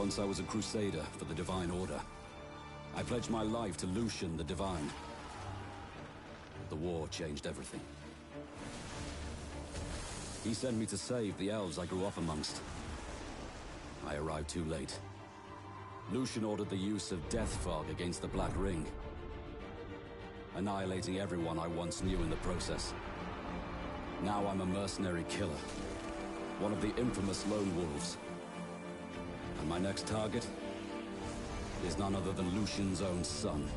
Once I was a crusader for the Divine Order. I pledged my life to Lucian the Divine. The war changed everything. He sent me to save the elves I grew up amongst. I arrived too late. Lucian ordered the use of death fog against the Black Ring, annihilating everyone I once knew in the process. Now I'm a mercenary killer, one of the infamous Lone Wolves. And my next target is none other than Lucian's own son.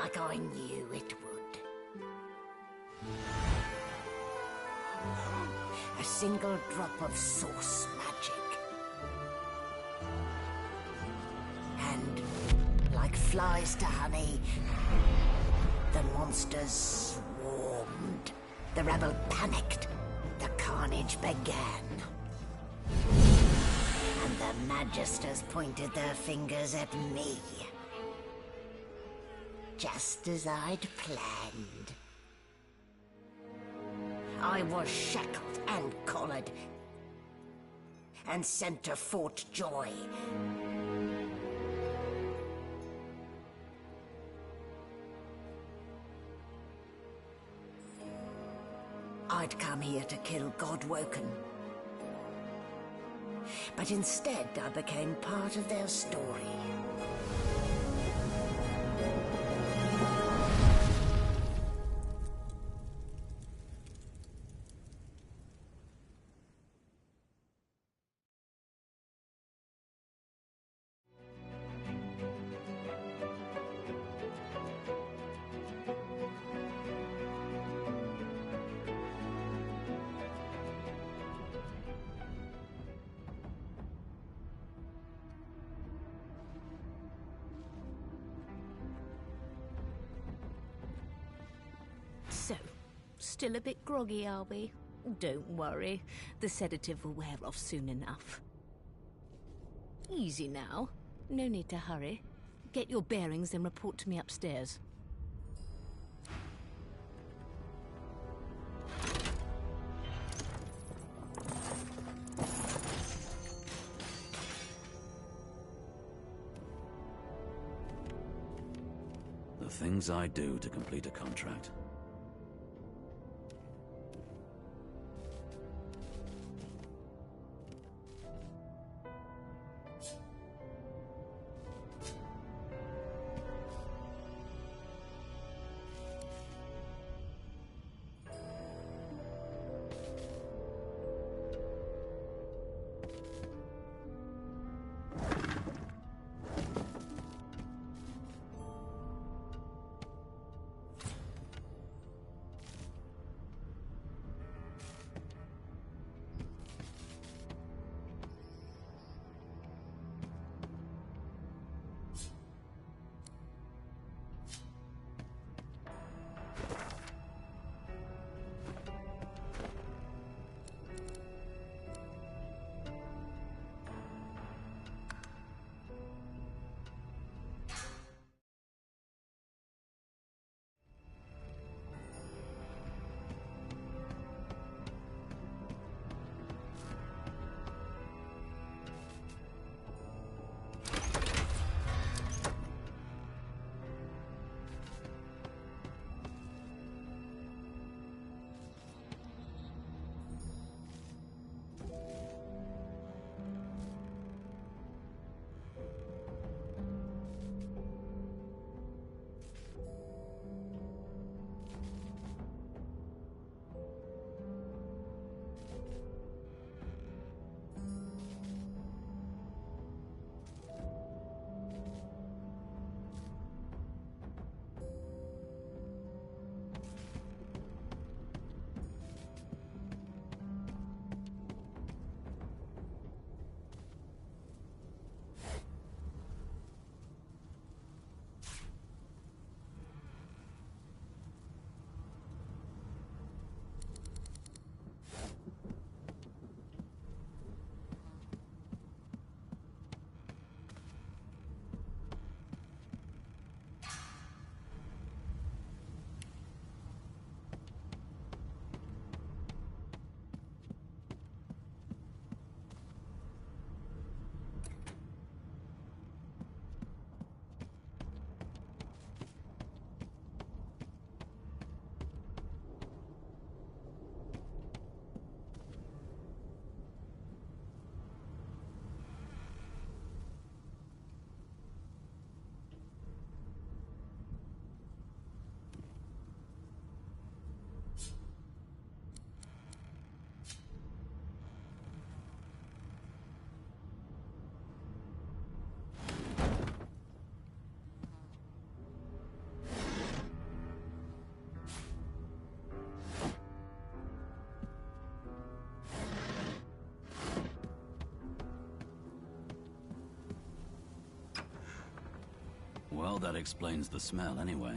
like I knew it would. A single drop of source magic. And, like flies to honey, the monsters swarmed. The rebel panicked. The carnage began. And the Magisters pointed their fingers at me. Just as I'd planned. I was shackled and collared. And sent to Fort Joy. I'd come here to kill Godwoken. But instead, I became part of their story. So, still a bit groggy, are we? Don't worry, the sedative will wear off soon enough. Easy now. No need to hurry. Get your bearings and report to me upstairs. The things I do to complete a contract. Well, that explains the smell anyway.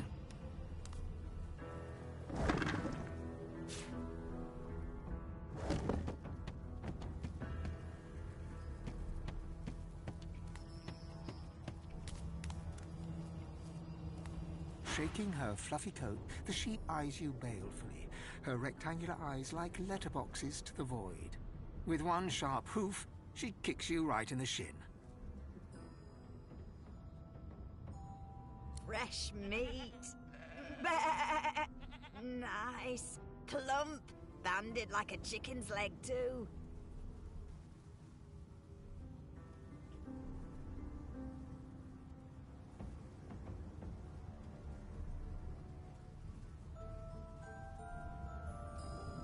Shaking her fluffy coat, the sheep eyes you balefully, her rectangular eyes like letterboxes to the void. With one sharp hoof, she kicks you right in the shin. Fresh meat. Nice. Plump. Banded like a chicken's leg, too.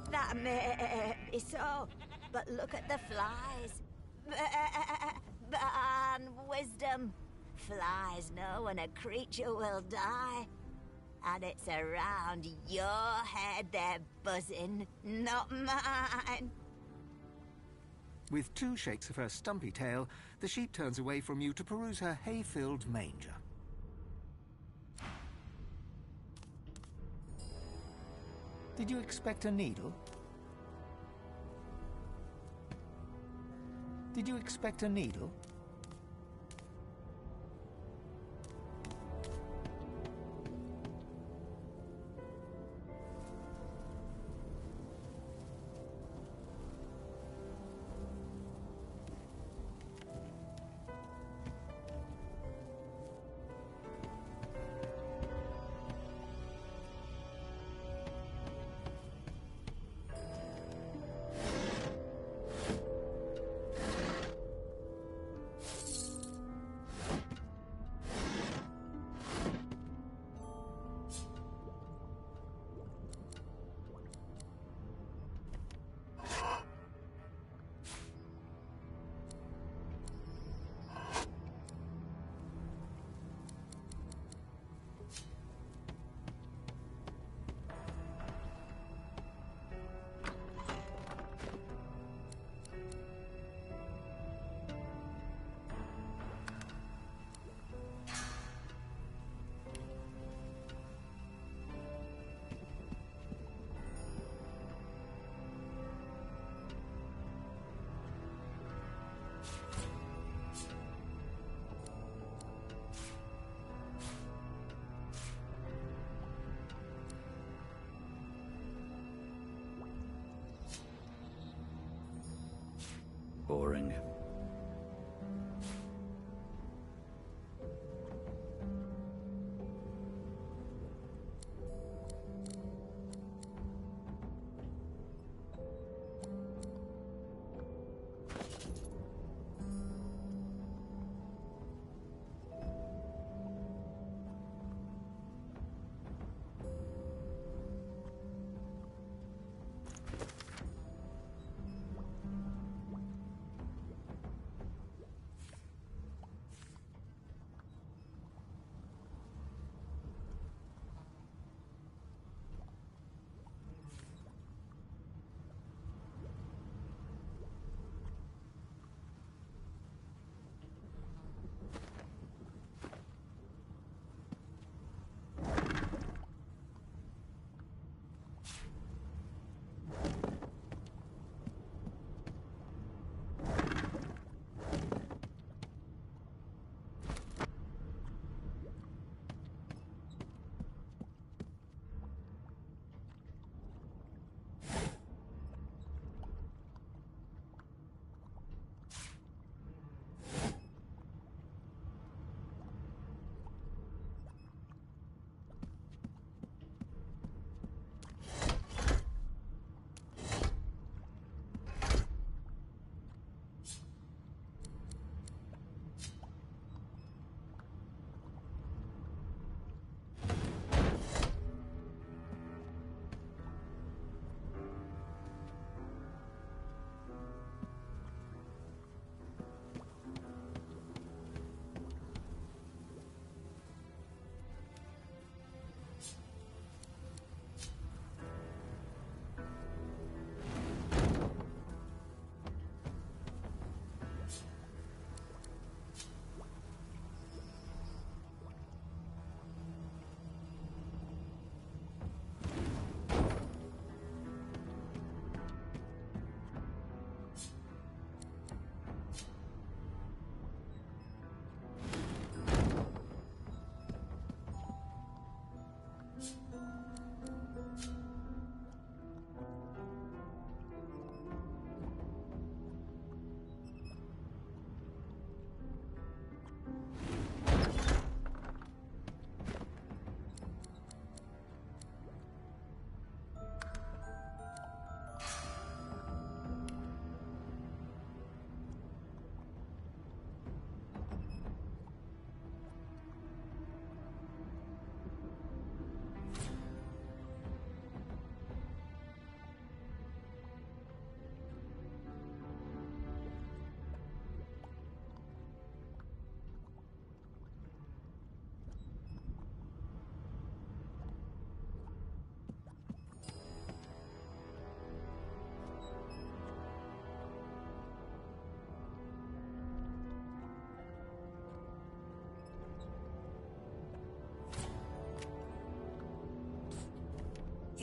That may be so, but look at the flies. Ban wisdom. Flies know when a creature will die. And it's around your head they're buzzing, not mine. With two shakes of her stumpy tail, the sheep turns away from you to peruse her hay-filled manger. Did you expect a needle? Did you expect a needle?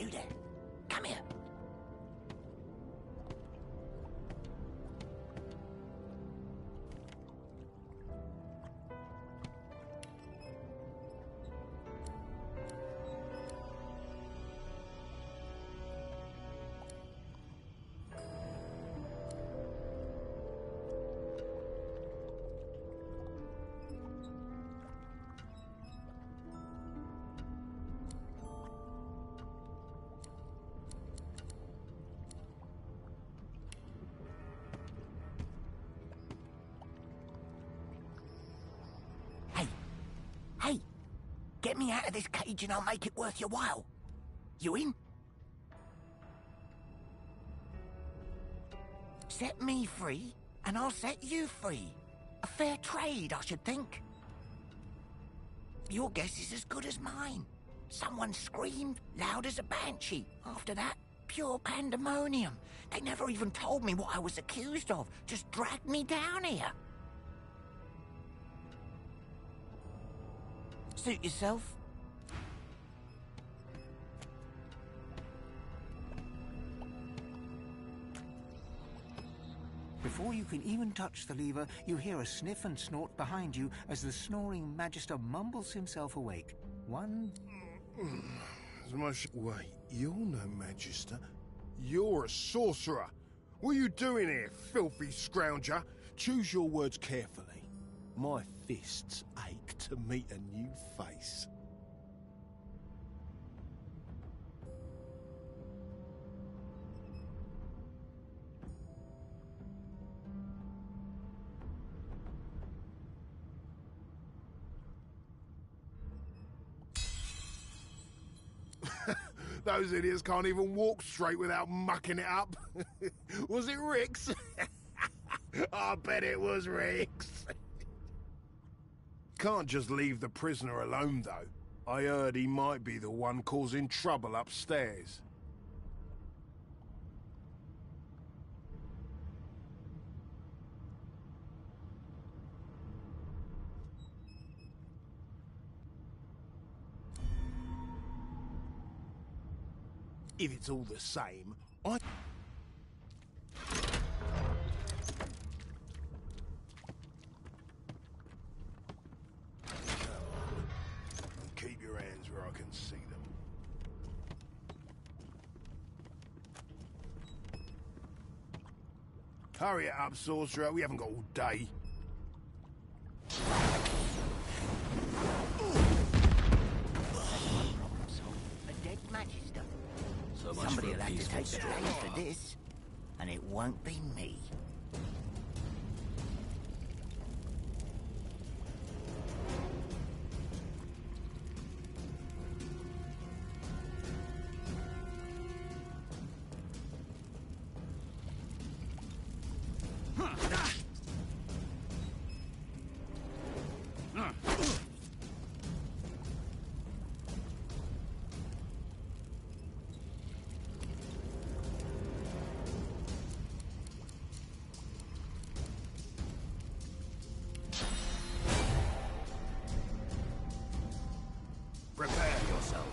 You there. Come here. Hey, get me out of this cage and I'll make it worth your while. You in? Set me free, and I'll set you free. A fair trade, I should think. Your guess is as good as mine. Someone screamed loud as a banshee. After that, pure pandemonium. They never even told me what I was accused of, just dragged me down here. Suit yourself. Before you can even touch the lever, you hear a sniff and snort behind you as the snoring Magister mumbles himself awake. One... Wait, you're no Magister. You're a sorcerer. What are you doing here, filthy scrounger? Choose your words carefully. My fists ache to meet a new face. Those idiots can't even walk straight without mucking it up. Was it Rick's? I bet it was Rick's. Can't just leave the prisoner alone, though. I heard he might be the one causing trouble upstairs. If it's all the same, I... Keep your hands where I can see them. Hurry it up, sorcerer. We haven't got all day. A dead Magister. So much Somebody for will a have to peaceful take the stroll. blame for this, and it won't be me. Prepare yourself.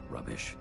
Rubbish.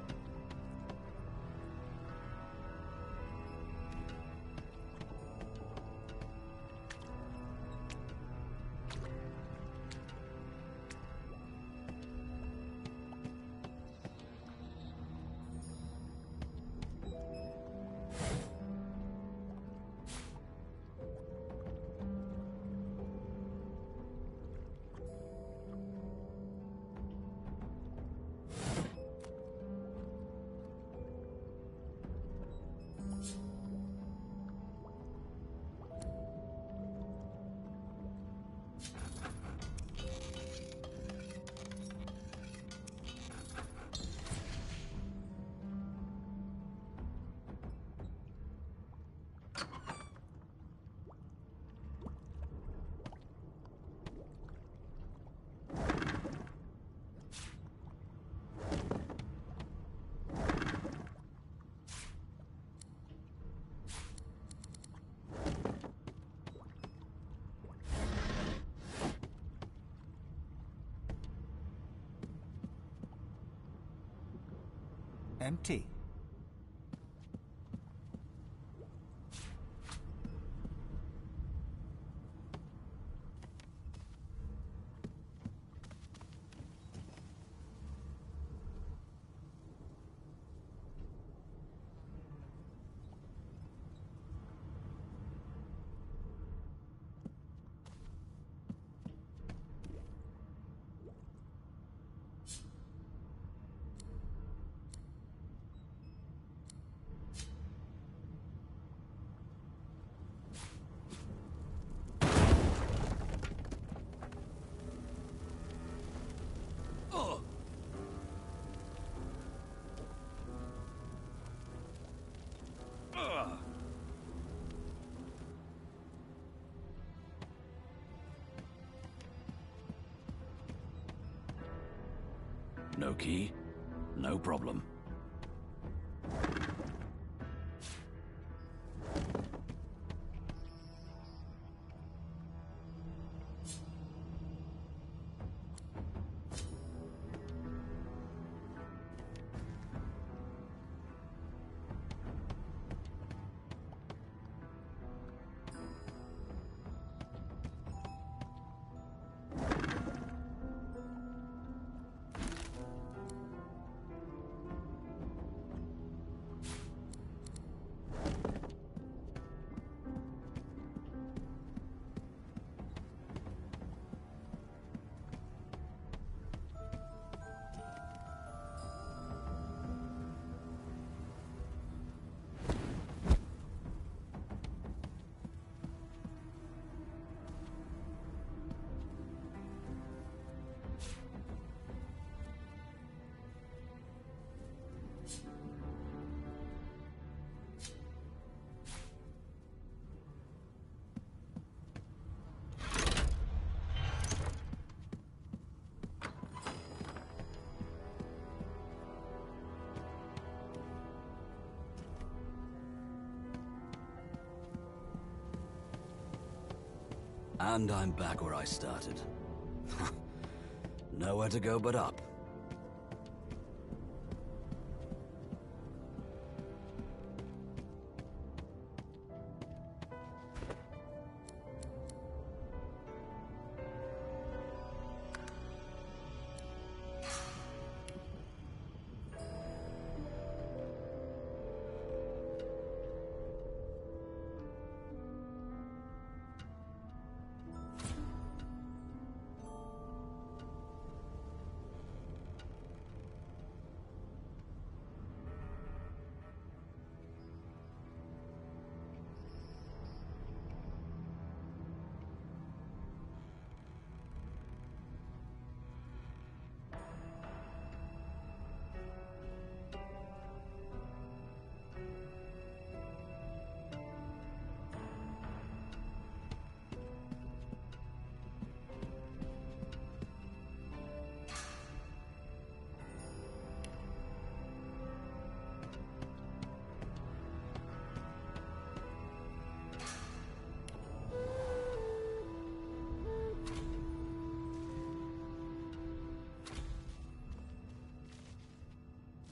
Empty. No key, no problem. And I'm back where I started. Nowhere to go but up.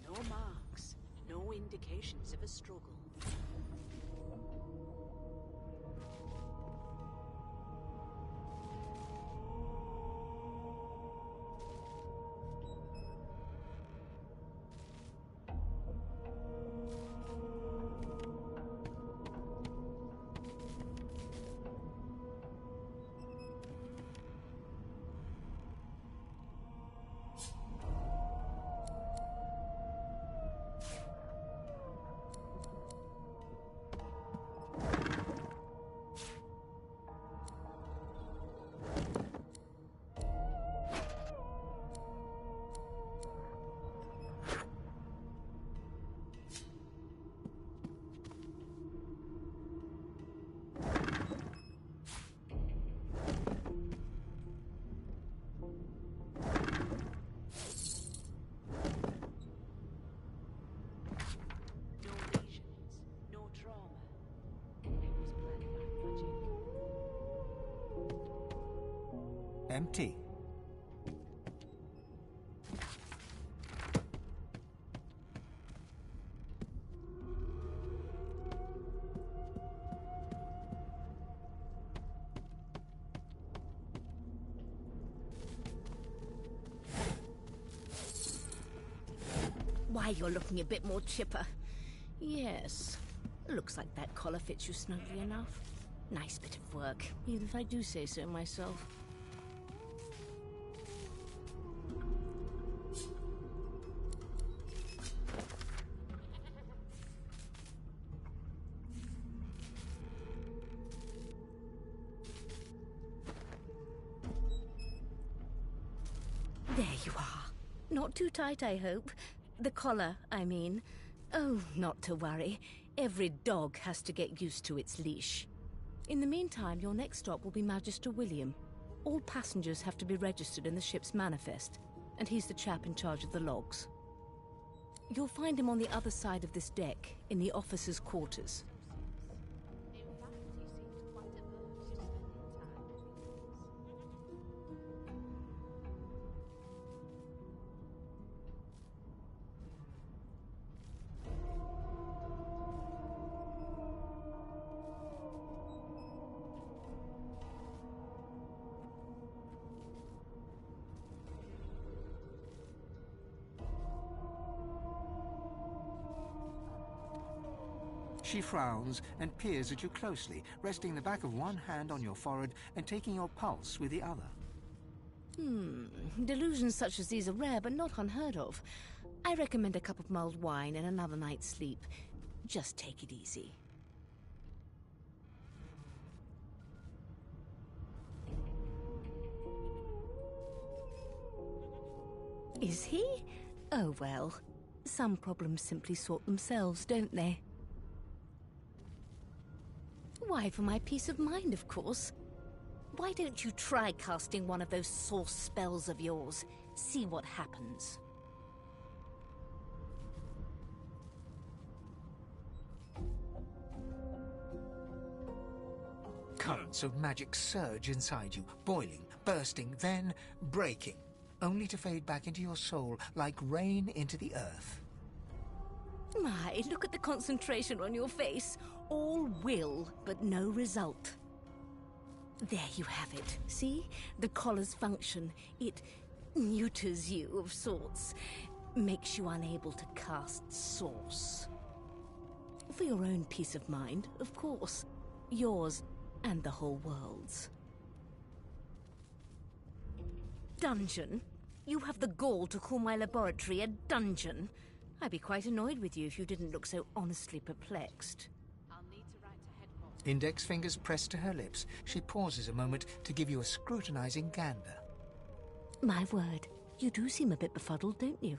No marks, no indications of a struggle. Empty. Why, you're looking a bit more chipper. Yes. Looks like that collar fits you snugly enough. Nice bit of work, even if I do say so myself. There you are. Not too tight, I hope. The collar, I mean. Oh, not to worry. Every dog has to get used to its leash. In the meantime, your next stop will be Magister William. All passengers have to be registered in the ship's manifest, and he's the chap in charge of the logs. You'll find him on the other side of this deck, in the officers' quarters. She frowns and peers at you closely, resting the back of one hand on your forehead and taking your pulse with the other. Delusions such as these are rare, but not unheard of. I recommend a cup of mulled wine and another night's sleep. Just take it easy. Is he? Oh well. Some problems simply sort themselves, don't they? Why, for my peace of mind, of course. Why don't you try casting one of those source spells of yours? See what happens. Currents of magic surge inside you, boiling, bursting, then breaking, only to fade back into your soul like rain into the earth. My, look at the concentration on your face. All will, but no result. There you have it. See? The collar's function. It neuters you of sorts. Makes you unable to cast source. For your own peace of mind, of course. Yours and the whole world's. Dungeon? You have the gall to call my laboratory a dungeon? I'd be quite annoyed with you if you didn't look so honestly perplexed. I'll need to write to headquarters. Index fingers pressed to her lips, she pauses a moment to give you a scrutinizing gander. My word, you do seem a bit befuddled, don't you?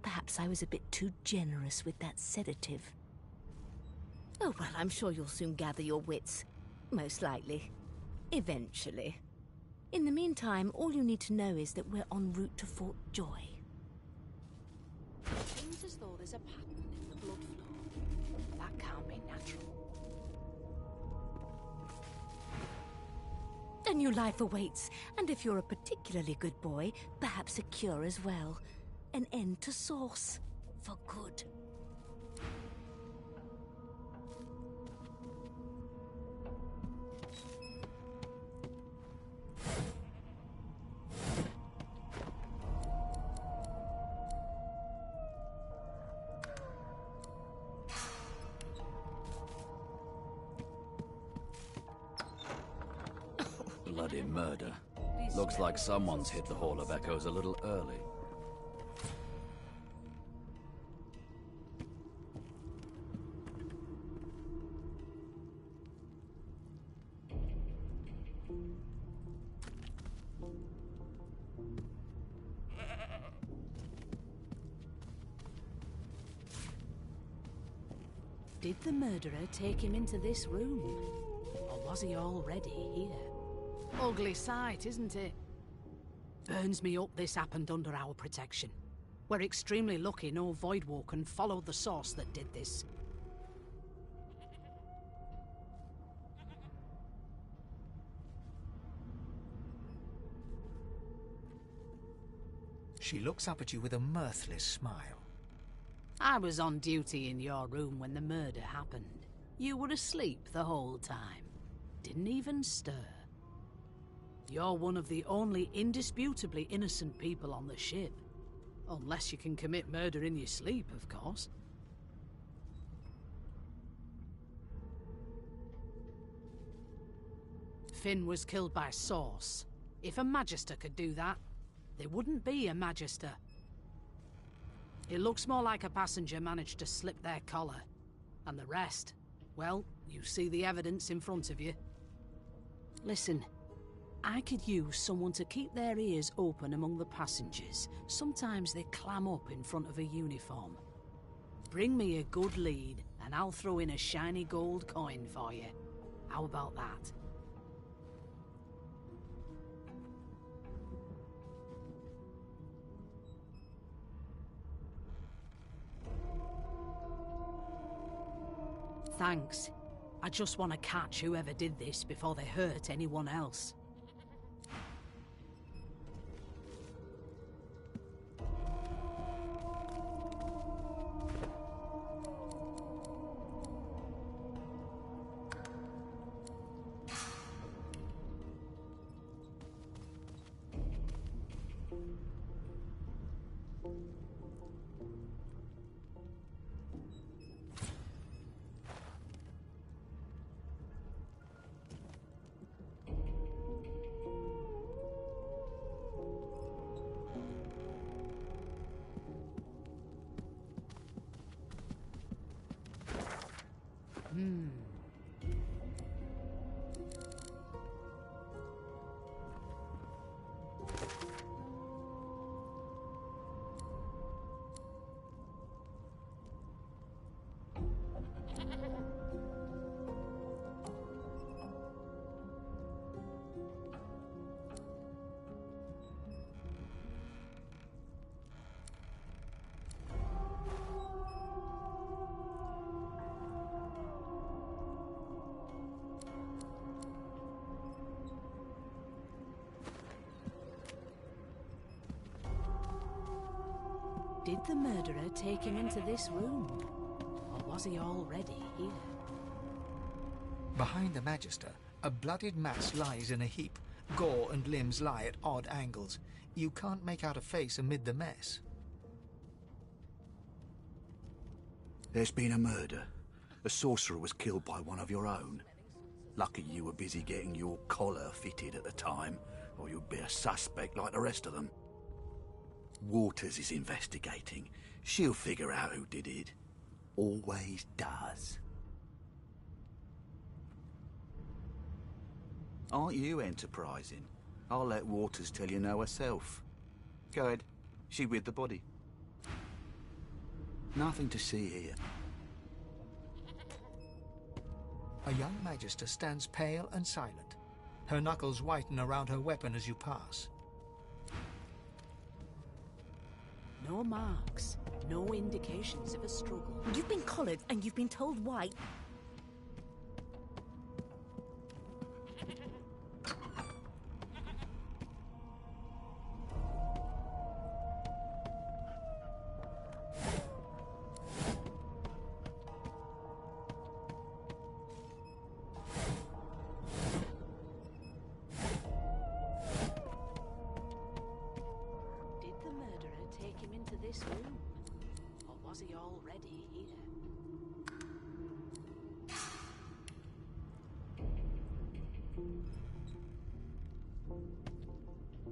Perhaps I was a bit too generous with that sedative. Oh, well, I'm sure you'll soon gather your wits. Most likely. Eventually. In the meantime, all you need to know is that we're en route to Fort Joy. Seems as though there's a pattern in the blood flow. That can't be natural. A new life awaits, and if you're a particularly good boy, perhaps a cure as well. An end to Source. For good. Bloody murder. Looks like someone's hit the Hall of Echoes a little early. Did the murderer take him into this room? Or was he already here? Ugly sight, isn't it? Burns me up this happened under our protection. We're extremely lucky no Voidwoken followed the source that did this. She looks up at you with a mirthless smile. I was on duty in your room when the murder happened. You were asleep the whole time. Didn't even stir. You're one of the only indisputably innocent people on the ship. Unless you can commit murder in your sleep, of course. Finn was killed by Source. If a Magister could do that, there wouldn't be a Magister. It looks more like a passenger managed to slip their collar. And the rest, well, you see the evidence in front of you. Listen, I could use someone to keep their ears open among the passengers. Sometimes they clam up in front of a uniform. Bring me a good lead, and I'll throw in a shiny gold coin for you. How about that? Thanks. I just want to catch whoever did this before they hurt anyone else. Did the murderer take him into this room? Or was he already here? Behind the Magister, a bloodied mass lies in a heap. Gore and limbs lie at odd angles. You can't make out a face amid the mess. There's been a murder. A sorcerer was killed by one of your own. Lucky you were busy getting your collar fitted at the time, or you'd be a suspect like the rest of them. Waters is investigating. She'll figure out who did it. Always does. Aren't you enterprising? I'll let Waters tell you no herself. Go ahead. She with the body. Nothing to see here. A young Magister stands pale and silent. Her knuckles whiten around her weapon as you pass. No marks, no indications of a struggle. You've been collared and you've been told why.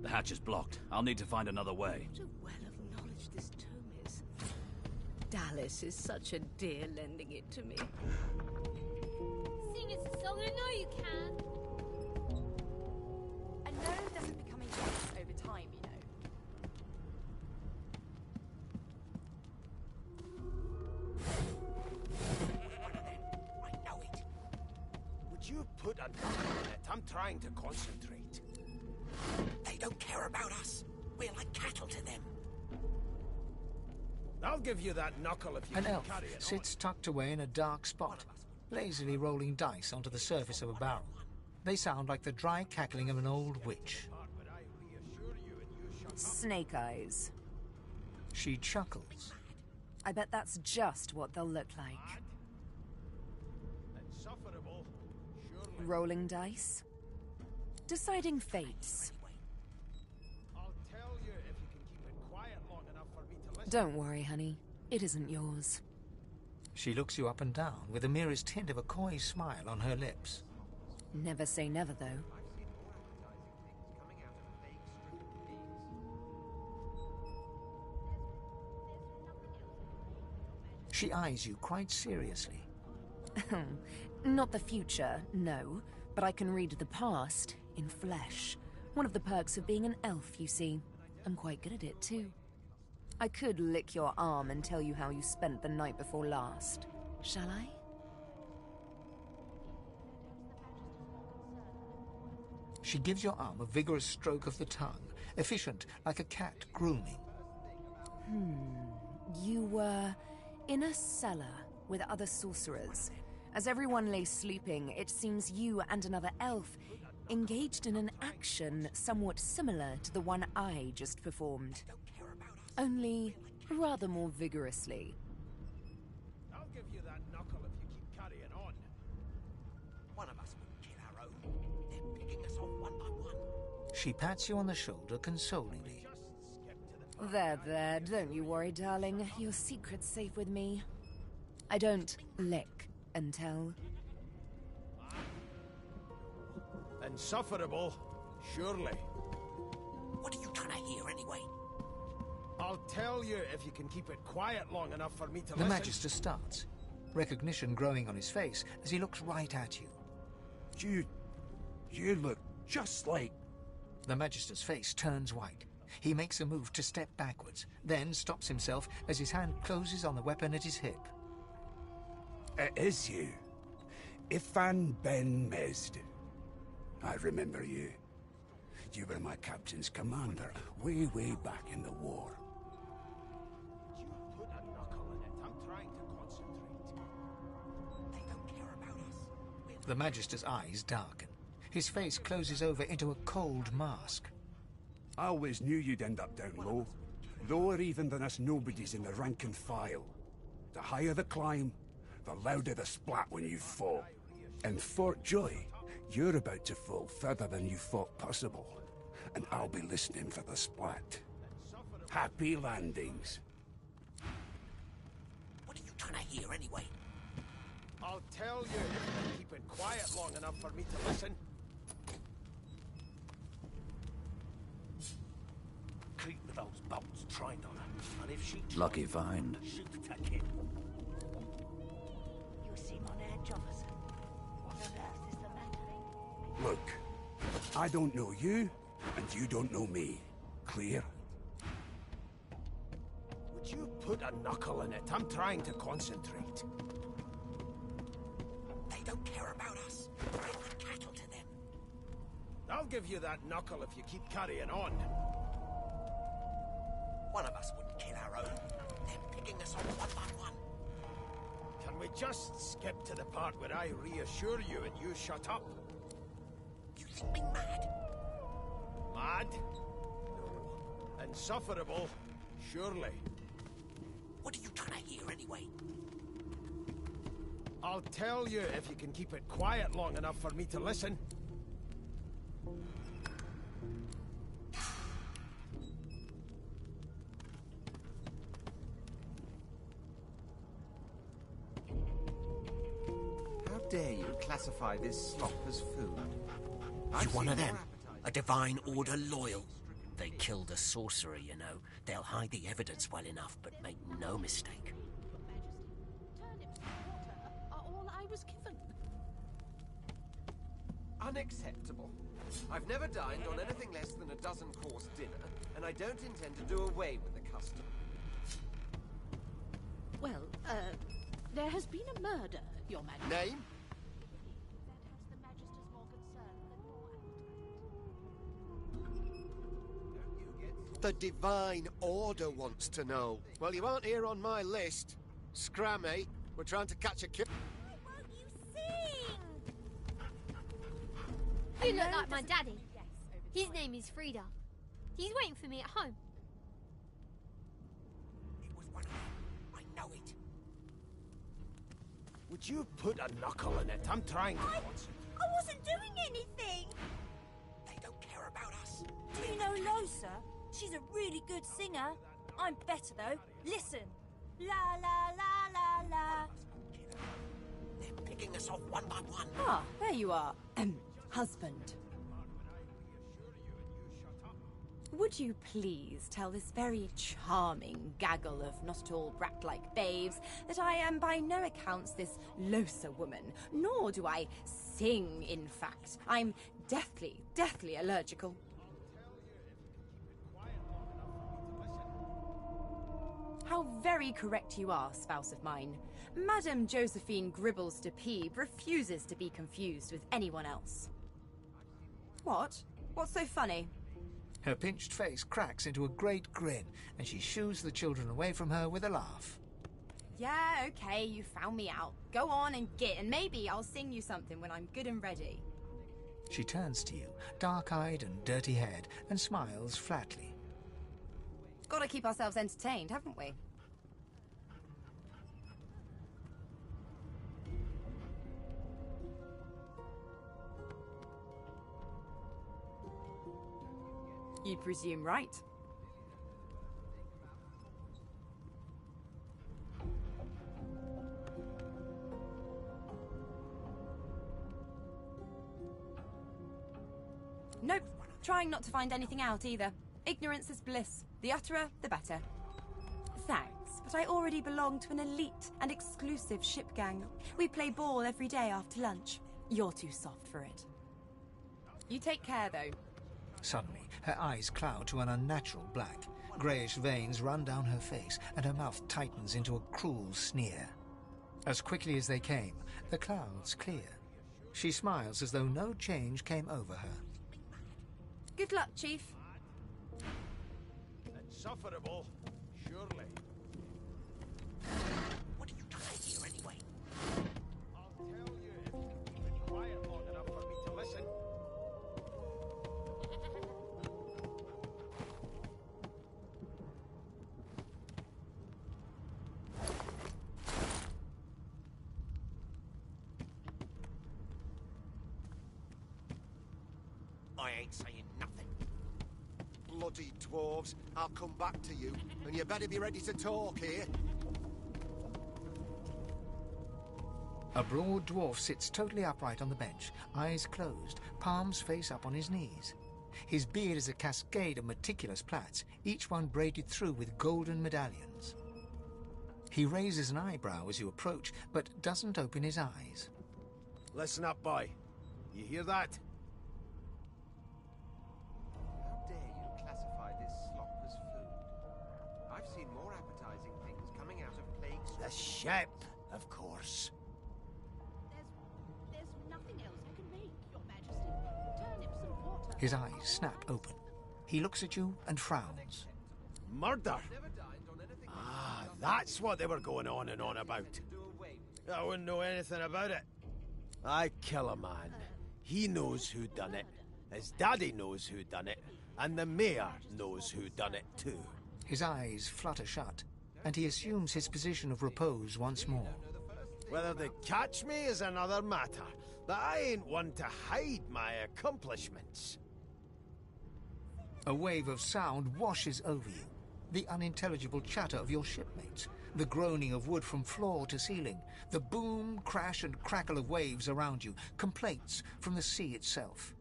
The hatch is blocked. I'll need to find another way. What a well of knowledge this tome is. Dallas is such a dear lending it to me. Sing us a song, I know you can. A no doesn't become a yes over time, you know. I know it. Would you put a knuckle on it? I'm trying to concentrate. They don't care about us. We're like cattle to them. I'll give you that knuckle if you An can elf carry it sits tucked away in a dark spot, lazily rolling dice onto the surface of a barrel. They sound like the dry cackling of an old witch. Snake eyes. She chuckles. I bet that's just what they'll look like. Insufferable, surely. Rolling dice. Deciding fates. I'll tell you if you can keep it quiet long enough for me to listen. Don't worry, honey. It isn't yours. She looks you up and down with the merest hint of a coy smile on her lips. Never say never, though. She eyes you quite seriously. Not the future, no. But I can read the past in flesh. One of the perks of being an elf, you see. I'm quite good at it, too. I could lick your arm and tell you how you spent the night before last. Shall I? She gives your arm a vigorous stroke of the tongue, efficient like a cat grooming. You were in a cellar with other sorcerers. As everyone lay sleeping, it seems you and another elf engaged in an action somewhat similar to the one I just performed. Only rather more vigorously. I'll give you that knuckle if you keep carrying on. One of us would kill our own. They're picking us off one by one. She pats you on the shoulder consolingly. There, don't you worry, darling. Your secret's safe with me. I don't lick and tell. Insufferable, surely. What are you trying to hear anyway? I'll tell you if you can keep it quiet long enough for me to The listen. Magister starts, recognition growing on his face as he looks right at you. You look just like... The Magister's face turns white. He makes a move to step backwards, then stops himself as his hand closes on the weapon at his hip. It is you. Ifan Ben Mesd. I remember you. You were my captain's commander way back in the war. You put a knuckle in it. I'm trying to concentrate. They don't care about us. The Magister's eyes darken. His face closes over into a cold mask. I always knew you'd end up down low. Lower even than us nobodies in the rank and file. The higher the climb, the louder the splat when you fall. And Fort Joy, you're about to fall further than you thought possible. And I'll be listening for the splat. Happy landings. What are you trying to hear anyway? I'll tell you if you keep it quiet long enough for me to listen. Creep with those bolts tried on her, and if she Lucky find. shoot to kill. You seem on edge, officer. What on earth is the matter? Look, I don't know you, and you don't know me. Clear? Would you put a knuckle in it? I'm trying to concentrate. They don't care about us. We're like cattle to them. I'll give you that knuckle if you keep carrying on. One of us wouldn't kill our own. They're picking us off one by one. Can we just skip to the part where I reassure you and you shut up? You think me mad? Mad? No. Insufferable? Surely. What are you trying to hear anyway? I'll tell you if you can keep it quiet long enough for me to listen. How dare you classify this slop as food? You one of them? A divine order loyal? They killed a sorcerer, you know. They'll hide the evidence well enough, but make no mistake. Are all I was given. Unacceptable. I've never dined on anything less than a dozen-course dinner, and I don't intend to do away with the custom. Well, there has been a murder, Your Majesty. Name? The Divine Order wants to know. Well, you aren't here on my list. Scrammy, we're trying to catch a kill. Why won't you sing? You look like my daddy. His name is Frida. He's waiting for me at home. It was one of them. I know it. Would you put a knuckle in it? I'm trying to concentrate. I wasn't doing anything. They don't care about us. Do you know Losa? She's a really good singer. I'm better though. Listen. La la la la la. They're picking us off one by one. Ah, there you are. Husband. Would you please tell this very charming gaggle of not-at-all brat-like babes that I am by no accounts this Losa woman, nor do I sing, in fact. I'm deathly allergical. How very correct you are, spouse of mine. Madame Josephine Gribbles de Peeb refuses to be confused with anyone else. What? What's so funny? Her pinched face cracks into a great grin, and she shoos the children away from her with a laugh. Yeah, okay, you found me out. Go on and git, and maybe I'll sing you something when I'm good and ready. She turns to you, dark-eyed and dirty-haired, and smiles flatly. Gotta keep ourselves entertained, haven't we? You'd presume right. Nope. Trying not to find anything out either. Ignorance is bliss. The utterer, the better. Thanks, but I already belong to an elite and exclusive ship gang. We play ball every day after lunch. You're too soft for it. You take care, though. Suddenly, her eyes cloud to an unnatural black. Greyish veins run down her face, and her mouth tightens into a cruel sneer. As quickly as they came, the clouds clear. She smiles as though no change came over her. Good luck, Chief. Insufferable, surely. What are you trying to hear anyway? I'll tell you if you can keep it quiet long enough for me to listen. I ain't saying nothing. Bloody dwarves, I'll come back to you, and you better be ready to talk here. A broad dwarf sits totally upright on the bench, eyes closed, palms face up on his knees. His beard is a cascade of meticulous plaits, each one braided through with golden medallions. He raises an eyebrow as you approach, but doesn't open his eyes. Listen up, boy. You hear that? How dare you classify this slop as food? I've seen more appetizing things coming out of plagues. The ship, of course. There's nothing else I can make, Your Majesty. Turnips and water. His eyes snap open. He looks at you and frowns. Murder? Ah, that's what they were going on and on about. I wouldn't know anything about it. I kill a man. He knows who done it. His daddy knows who done it. And the mayor knows who done it too. His eyes flutter shut, and he assumes his position of repose once more. Whether they catch me is another matter, but I ain't one to hide my accomplishments. A wave of sound washes over you. The unintelligible chatter of your shipmates, the groaning of wood from floor to ceiling, the boom, crash and crackle of waves around you, complaints from the sea itself.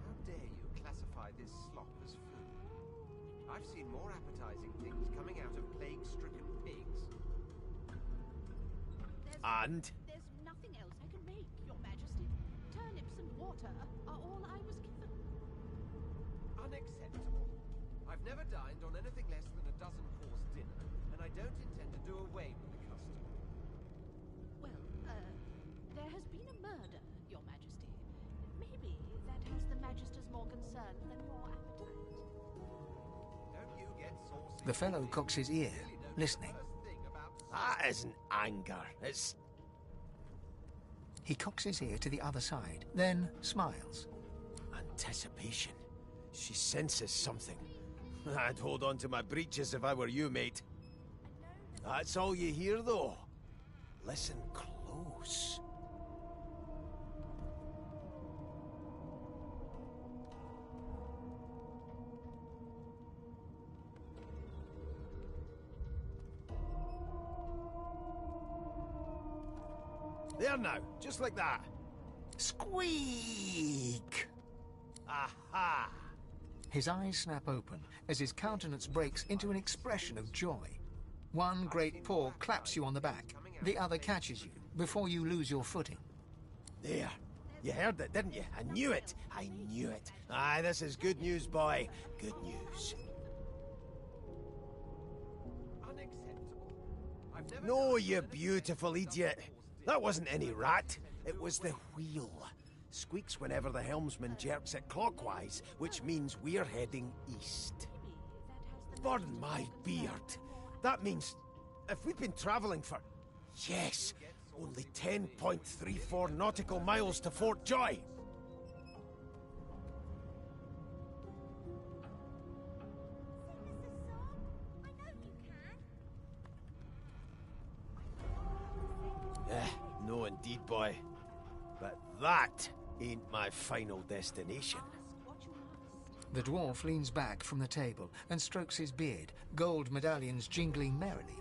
How dare you classify this slop as food? I've seen more appetizing things coming out of plague-stricken pigs. And? There's nothing else I can make, Your Majesty. Turnips and water are all I was given. Unacceptable. I've never dined on anything less than a dozen-course dinner, and I don't intend to do away with the custom. Well, there has been a murder, Your Majesty. Maybe that has the Magister's more concern than your appetite. Don't you get saucy? The fellow cocks his ear, listening. That isn't anger, it's... He cocks his ear to the other side, then smiles. Anticipation. She senses something. I'd hold on to my breeches if I were you, mate. That's all you hear, though. Listen close. There now, just like that. Squeak! Aha! His eyes snap open as his countenance breaks into an expression of joy. One great paw claps you on the back, the other catches you before you lose your footing. There. You heard it, didn't you? I knew it. I knew it. Aye, this is good news, boy. Good news. Unacceptable. I've never No, you beautiful idiot. That wasn't any rat. It was the wheel. Squeaks whenever the helmsman jerks it clockwise, which means we're heading east. Burn my beard. That means if we'd been travelling for... Yes, only 10.34 nautical miles to Fort Joy. No indeed, boy. But that ain't my final destination. The dwarf leans back from the table and strokes his beard, gold medallions jingling merrily.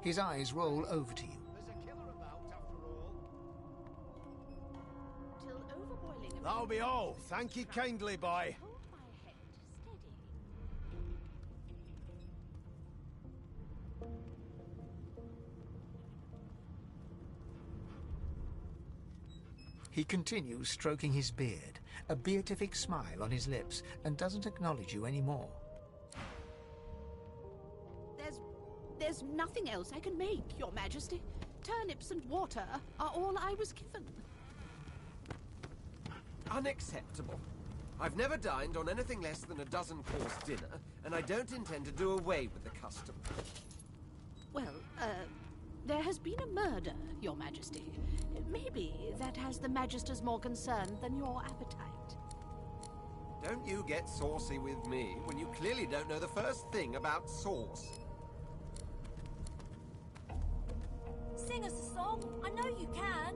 His eyes roll over to you. That'll be all. Thank you kindly, boy. He continues stroking his beard, a beatific smile on his lips, and doesn't acknowledge you anymore. There's nothing else I can make, Your Majesty. Turnips and water are all I was given. Unacceptable. I've never dined on anything less than a dozen-course dinner, and I don't intend to do away with the custom. Well, there has been a murder, Your Majesty. Maybe that has the Magister's more concern than your appetite. Don't you get saucy with me when you clearly don't know the first thing about sauce. Sing us a song. I know you can.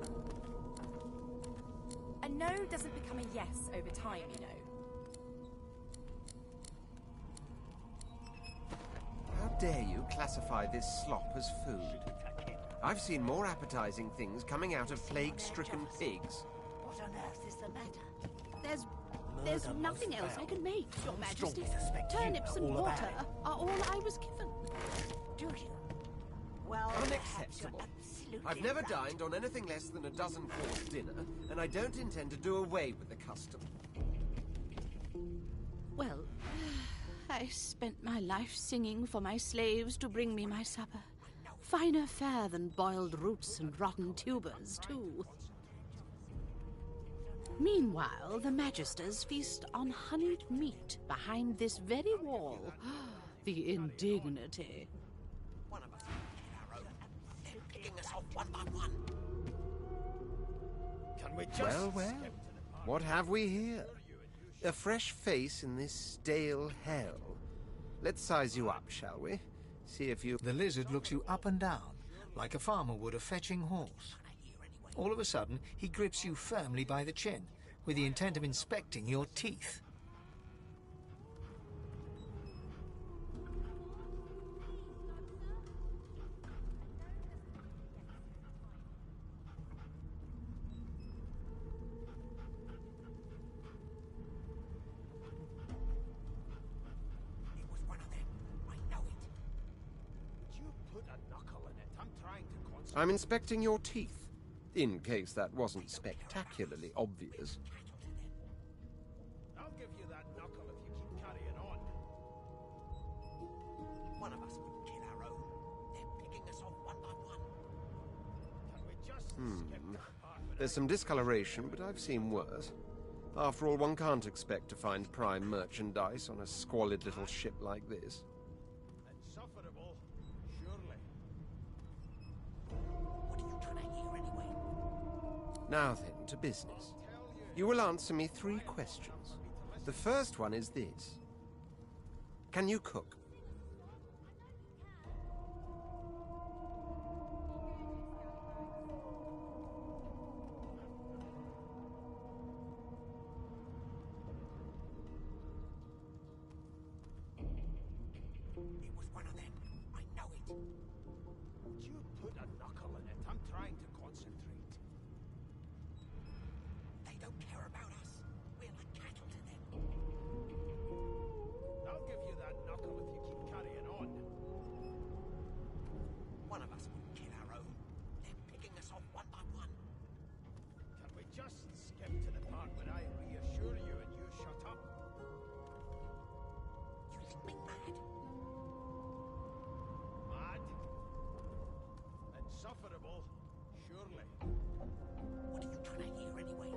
A no doesn't become a yes over time, you know. How dare you classify this slop as food? I've seen more appetizing things coming out of plague-stricken pigs. What on earth is the matter? There's nothing else I can make, Your Majesty. Turnips and water are all I was given. Do you? Well, Unacceptable. I've never dined on anything less than a dozen-course dinner, and I don't intend to do away with the custom. Well, I spent my life singing for my slaves to bring me my supper. Finer fare than boiled roots and rotten tubers, too. Meanwhile, the Magisters feast on honeyed meat behind this very wall. The indignity. one of us will kill our own. They're picking us off one by one. Can we just... Well, well. What have we here? A fresh face in this stale hell. Let's size you up, shall we? See if you... The lizard looks you up and down, like a farmer would a fetching horse. All of a sudden, he grips you firmly by the chin, with the intent of inspecting your teeth. It was one of them. I know it. Would you put a knuckle in it? I'm trying to concentrate. I'm inspecting your teeth, in case that wasn't spectacularly obvious. I'll give you that knuckle if you keep carrying on. One of us would kill our own. They're picking us off one by one. Can we just skip to the part where There's some discoloration, but I've seen worse. After all, one can't expect to find prime merchandise on a squalid little ship like this. insufferable, surely. What are you trying to hear anyway? Now then, to business. You will answer me 3 questions. The first one is this. Can you cook? It was one of them. I know it. Would you put a knuckle in it? I'm trying to concentrate. They don't care about us. We're like cattle to them. I'll give you that knuckle if you keep carrying on. One of us would kill our own. They're picking us off one by one. Can we just skip to the part where I reassure you and you shut up? You think me mad? Mad? Insufferable, surely. What are you trying to hear anyway?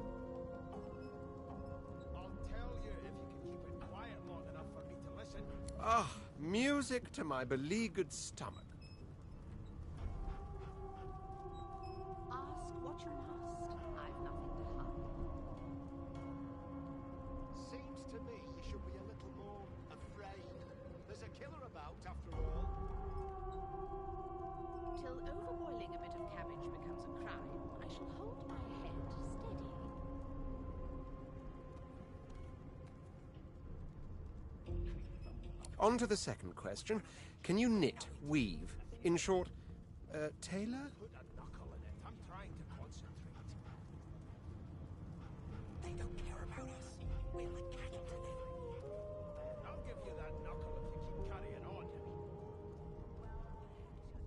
I'll tell you if you can keep it quiet long enough for me to listen. Ah, music to my beleaguered stomach. Ask what you must. I've nothing to hide. Seems to me we should be a little more afraid. There's a killer about, after all. Till overboiling a bit of cabbage becomes a crime, I shall hold my head steady. On to the second question. Can you knit, weave? In short, tailor? Put a knuckle in it. I'm trying to concentrate. They don't care about us. We're like cattle to them. I'll give you that knuckle if you keep carrying on.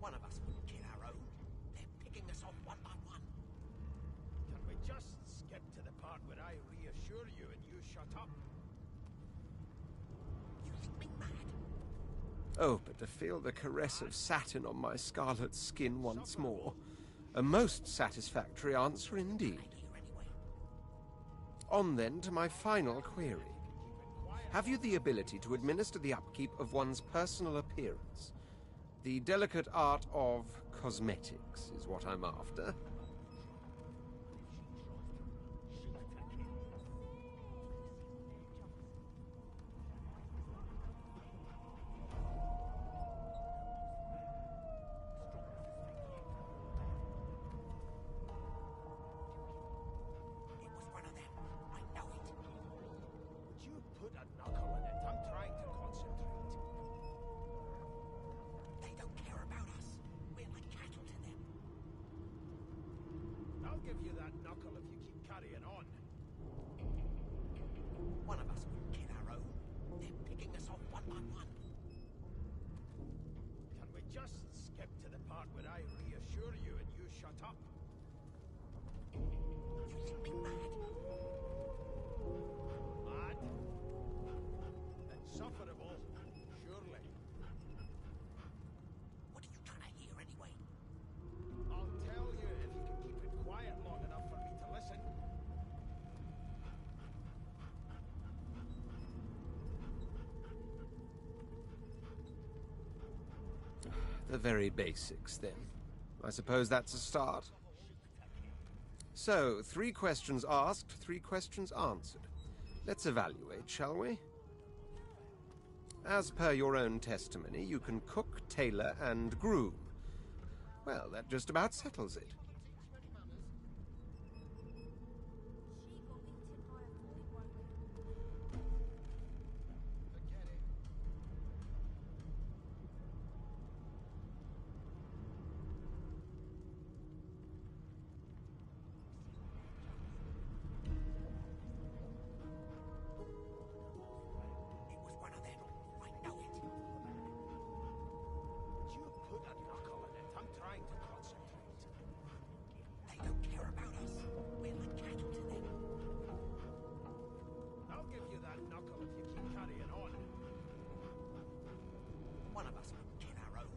One of us would kill our own. They're picking us off one by one. Can we just skip to the part where I reassure you and you shut up? You think me mad? Oh, but to feel the caress of satin on my scarlet skin once more. A most satisfactory answer indeed. On then to my final query. Have you the ability to administer the upkeep of one's personal appearance? The delicate art of cosmetics is what I'm after. give you that knuckle if you keep carrying on. One of us will kill our own. They're picking us off one by one. Can we just skip to the part where I reassure you and you shut up? You think me mad? Mad? Insufferable, surely. What are you trying to hear anyway? I'll tell you if you can keep it quiet long enough for me to listen. The very basics, then. I suppose that's a start. So, 3 questions asked, 3 questions answered. Let's evaluate, shall we? As per your own testimony, you can cook, tailor, and groom. Well, that just about settles it. It was one of them. I know it. You put a knuckle in it. I'm trying to concentrate. They don't care about us. We're like cattle to them. I'll give you that knuckle if you keep carrying on. One of us will kill our own.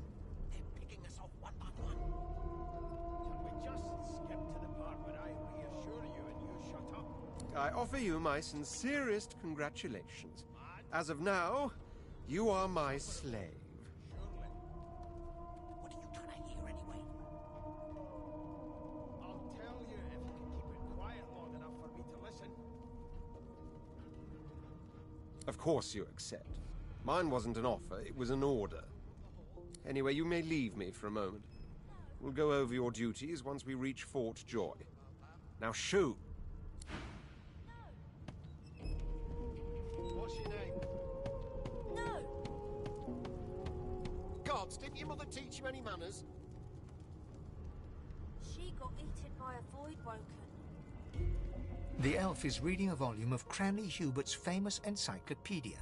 They're picking us off one by one. Can we just skip to the part where I reassure you and you shut up? I offer you my sincerest congratulations. As of now, you are my slave. Surely. What are you trying to hear anyway? I'll tell you if you can keep it quiet long enough for me to listen. Of course you accept. Mine wasn't an offer, it was an order. Anyway, you may leave me for a moment. We'll go over your duties once we reach Fort Joy. Now shoo! What's your name? No! Gods, didn't your mother teach you any manners? She got eaten by a void woken. The elf is reading a volume of Cranley Hubert's famous encyclopedia.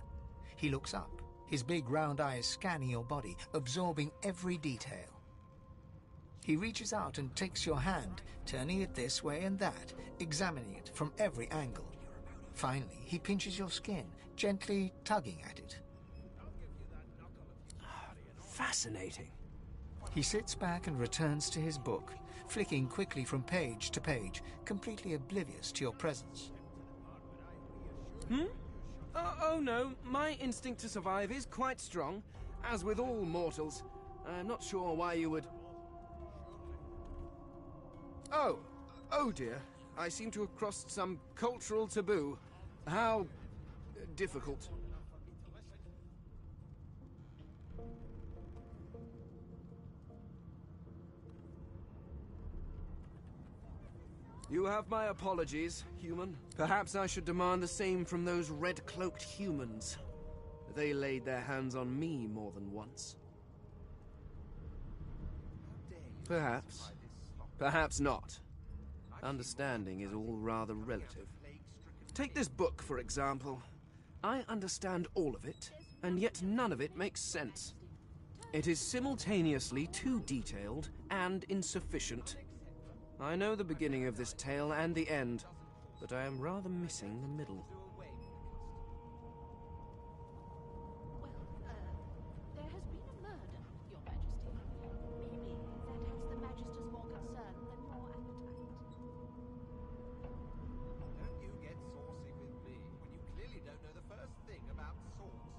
He looks up, his big round eyes scanning your body, absorbing every detail. He reaches out and takes your hand, turning it this way and that, examining it from every angle. Finally, he pinches your skin, gently tugging at it. Fascinating. He sits back and returns to his book, flicking quickly from page to page, completely oblivious to your presence. Oh no, my instinct to survive is quite strong, as with all mortals. I'm not sure why you would... Oh dear. I seem to have crossed some cultural taboo. How... difficult. You have my apologies, human. Perhaps I should demand the same from those red-cloaked humans. They laid their hands on me more than once. Perhaps. Perhaps not. Understanding is all rather relative. Take this book, for example. I understand all of it, and yet none of it makes sense. It is simultaneously too detailed and insufficient. I know the beginning of this tale and the end, but I am rather missing the middle. There has been a murder, Your Majesty. Maybe that has the Magister's more concern than your appetite. Don't you get saucy with me when you clearly don't know the first thing about sauce.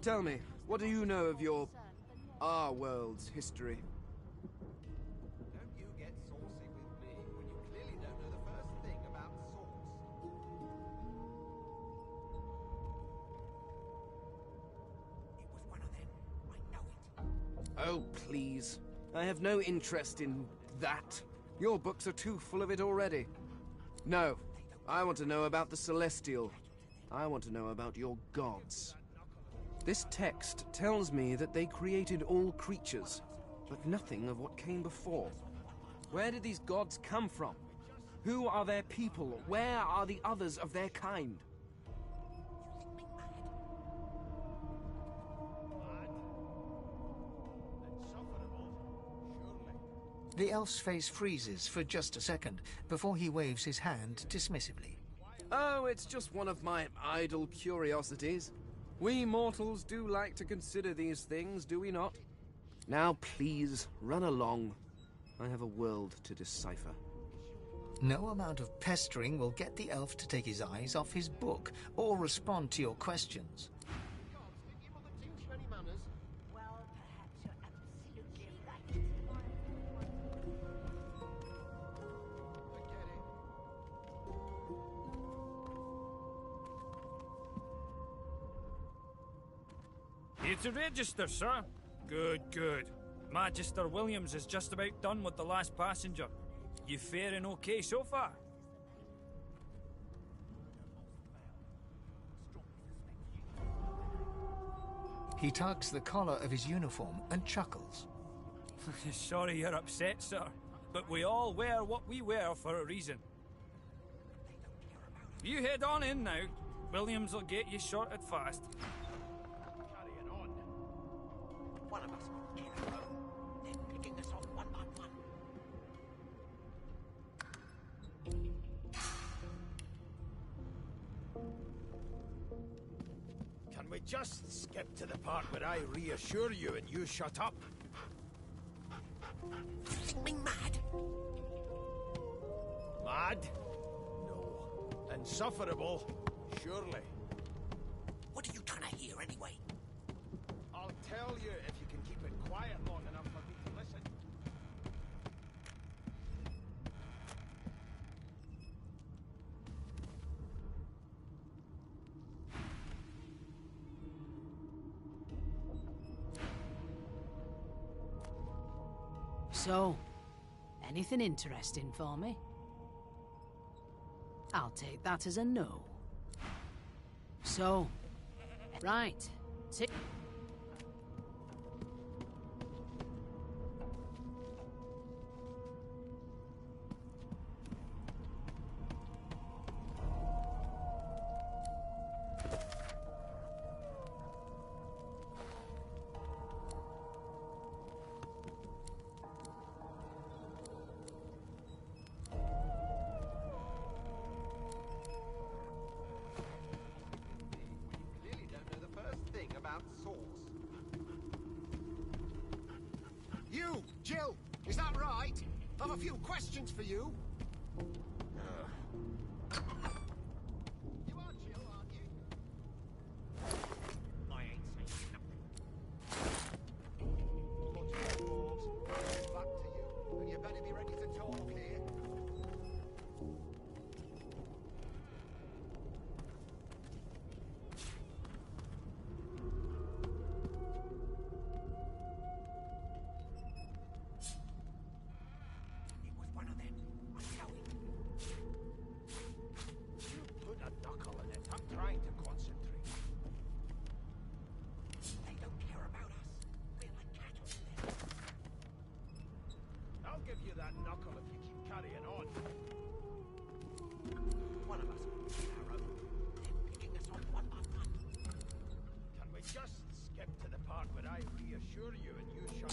Tell me, what do you know of our world's history? Don't you get saucy with me when you clearly don't know the first thing about sauce. It was one of them. I know it. Oh, please. I have no interest in that. Your books are too full of it already. No, I want to know about the Celestial. I want to know about your gods. This text tells me that they created all creatures, but nothing of what came before. Where did these gods come from? Who are their people? Where are the others of their kind? The elf's face freezes for just a second before he waves his hand dismissively. Oh, it's just one of my idle curiosities. We mortals do like to consider these things, do we not? Now, please, run along. I have a world to decipher. No amount of pestering will get the elf to take his eyes off his book or respond to your questions. Here to register, sir. Good, good. Magister Williams is just about done with the last passenger. You faring okay so far? He tugs the collar of his uniform and chuckles. Sorry you're upset, sir. But we all wear what we wear for a reason. You head on in now. Williams will get you sorted fast. One of us will get it home. They're picking us off one by one. Can we just skip to the part where I reassure you and you shut up? You think me mad? Mad? No. Insufferable? Surely. What are you trying to hear anyway? I'll tell you if you can keep it quiet long enough for me to listen. So, anything interesting for me? I'll take that as a no. So, right. Sit. You, Jill, is that right? I've a few questions for you. You are Jill, aren't you? I ain't seen nothing. Back to you, and you better be ready to talk here.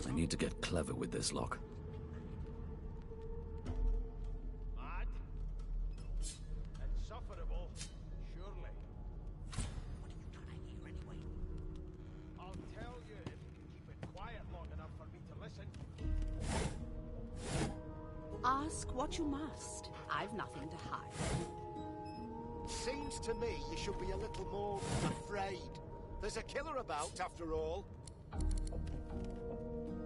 I need to get clever with this lock. Mad? Insufferable? Surely. What are you trying to hear anyway? I'll tell you if you can keep it quiet long enough for me to listen. Ask what you must. I've nothing to hide. Seems to me you should be a little more afraid. There's a killer about, after all.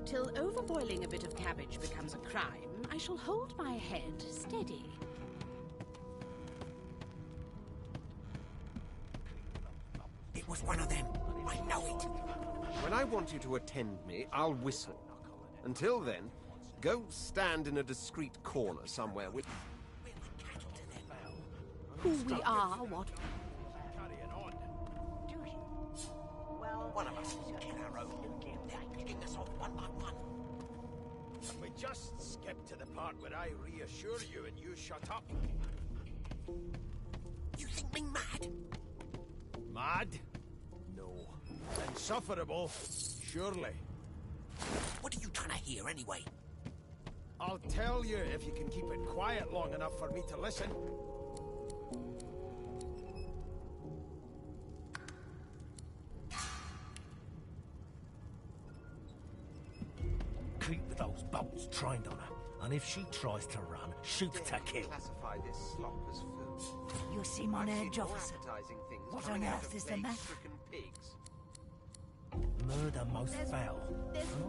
Till overboiling a bit of cabbage becomes a crime, I shall hold my head steady. It was one of them. I know it. When I want you to attend me, I'll whistle. Until then, go stand in a discreet corner somewhere with... Who we are, what... Well, one of us will kill our own. They're picking us off one by one. We just skip to the part where I reassure you and you shut up. You think me mad? Mad? No. Insufferable? Surely. What are you trying to hear, anyway? I'll tell you if you can keep it quiet long enough for me to listen. Keep those bolts trained on her, and if she tries to run, shoot to kill. Classify this slop as food. You seem on I've seen edge, more officer. appetizing things What coming on out earth of is the matter? plague-stricken pigs. Murder most foul.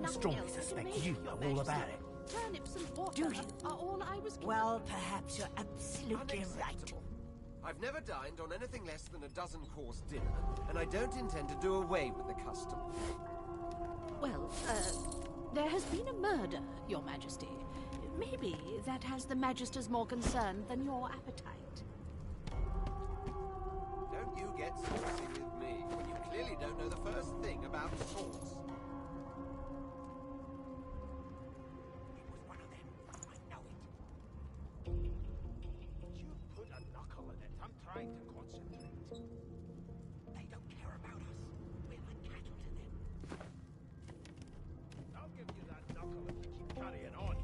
I strongly suspect you know all about it. Turnips and water Do you? are all I was given. Well, perhaps you're absolutely right. Unacceptable. I've never dined on anything less than a dozen-course dinner, and I don't intend to do away with the custom. Well, there has been a murder, Your Majesty. Maybe that has the Magister's more concerned than your appetite. Don't you get saucy with me, when you clearly don't know the first thing about sauce. It was one of them. I know it. You put a knuckle in it. I'm trying to concentrate. They don't care about us. We're like cattle to them. I'll give you that knuckle if you keep carrying on.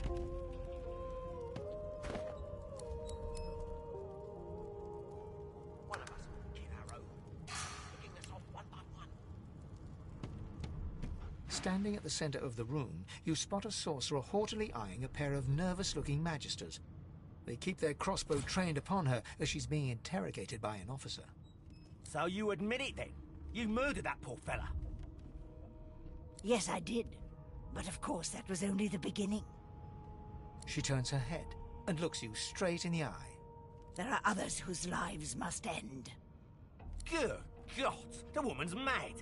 One of us will kill our own. Picking us off one by one. Standing at the center of the room, you spot a sorcerer haughtily eyeing a pair of nervous-looking magisters. They keep their crossbow trained upon her as she's being interrogated by an officer. So you admit it then? You murdered that poor fella. Yes, I did. But of course, that was only the beginning. She turns her head and looks you straight in the eye. There are others whose lives must end. Good God, the woman's mad.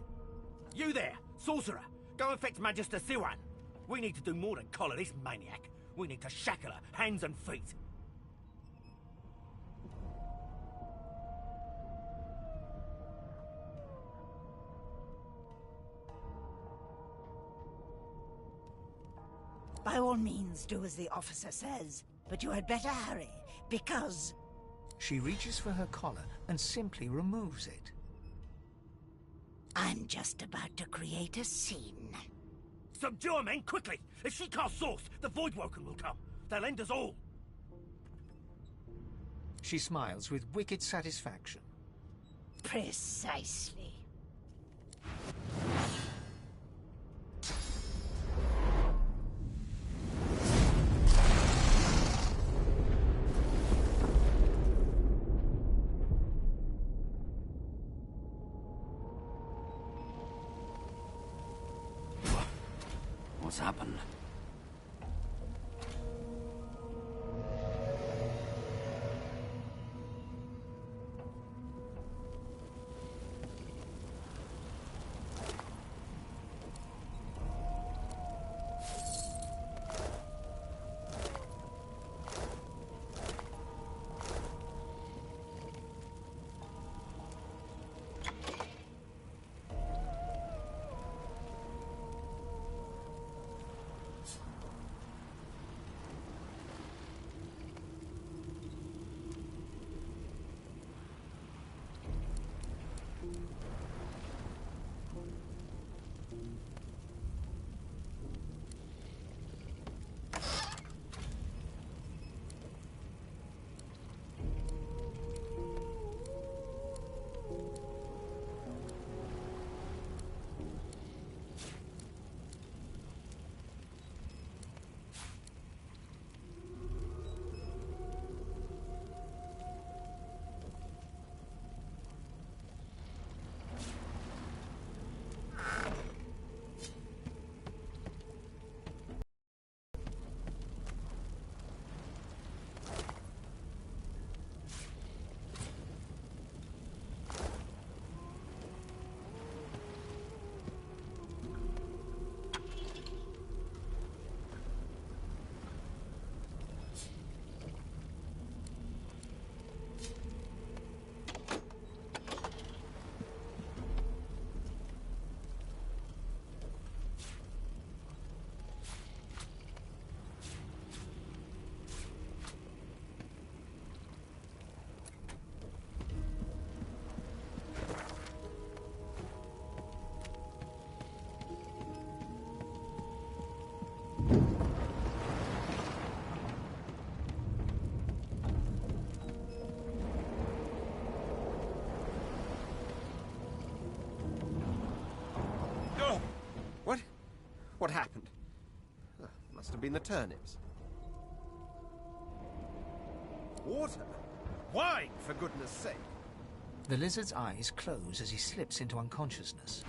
You there, sorcerer, go and fetch Magister Siwan. We need to do more than collar this maniac. We need to shackle her, hands and feet. By all means, do as the officer says. But you had better hurry, because... She reaches for her collar and simply removes it. I'm just about to create a scene. Subdue her, men, quickly! If she casts source, the Voidwoken will come. They'll end us all. She smiles with wicked satisfaction. Precisely. What's happened? What happened? Must have been the turnips. Water? Why, for goodness sake? The lizard's eyes close as he slips into unconsciousness.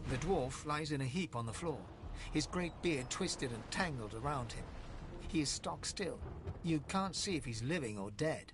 The dwarf lies in a heap on the floor, his great beard twisted and tangled around him. He is stock still. You can't see if he's living or dead.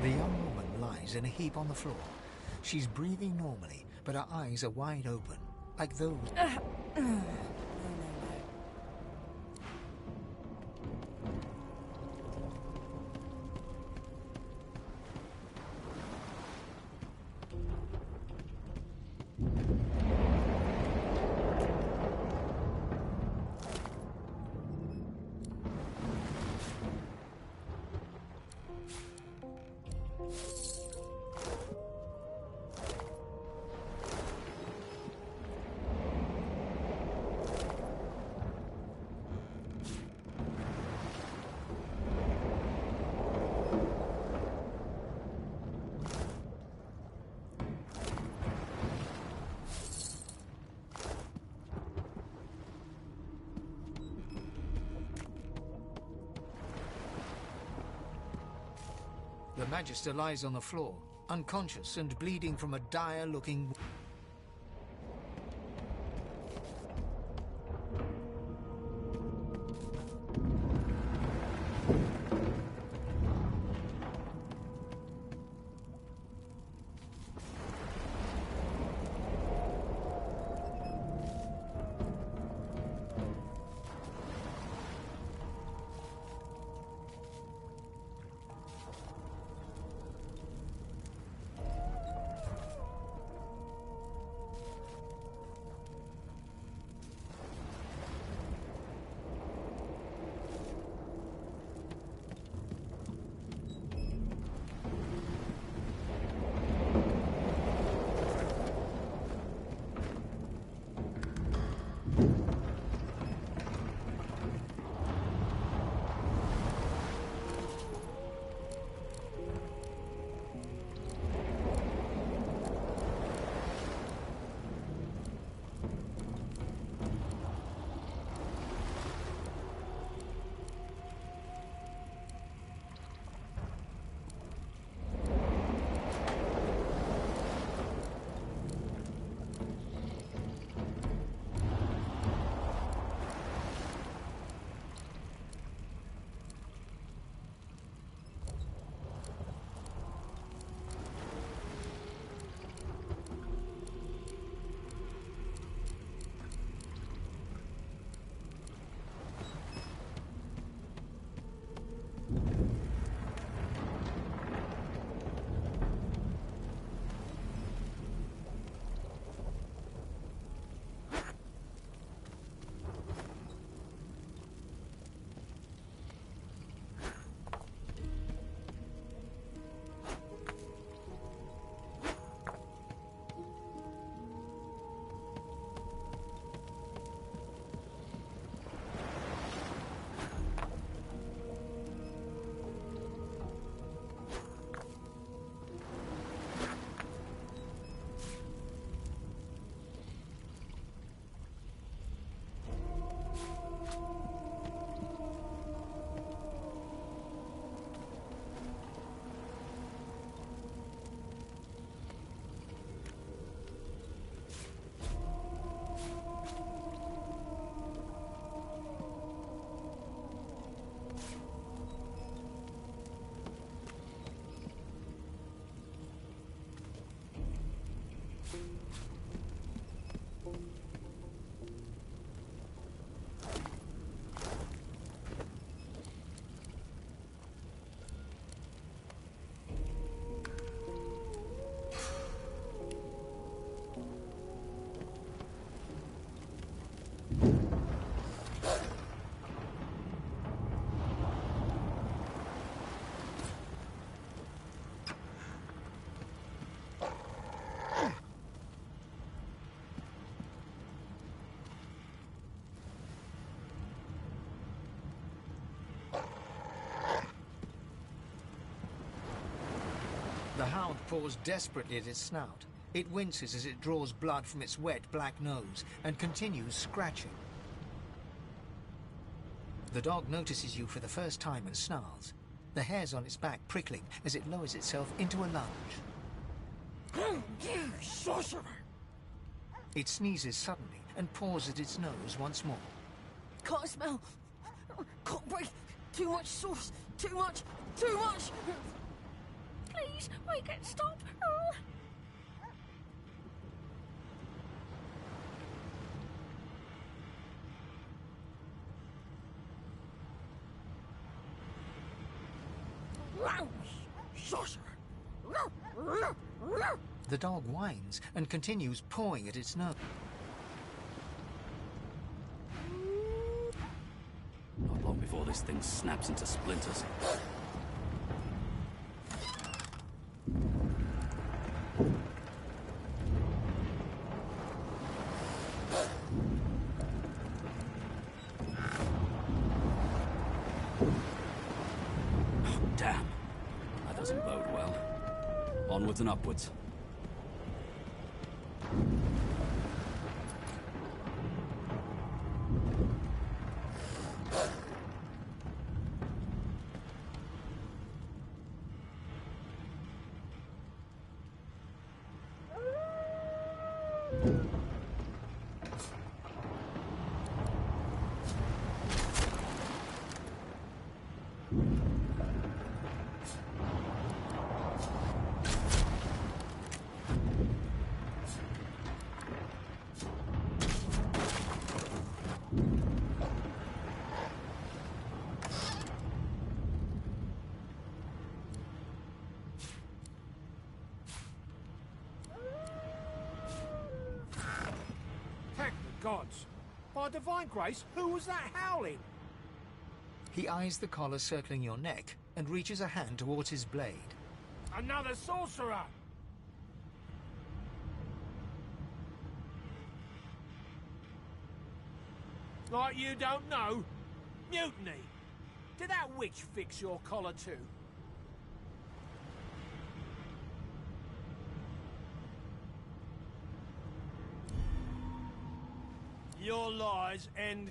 The young woman lies in a heap on the floor. She's breathing normally, but her eyes are wide open, like those... The Magister lies on the floor, unconscious and bleeding from a dire-looking... The hound paws desperately at its snout. It winces as it draws blood from its wet black nose and continues scratching. The dog notices you for the first time and snarls, the hairs on its back prickling as it lowers itself into a lunge. You sorcerer! It sneezes suddenly and paws at its nose once more. Can't smell. Can't breathe. Too much sauce. Too much. Too much. Please, make it stop. Sorcerer! The dog whines and continues pawing at its nose. Not long before this thing snaps into splinters. Damn. That doesn't bode well. Onwards and upwards. Gods! By divine grace, who was that howling? He eyes the collar circling your neck and reaches a hand towards his blade. Another sorcerer! Like you don't know? Mutiny! Did that witch fix your collar too? Your lies end...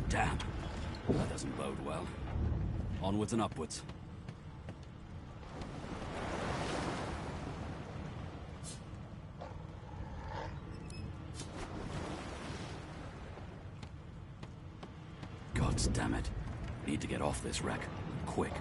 Damn. That doesn't bode well. Onwards and upwards. Gods damn it. Need to get off this wreck. Quick.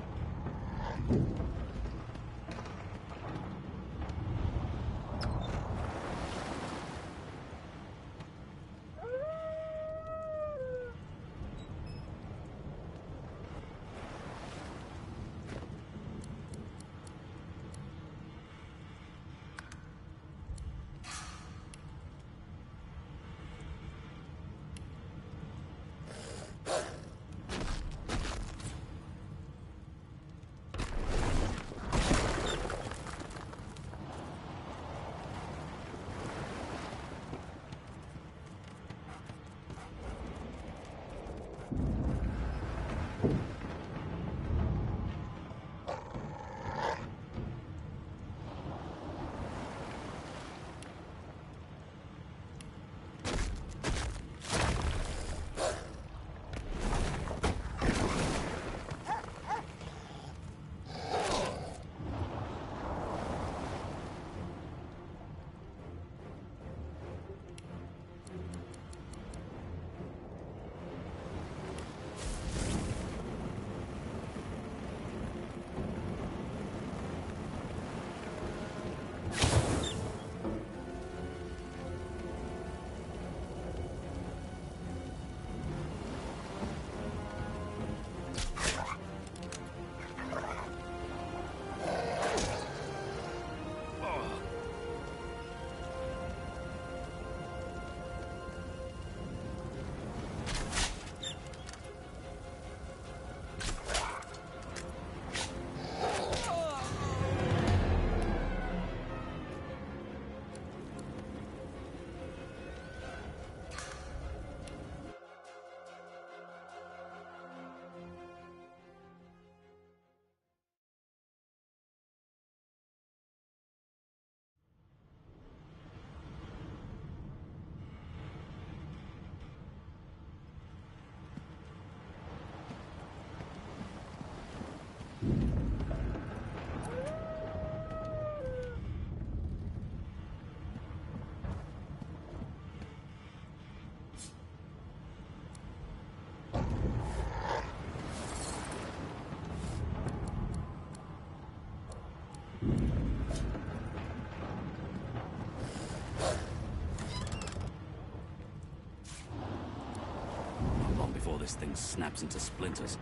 This thing snaps into splinters.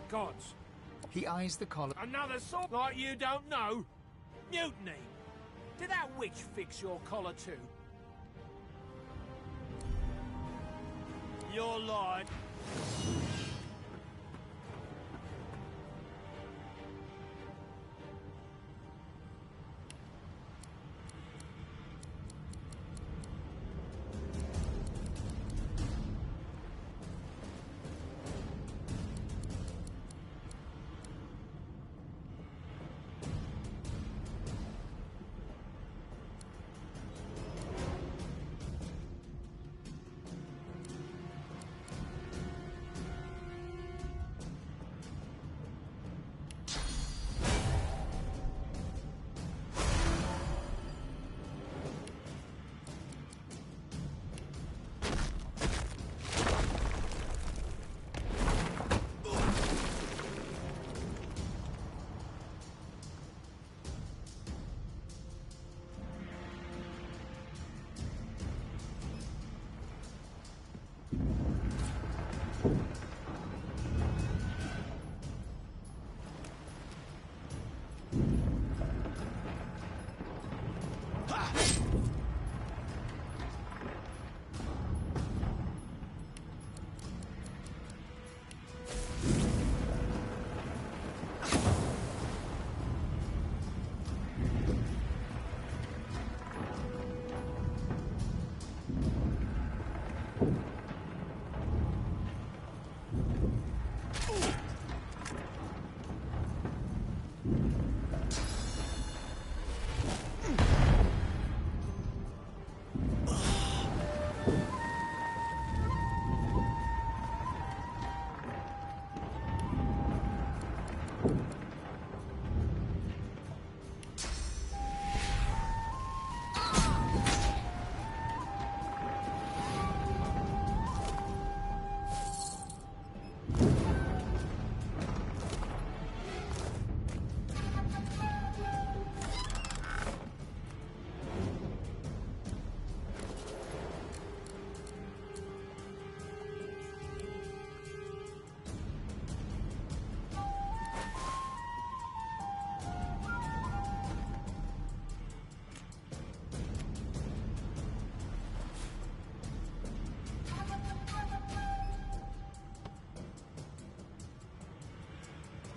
gods. He eyes the collar. Another sort like you don't know? Mutiny. Did that witch fix your collar too? You're lying.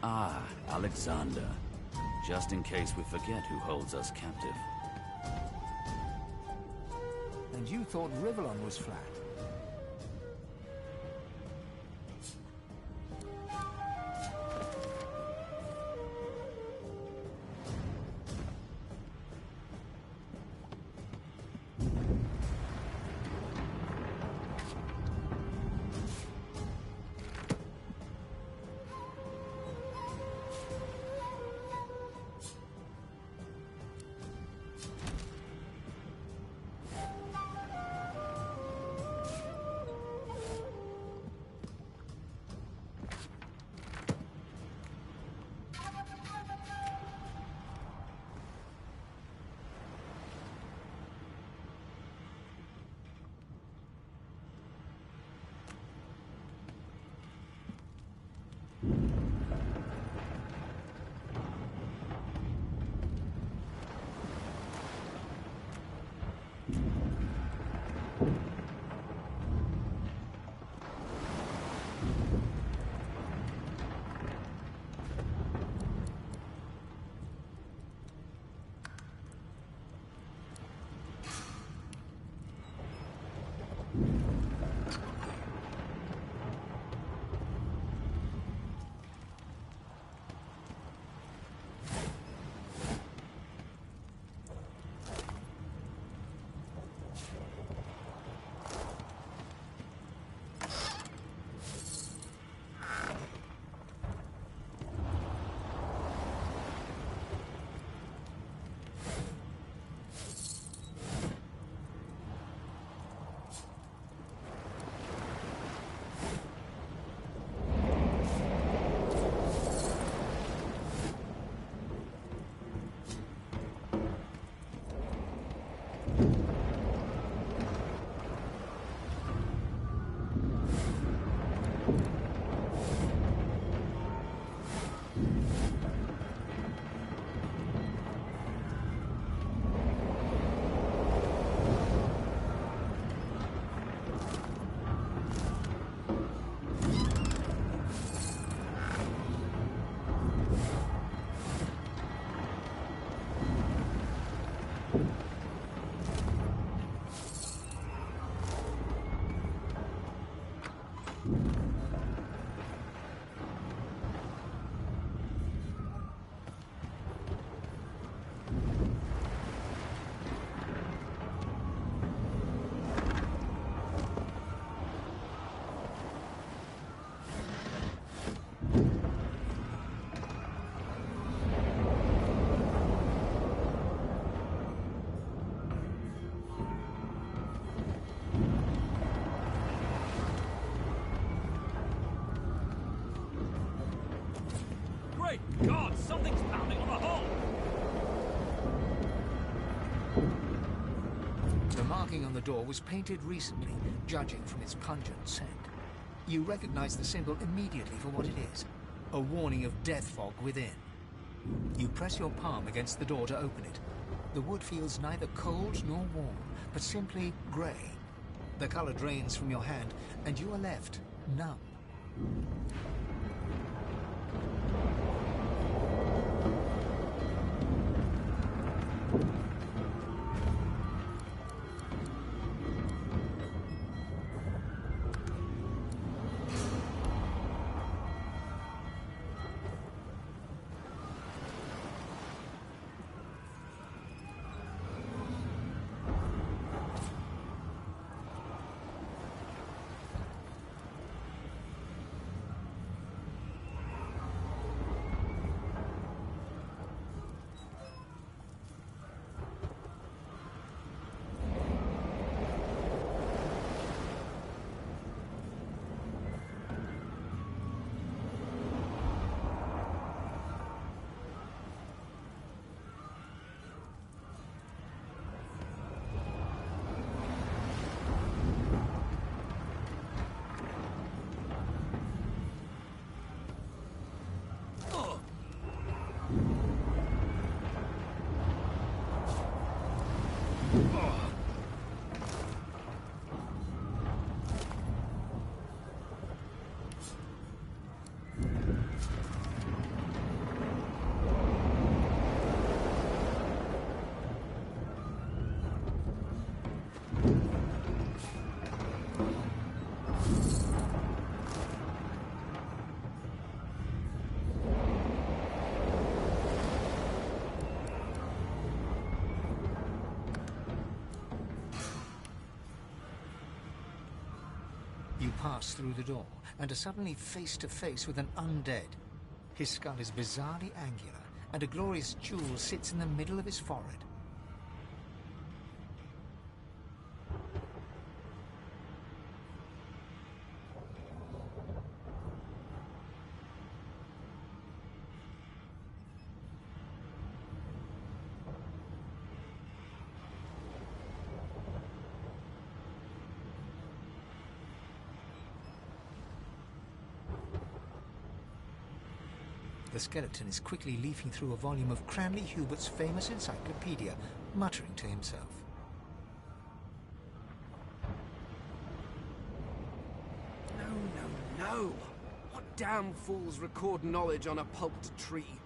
Ah, Alexander. Just in case we forget who holds us captive. And you thought Rivellon was flat? writing on the door was painted recently, judging from its pungent scent. You recognize the symbol immediately for what it is, a warning of death fog within. You press your palm against the door to open it. The wood feels neither cold nor warm, but simply grey. The color drains from your hand, and you are left numb. You pass through the door and are suddenly face to face with an undead. His skull is bizarrely angular, and a glorious jewel sits in the middle of his forehead. The skeleton is quickly leafing through a volume of Cranley Hubert's famous encyclopedia, muttering to himself. No! What damn fools record knowledge on a pulped tree?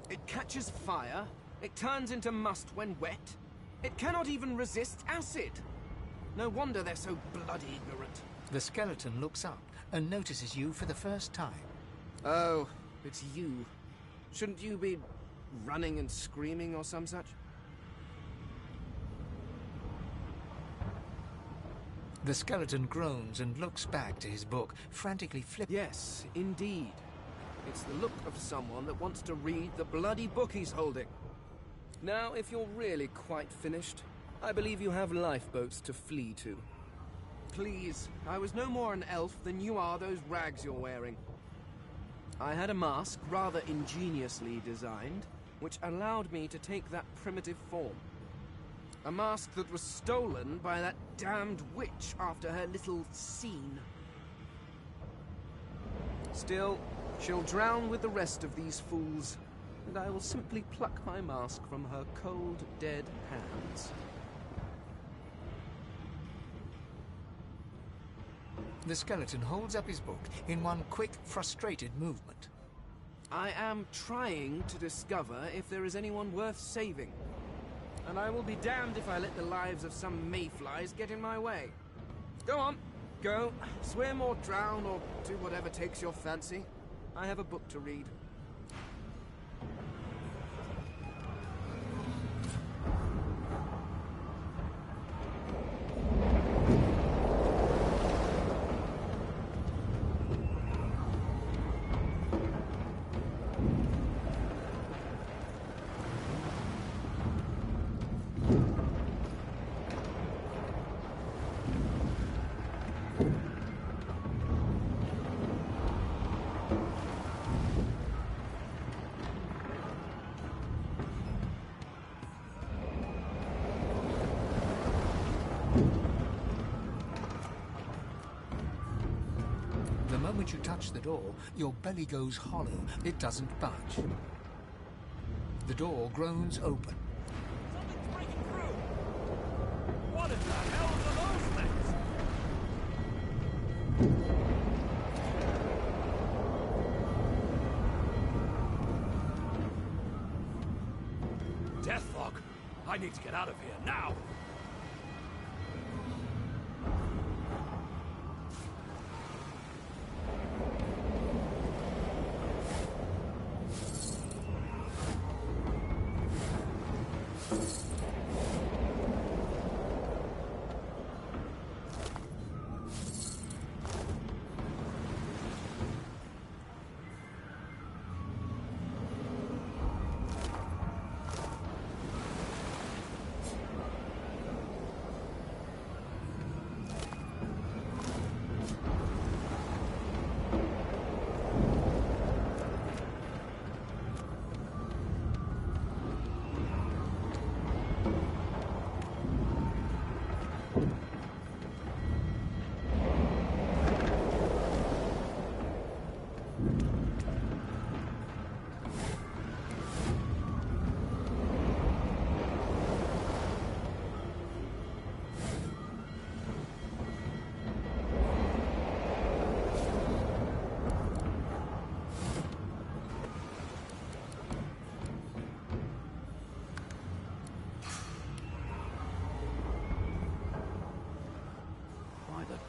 It catches fire, it turns into must when wet, it cannot even resist acid. No wonder they're so bloody ignorant. The skeleton looks up and notices you for the first time. Oh, it's you. Shouldn't you be running and screaming or some such? The skeleton groans and looks back to his book, frantically flipping. Yes, indeed. It's the look of someone that wants to read the bloody book he's holding. Now, if you're really quite finished, I believe you have lifeboats to flee to. Please, I was no more an elf than you are those rags you're wearing. I had a mask, rather ingeniously designed, which allowed me to take that primitive form. A mask that was stolen by that damned witch after her little scene. Still, she'll drown with the rest of these fools, and I will simply pluck my mask from her cold, dead hands. The skeleton holds up his book in one quick, frustrated movement. I am trying to discover if there is anyone worth saving. And I will be damned if I let the lives of some mayflies get in my way. Go on, go, swim or drown or do whatever takes your fancy. I have a book to read. The moment you touch the door, your belly goes hollow. It doesn't budge. The door groans open. Something's breaking through! What in the hell are those things? Deathlock! I need to get out of here now!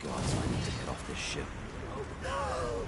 Gods, I need to get off this ship. Oh, no!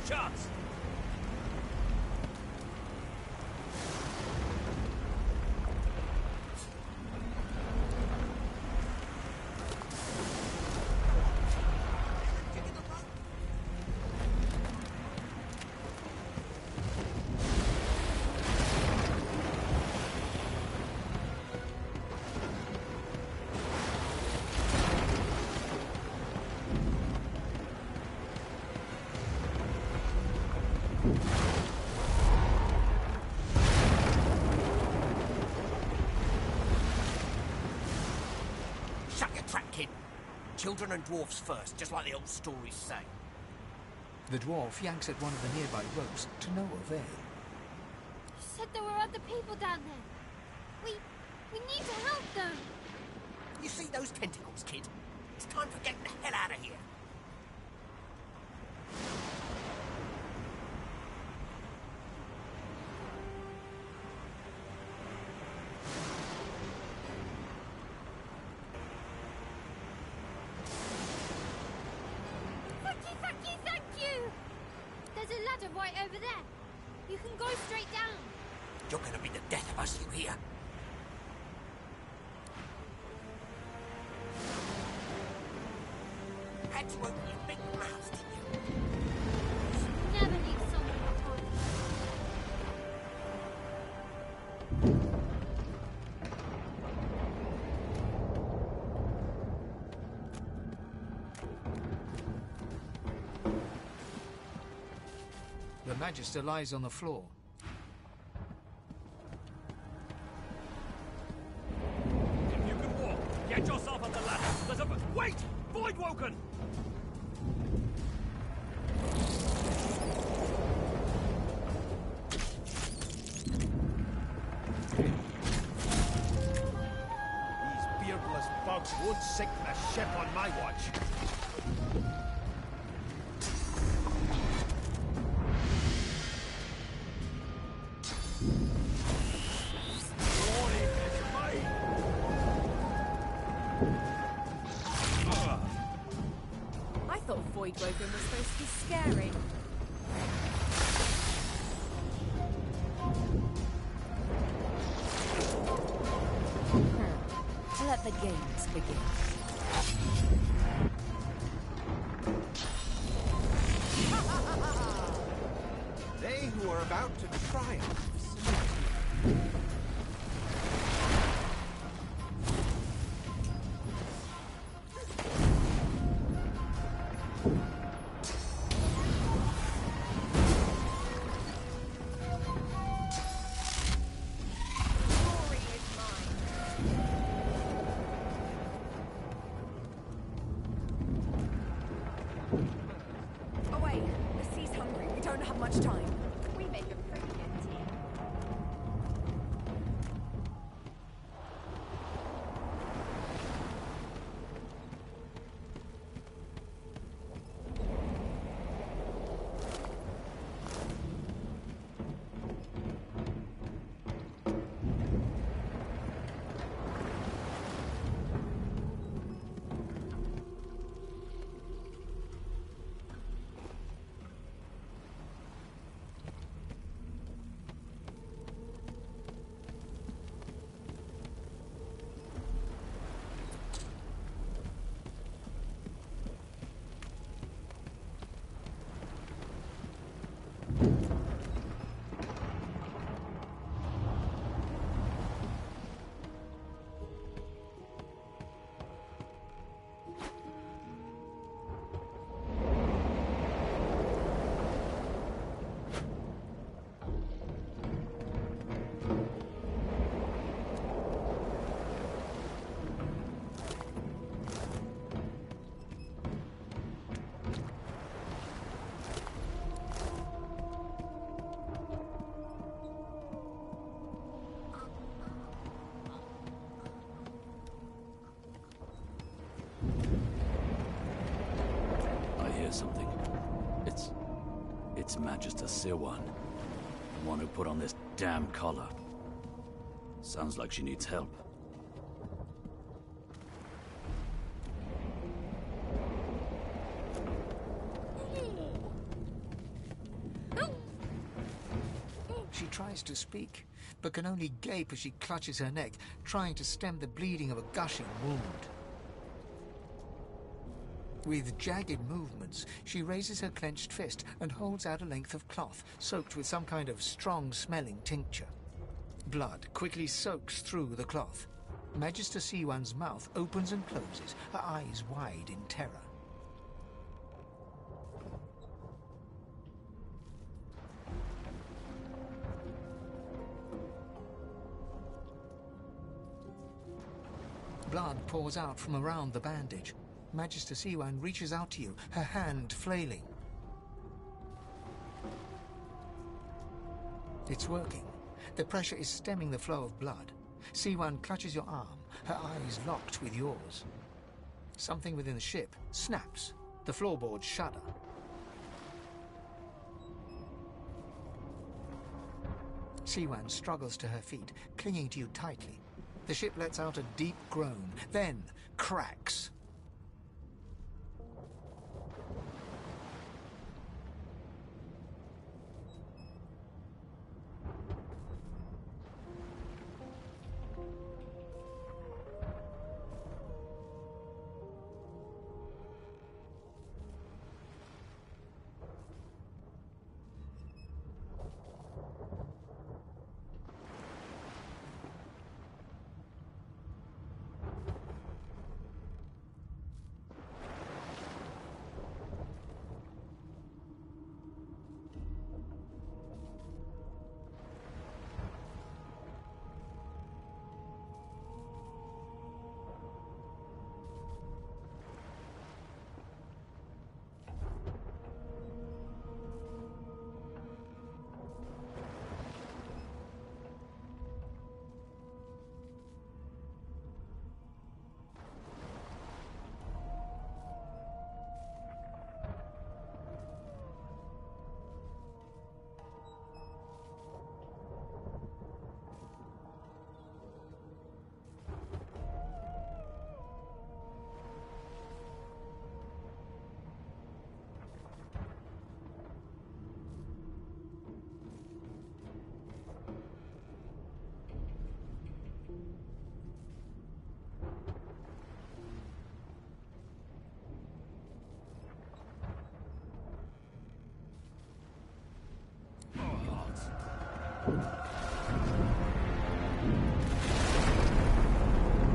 Chance. Shut your trap, kid. Children and dwarfs first, just like the old stories say. The dwarf yanks at one of the nearby ropes to no avail. You said there were other people down there. We need to help them. You see those tentacles, kid? It's time for getting the hell out of here. Thank you! There's a ladder right over there. You can go straight down. You're gonna be the death of us, you hear? Had to open your big mouth, didn't you? Never leave someone behind. The Magister lies on the floor. If you can walk, get yourself on the ladder. There's a... Wait! Void Woken! These beardless bugs won't sink the ship on my watch. I thought Void Woken was supposed to be scary. Let the games begin. They who are about to triumph. Away! The sea's hungry. We don't have much time. We make a pretty good team. there something? It's Magister Siwan, the one who put on this damn collar. Sounds like she needs help. She tries to speak, but can only gape as she clutches her neck, trying to stem the bleeding of a gushing wound. With jagged movements, she raises her clenched fist and holds out a length of cloth, soaked with some kind of strong-smelling tincture. Blood quickly soaks through the cloth. Magister Siwan's mouth opens and closes, her eyes wide in terror. Blood pours out from around the bandage. Magister Siwan reaches out to you, her hand flailing. It's working. The pressure is stemming the flow of blood. Siwan clutches your arm, her eyes locked with yours. Something within the ship snaps. The floorboards shudder. Siwan struggles to her feet, clinging to you tightly. The ship lets out a deep groan, then cracks.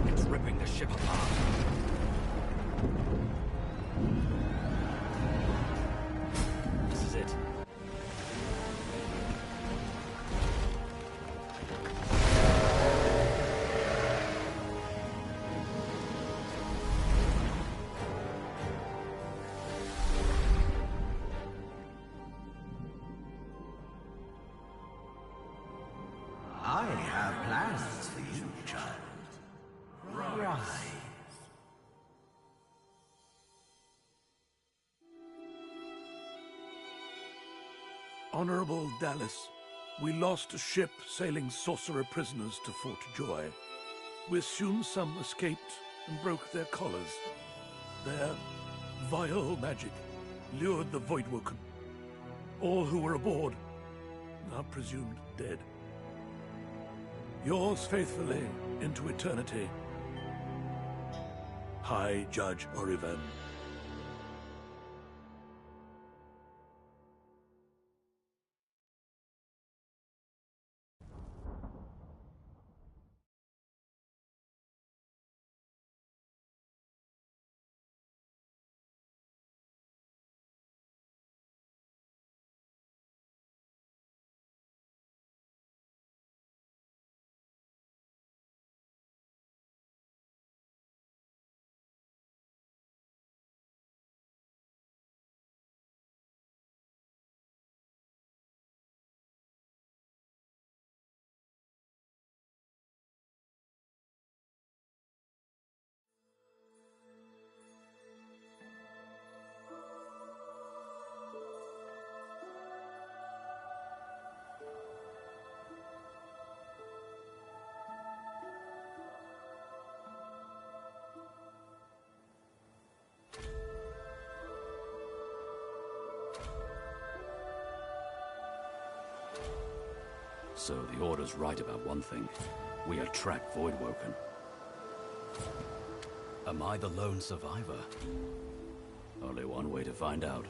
It's ripping the ship apart. This is it. I have plans for you, child. Rise. Honorable Dallas, we lost a ship sailing sorcerer prisoners to Fort Joy. We assume some escaped and broke their collars. Their vile magic lured the Voidwoken. All who were aboard are presumed dead. Yours faithfully into eternity, High Judge Oriven. So the Order's right about one thing. We attract Voidwoken. Am I the lone survivor? Only one way to find out.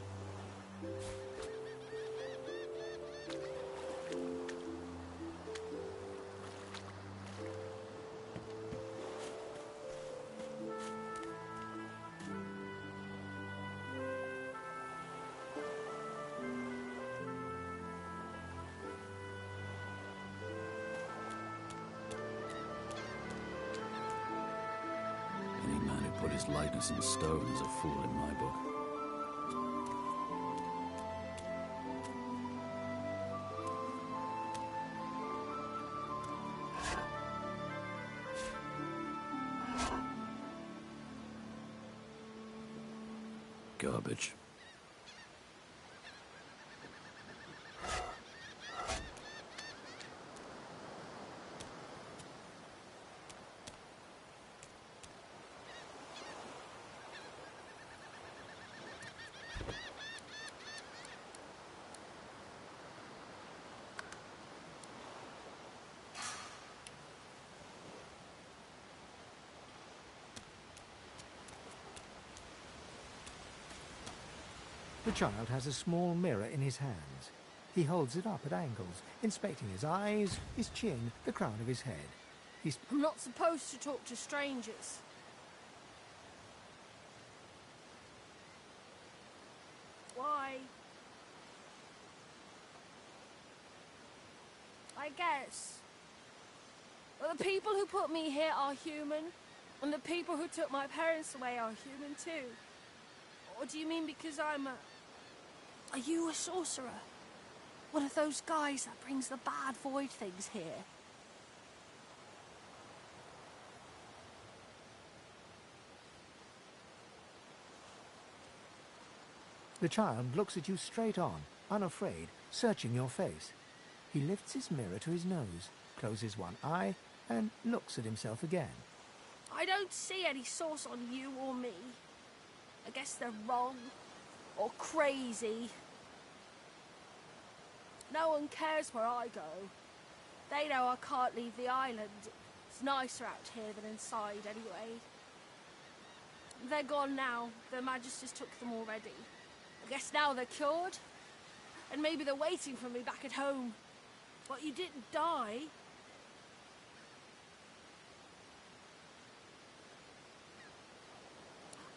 Any man who put his likeness in stone is a fool in my book. Garbage. The child has a small mirror in his hands. He holds it up at angles, inspecting his eyes, his chin, the crown of his head. I'm not supposed to talk to strangers. Why? I guess. Well, the people who put me here are human, and the people who took my parents away are human too. Or do you mean because I'm a... Are you a sorcerer? One of those guys that brings the bad void things here? The child looks at you straight on, unafraid, searching your face. He lifts his mirror to his nose, closes one eye, and looks at himself again. I don't see any source on you or me. I guess they're wrong. Or crazy. No one cares where I go. They know I can't leave the island. It's nicer out here than inside, anyway. They're gone now. The Magisters took them already. I guess now they're cured. And maybe they're waiting for me back at home. But you didn't die.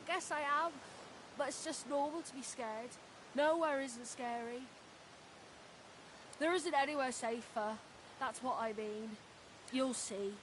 I guess I am. But it's just normal to be scared. Nowhere isn't scary. There isn't anywhere safer. That's what I mean. You'll see.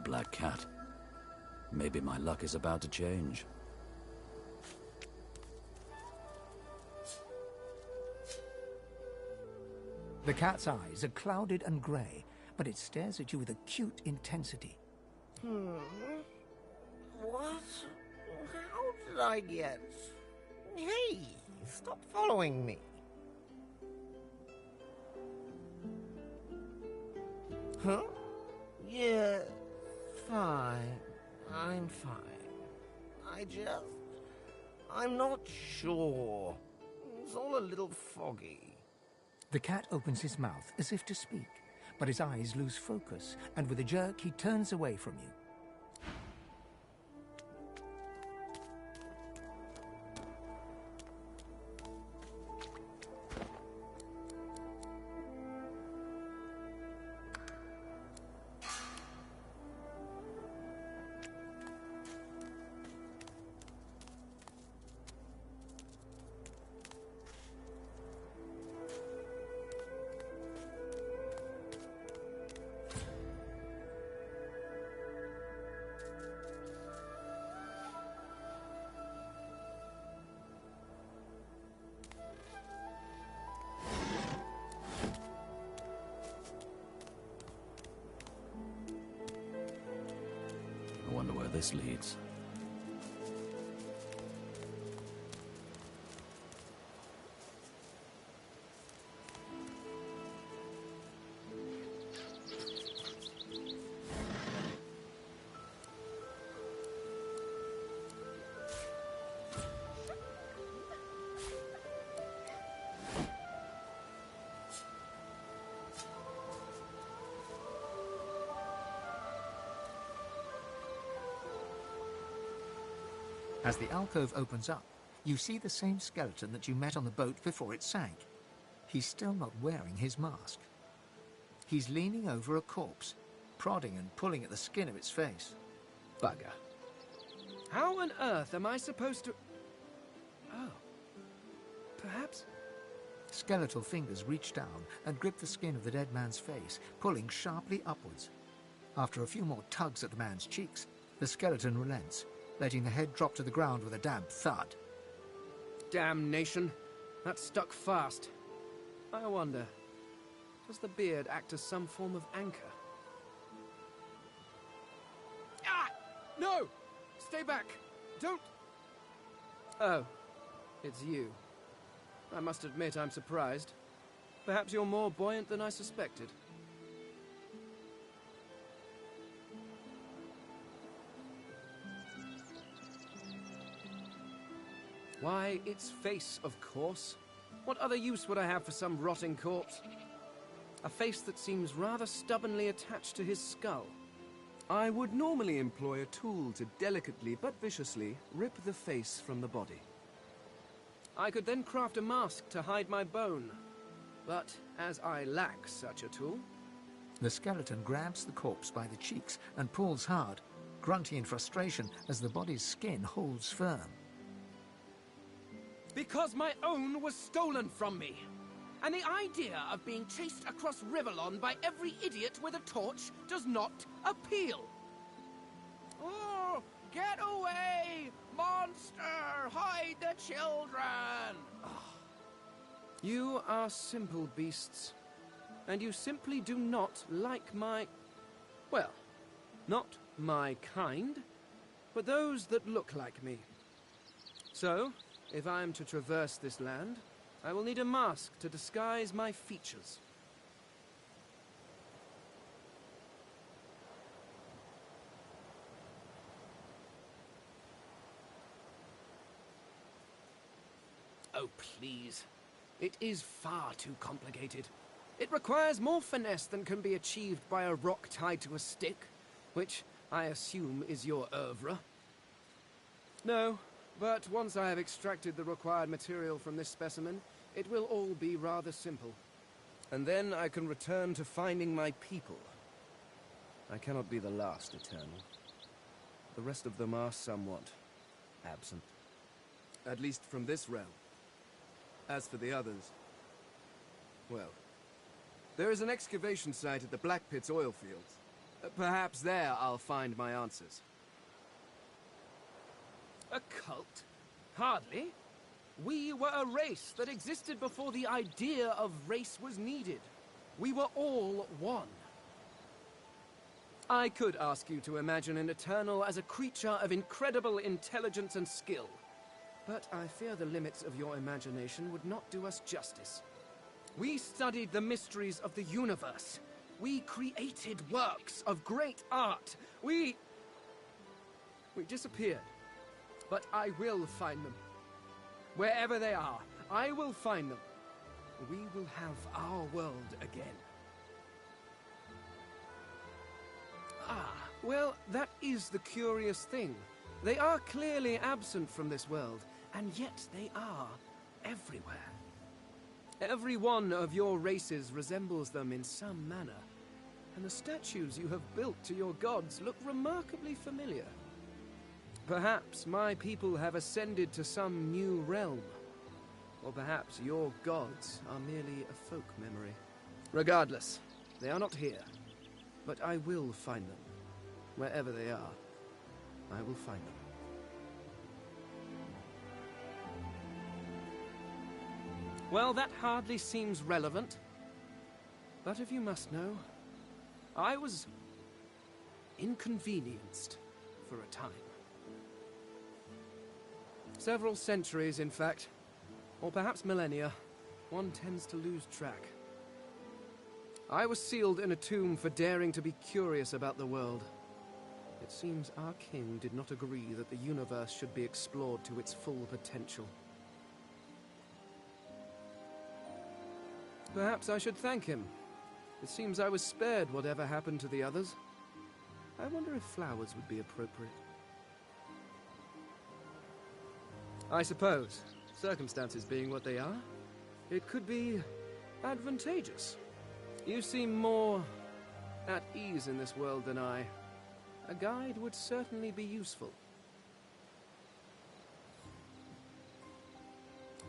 black cat. Maybe my luck is about to change. The cat's eyes are clouded and grey, but it stares at you with acute intensity. What? How did I get... Hey, stop following me. Huh? Yeah, fine. I'm fine. I'm not sure. It's all a little foggy. The cat opens his mouth as if to speak, but his eyes lose focus, and with a jerk he turns away from you. I wonder where this leads. As the alcove opens up, you see the same skeleton that you met on the boat before it sank. He's still not wearing his mask. He's leaning over a corpse, prodding and pulling at the skin of its face. Bugger. How on earth am I supposed to... Oh. Perhaps... Skeletal fingers reach down and grip the skin of the dead man's face, pulling sharply upwards. After a few more tugs at the man's cheeks, the skeleton relents, letting the head drop to the ground with a damp thud. Damnation. That stuck fast. I wonder, does the beard act as some form of anchor? Ah! No! Stay back! Don't... Oh, it's you. I must admit I'm surprised. Perhaps you're more buoyant than I suspected. Why, its face, of course. What other use would I have for some rotting corpse? A face that seems rather stubbornly attached to his skull. I would normally employ a tool to delicately but viciously rip the face from the body. I could then craft a mask to hide my bone. But as I lack such a tool... The skeleton grabs the corpse by the cheeks and pulls hard, grunting in frustration as the body's skin holds firm. Because my own was stolen from me. And the idea of being chased across Riverlon by every idiot with a torch does not appeal. Oh, get away! Monster! Hide the children! You are simple beasts. And you simply do not like my... Well, not my kind, but those that look like me. So... if I am to traverse this land, I will need a mask to disguise my features. Oh, please. It is far too complicated. It requires more finesse than can be achieved by a rock tied to a stick, which I assume is your oeuvre. No. But once I have extracted the required material from this specimen, it will all be rather simple. And then I can return to finding my people. I cannot be the last Eternal. The rest of them are somewhat absent. At least from this realm. As for the others... well, there is an excavation site at the Black Pit's oil fields. Perhaps there I'll find my answers. A cult? Hardly. We were a race that existed before the idea of race was needed. We were all one. I could ask you to imagine an Eternal as a creature of incredible intelligence and skill. But I fear the limits of your imagination would not do us justice. We studied the mysteries of the universe. We created works of great art. We disappeared. But I will find them. Wherever they are, I will find them. We will have our world again. Ah, well, that is the curious thing. They are clearly absent from this world, and yet they are everywhere. Every one of your races resembles them in some manner, and the statues you have built to your gods look remarkably familiar. Perhaps my people have ascended to some new realm, or perhaps your gods are merely a folk memory. Regardless, they are not here, but I will find them. Wherever they are, I will find them. Well, that hardly seems relevant. But if you must know, I was inconvenienced for a time. Several centuries, in fact. Or perhaps millennia. One tends to lose track. I was sealed in a tomb for daring to be curious about the world. It seems our king did not agree that the universe should be explored to its full potential. Perhaps I should thank him. It seems I was spared whatever happened to the others. I wonder if flowers would be appropriate. I suppose, circumstances being what they are, it could be advantageous. You seem more at ease in this world than I. A guide would certainly be useful.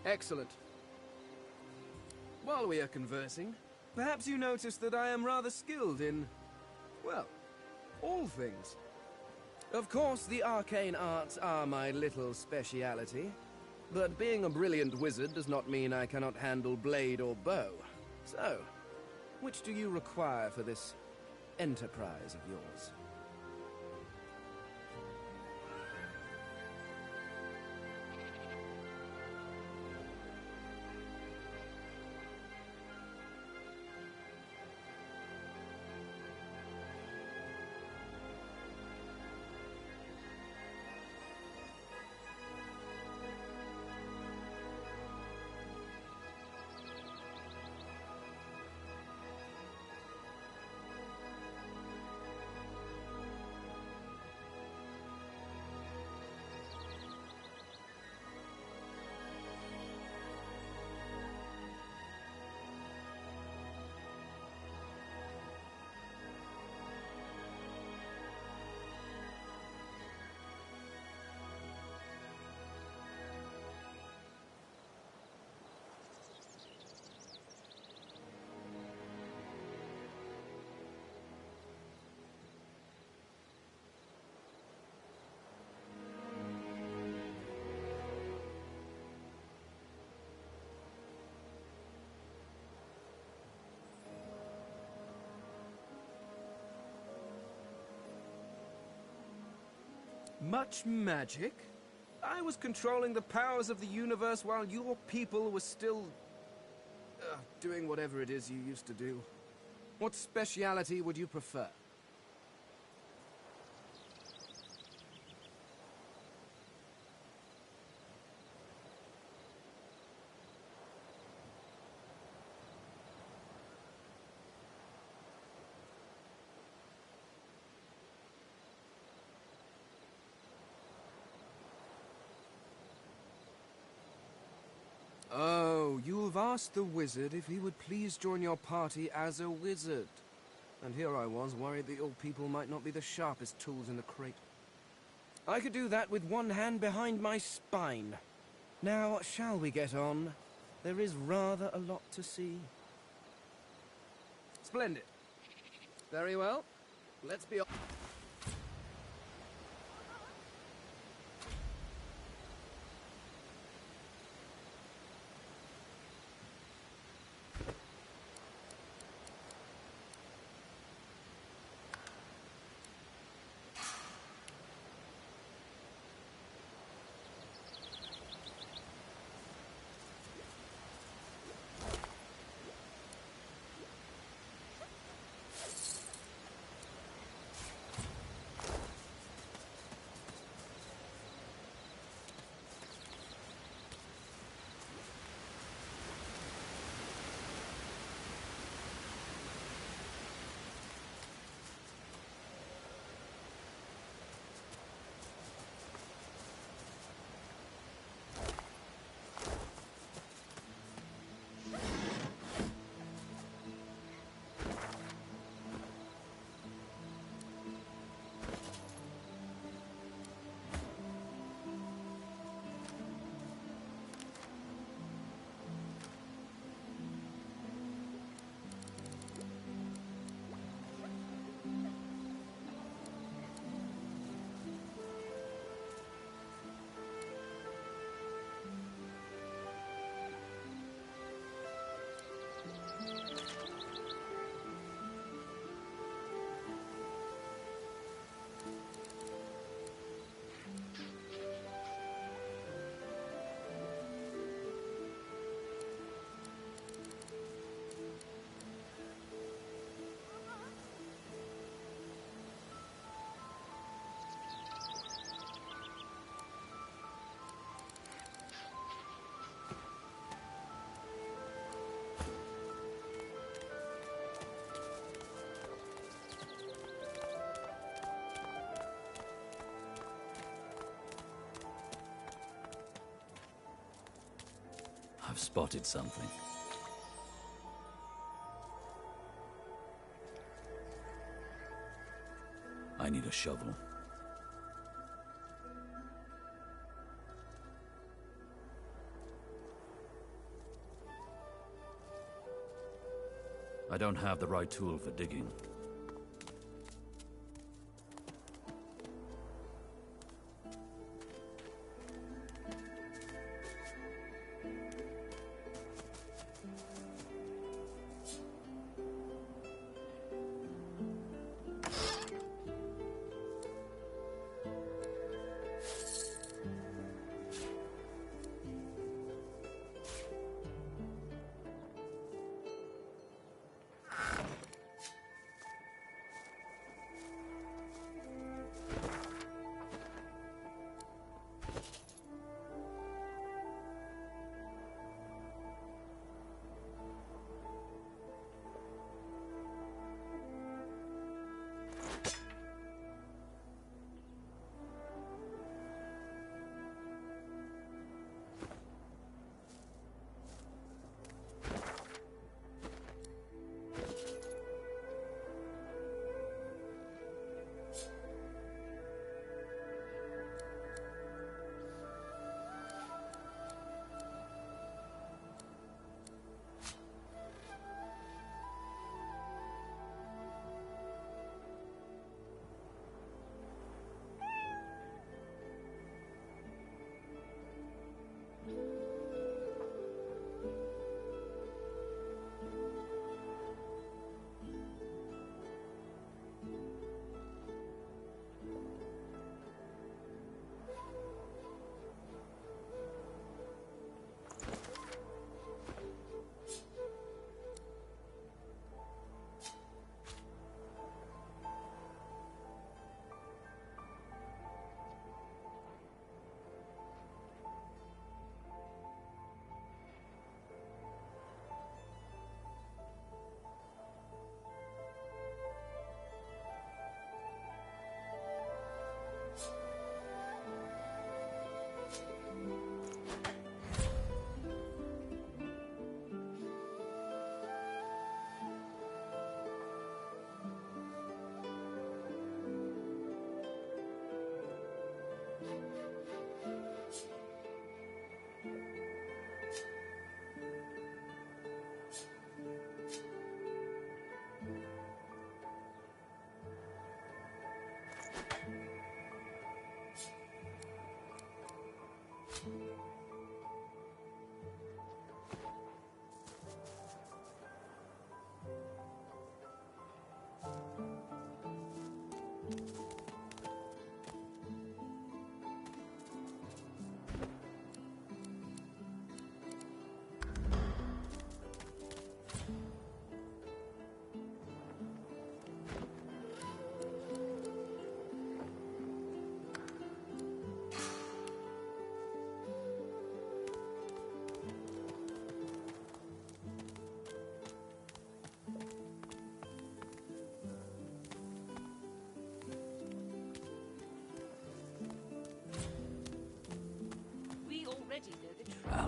Excellent. While we are conversing, perhaps you notice that I am rather skilled in, well, all things. Of course, the arcane arts are my little speciality, but being a brilliant wizard does not mean I cannot handle blade or bow. So, which do you require for this enterprise of yours? Much magic? I was controlling the powers of the universe while your people were still doing whatever it is you used to do. What speciality would you prefer? Oh, you've asked the wizard if he would please join your party as a wizard. And here I was, worried that your people might not be the sharpest tools in the crate. I could do that with one hand behind my spine. Now, shall we get on? There is rather a lot to see. Splendid. Very well. Let's be... I've spotted something. I need a shovel. I don't have the right tool for digging.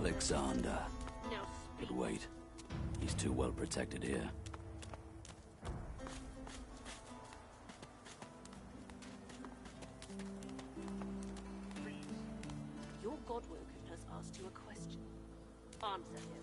Alexander. Now But wait, he's too well protected here. your godwoken has asked you a question. Answer him.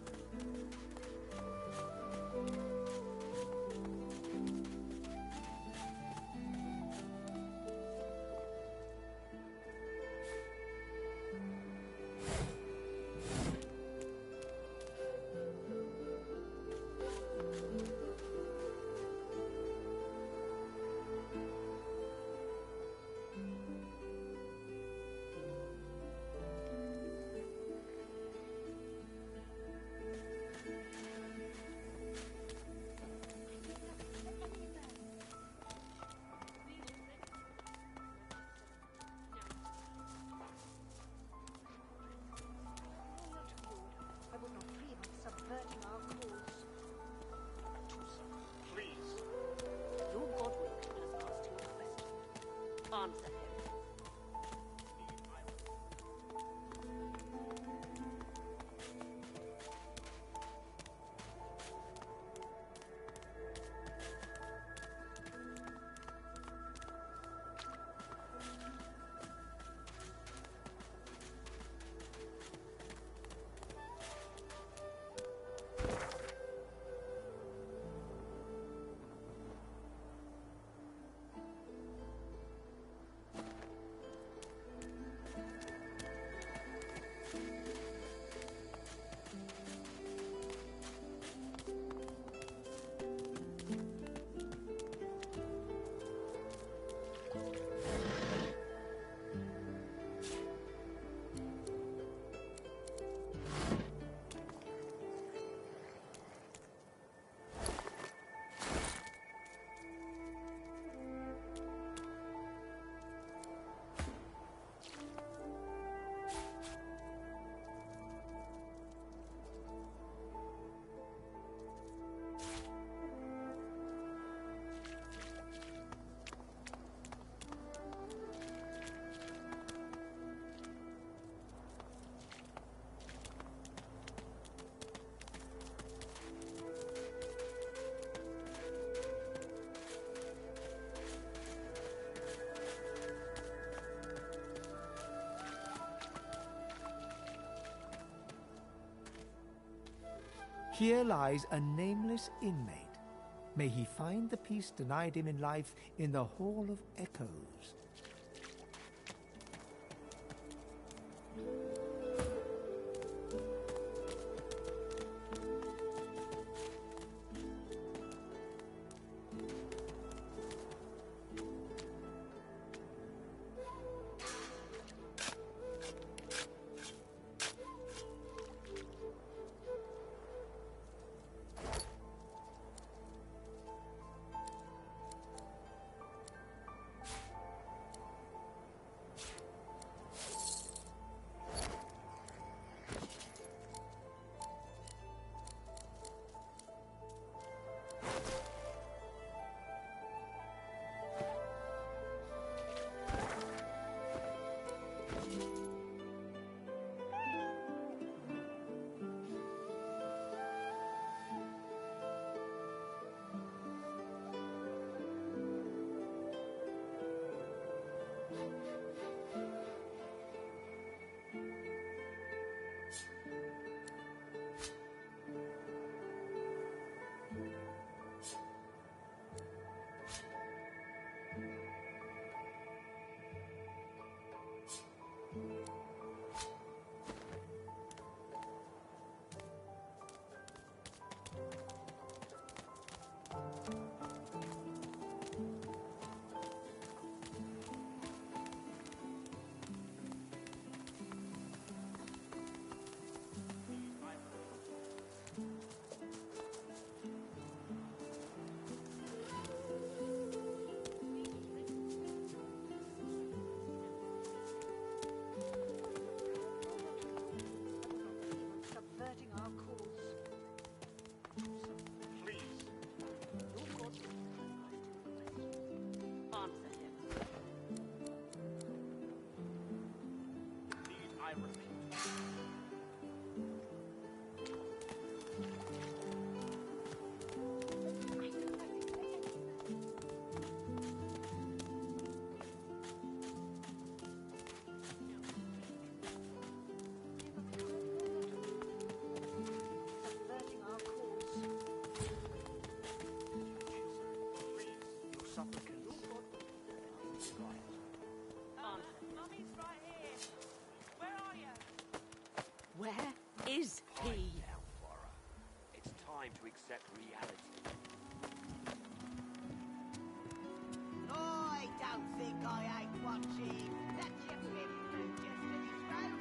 Answer him. Here lies a nameless inmate. May he find the peace denied him in life in the Hall of Echoes. supplicants. Mummy's right here. Where are you? Where is he? It's time to accept reality. I don't think I ain't watching. That chip's been through just in his road.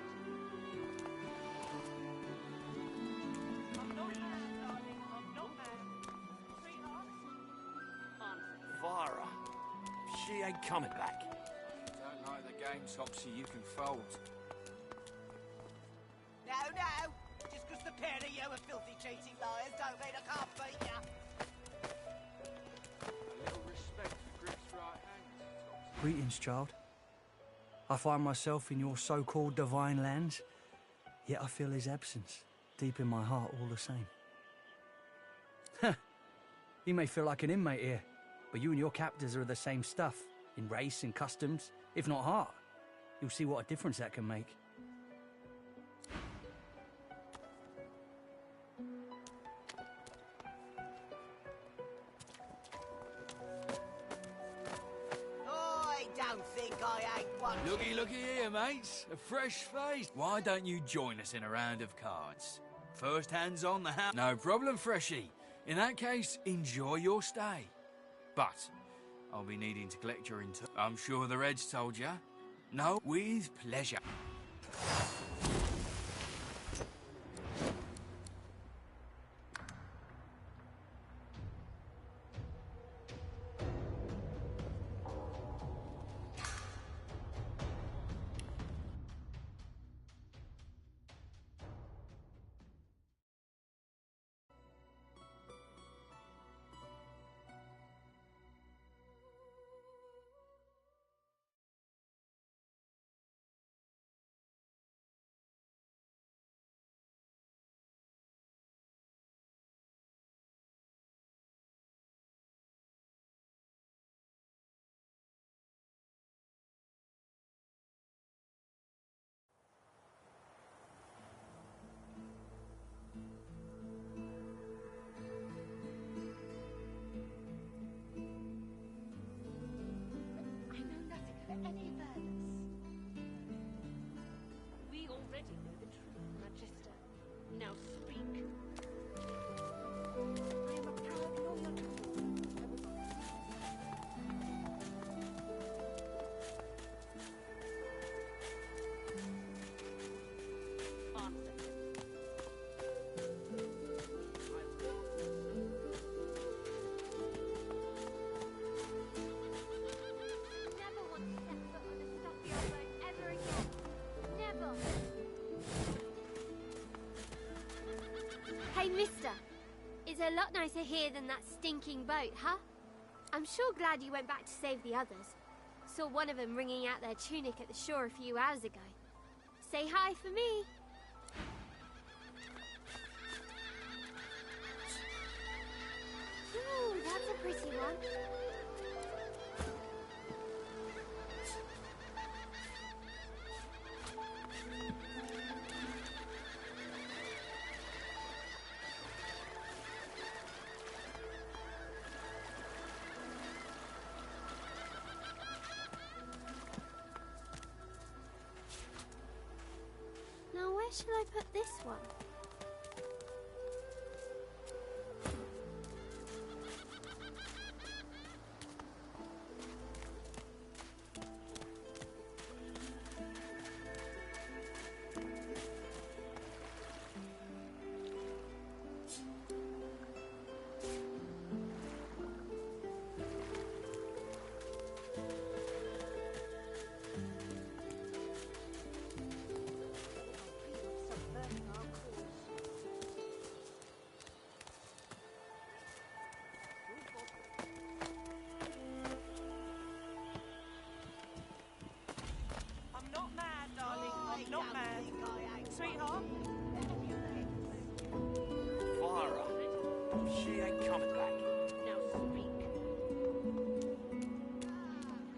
I'm not mad, darling. I'm not mad. Sweetheart? Vara, she ain't coming back. Don't like the game, Topsy, you can fold. No. Just 'cause the pair of you are filthy cheating liars don't mean I can't beat you. A little respect for Grip's right hand, Topsy. Greetings, child. I find myself in your so-called divine lands, yet I feel his absence deep in my heart all the same. You may feel like an inmate here, but you and your captors are the same stuff, in race and customs, if not heart. You'll see what a difference that can make. I don't think I ain't watching. Looky here, mates. A fresh face. Why don't you join us in a round of cards? First hands on the house. No problem, Freshie. In that case, enjoy your stay. But I'll be needing to collect your I'm sure the Reg told ya. No, with pleasure. I know nothing of any murders. We already know the truth, Magister. Now speak. I am a proud loyal to Never want to step foot on a stuffy old boat ever again. Never. Hey, mister. It's a lot nicer here than that stinking boat, huh? I'm sure glad you went back to save the others. Saw one of them wringing out their tunic at the shore a few hours ago. Say hi for me. Ooh, that's a pretty one. Now where shall I put this one? I'm not mad, darling. I'm not mad. Sweetheart? Vara, she ain't coming back. Now speak.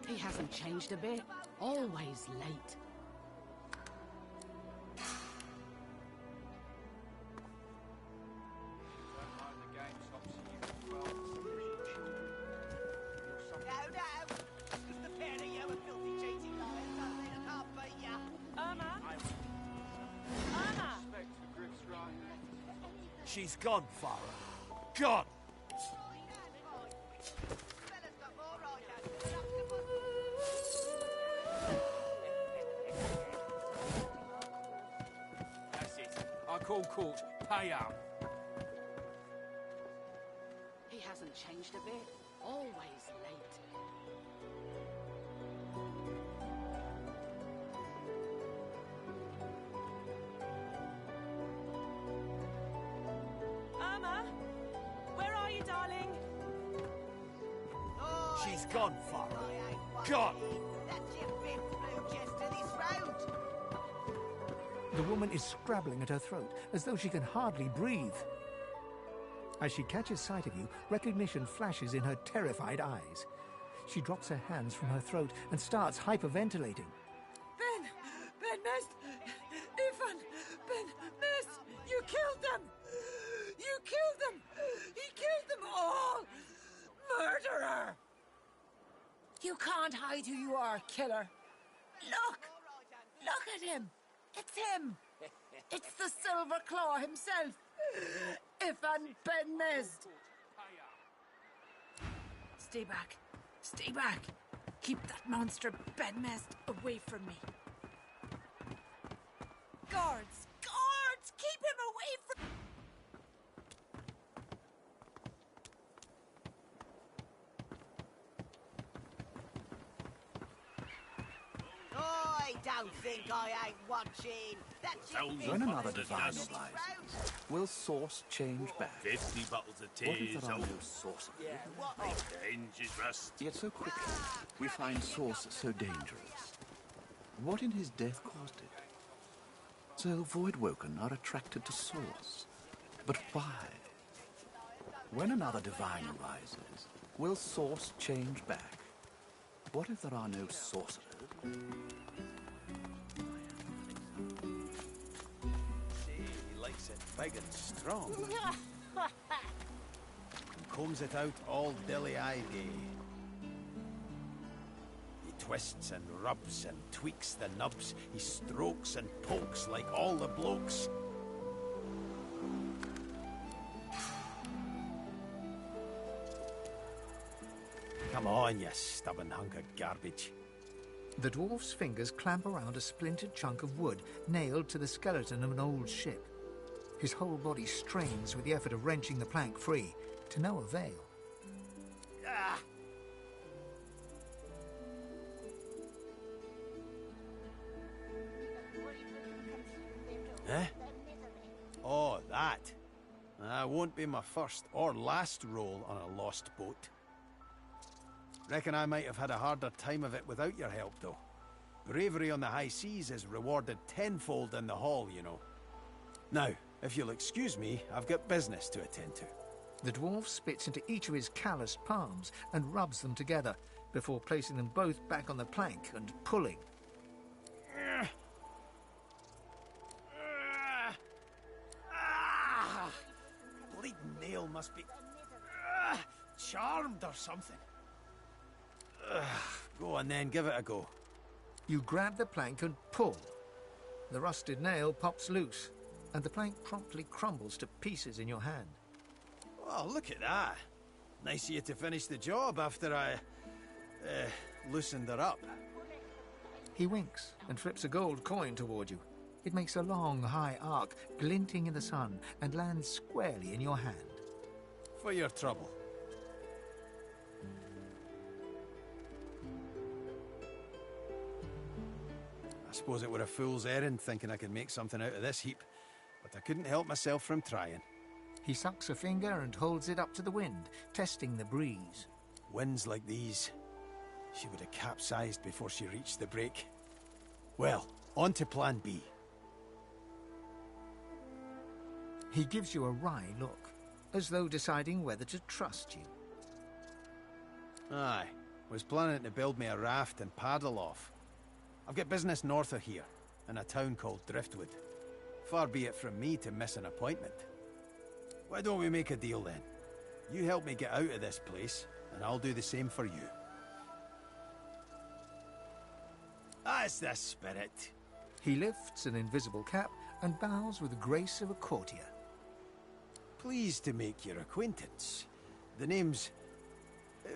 He hasn't changed a bit. Always late. No, She's gone, Farah. Gone! That's it. I call court. Pay up. He hasn't changed a bit. Always late. Irma? Where are you, darling? She's gone, Farah. Gone! The woman is scrabbling at her throat, as though she can hardly breathe. As she catches sight of you, recognition flashes in her terrified eyes. She drops her hands from her throat and starts hyperventilating. Ben Mest, Ifan, Ben Mest, you killed them! You killed them! He killed them all! Murderer! You can't hide who you are, killer. Look! Look at him! It's him! It's the Silver Claw himself! Ifan Ben Mest! Stay back. Stay back. Keep that monster Ben Mest away from me. Guards! Guards! Keep him away from... I don't think I ain't watching. When another divine arises, will source change back? 50 bottles of What tears, if there are old no source of it? the hinges rust. Yet so quickly, we find source so dangerous. What in his death caused it? So Voidwoken are attracted to source. But why? When another divine arises, will source change back? What if there are no sorcerers? He likes it big and strong. Combs it out all dilly-eyed. He twists and rubs and tweaks the nubs. He strokes and pokes like all the blokes. Come on, you stubborn hunk of garbage. The dwarf's fingers clamp around a splintered chunk of wood nailed to the skeleton of an old ship. His whole body strains with the effort of wrenching the plank free, to no avail. Ah! Huh? Oh, that. That won't be my first or last roll on a lost boat. Reckon I might have had a harder time of it without your help, though. Bravery on the high seas is rewarded tenfold in the hall, you know. Now, if you'll excuse me, I've got business to attend to. The dwarf spits into each of his calloused palms and rubs them together, before placing them both back on the plank and pulling. Bleeding nail must be charmed or something. Go on then, give it a go. You grab the plank and pull. The rusted nail pops loose, and the plank promptly crumbles to pieces in your hand. Oh, look at that. Nice of you to finish the job after I loosened her up. He winks and flips a gold coin toward you. It makes a long, high arc, glinting in the sun, and lands squarely in your hand. For your trouble. I suppose it were a fool's errand thinking I could make something out of this heap, but I couldn't help myself from trying. He sucks a finger and holds it up to the wind, testing the breeze. Winds like these, she would have capsized before she reached the break. Well, on to plan B. He gives you a wry look, as though deciding whether to trust you. Aye, was planning to build me a raft and paddle off. I've got business north of here, in a town called Driftwood. Far be it from me to miss an appointment. Why don't we make a deal then? You help me get out of this place, and I'll do the same for you. That's the spirit. He lifts an invisible cap and bows with the grace of a courtier. Pleased to make your acquaintance. The name's...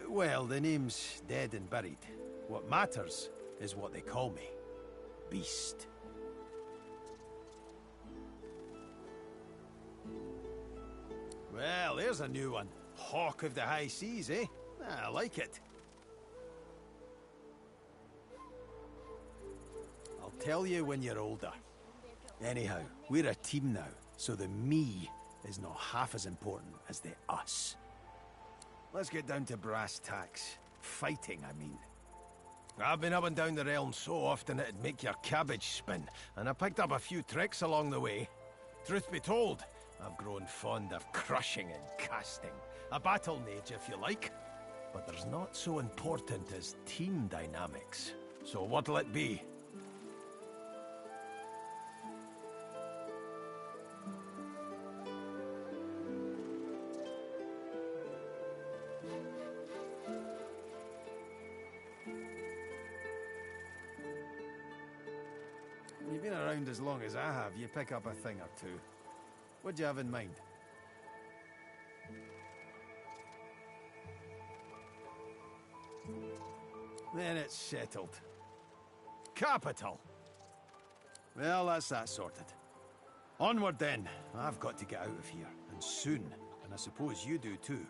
well, the name's dead and buried. What matters is what they call me. Beast. Well, there's a new one. Hawk of the high seas, eh? I like it. I'll tell you when you're older. Anyhow, we're a team now, so the me is not half as important as the us. Let's get down to brass tacks. Fighting, I mean. I've been up and down the realm so often it'd make your cabbage spin, and I picked up a few tricks along the way. Truth be told, I've grown fond of crushing and casting. A battle mage, if you like. But there's not so important as team dynamics. So what'll it be? You've been around as long as I have, you pick up a thing or two. What'd you have in mind? Then it's settled. Capital! Well, that's that sorted. Onward then. I've got to get out of here, and soon. And I suppose you do too.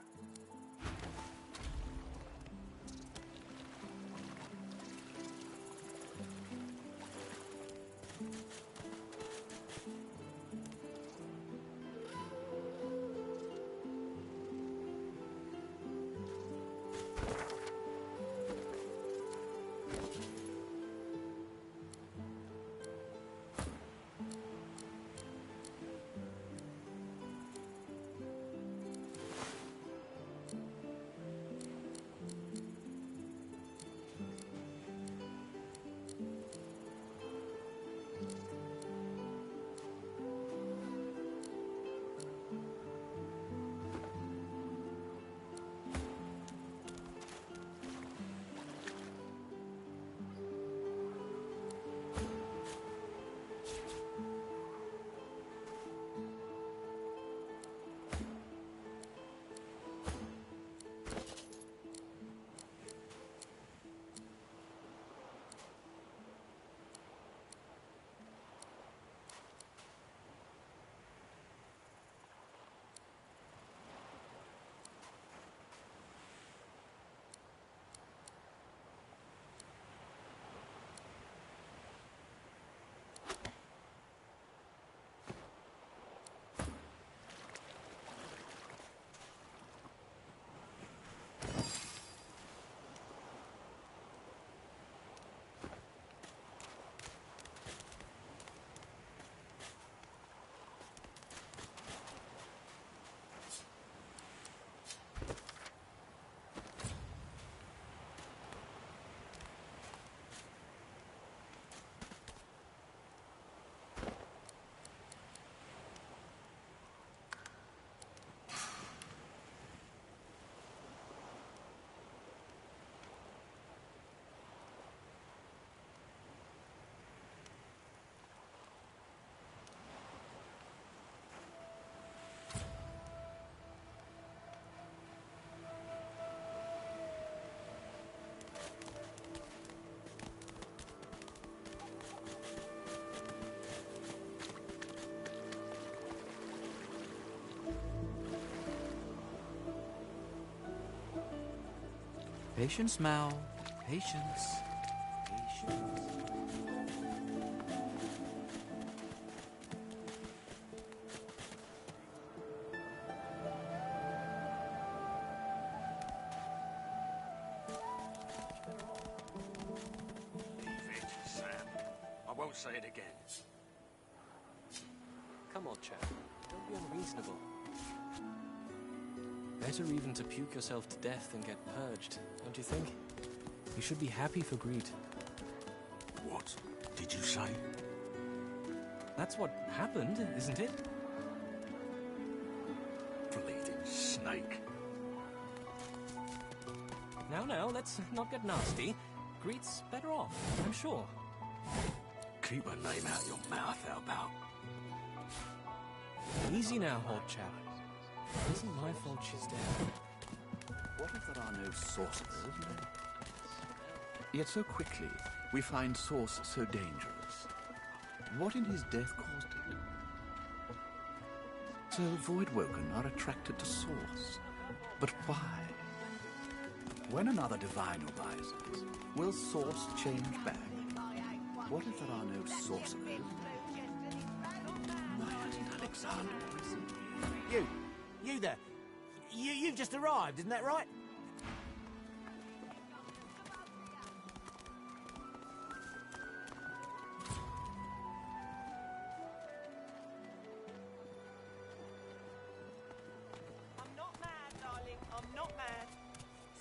Patience, Mal. Patience. Patience. Leave it, Sam. I won't say it again. Come on, chap. Don't be unreasonable. Better even to puke yourself to death than get purged, don't you think? You should be happy for greed. What did you say? That's what happened, isn't it? Bleeding snake. Now, let's not get nasty. Greed's better off, I'm sure. Keep a name out your mouth, how about? Easy now, old chap. It isn't my fault she's dead. What if there are no sorcerers left? Yet so quickly we find Source so dangerous. What in his death caused it? So Voidwoken are attracted to Source. But why? When another divine arises, will Source change back? What if there are no sorcerers? Why hasn't Alexander risen? You there. You've just arrived, isn't that right? I'm not mad, darling. I'm not mad.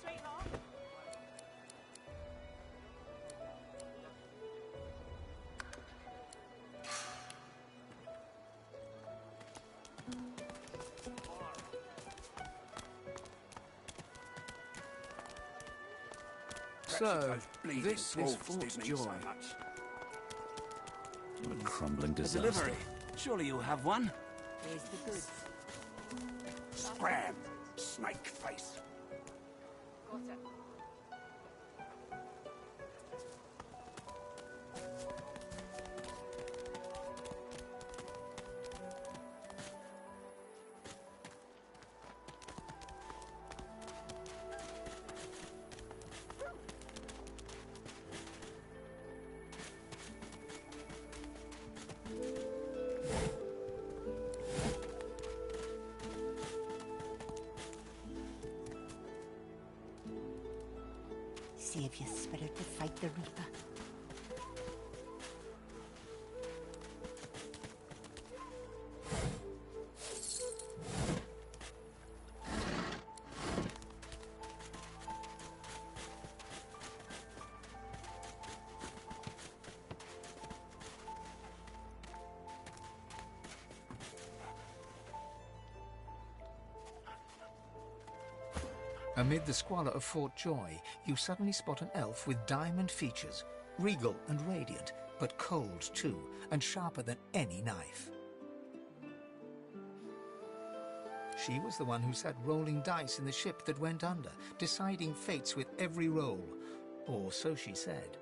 Sweetheart. So, this is Fort Joy. What a crumbling A disaster. delivery. Surely you'll have one. Here's the goods. Scram! Snake face! Got it. See if you're spirit to fight the Reaper. Amid the squalor of Fort Joy, you suddenly spot an elf with diamond features, regal and radiant, but cold too, and sharper than any knife. She was the one who sat rolling dice in the ship that went under, deciding fates with every roll, or so she said.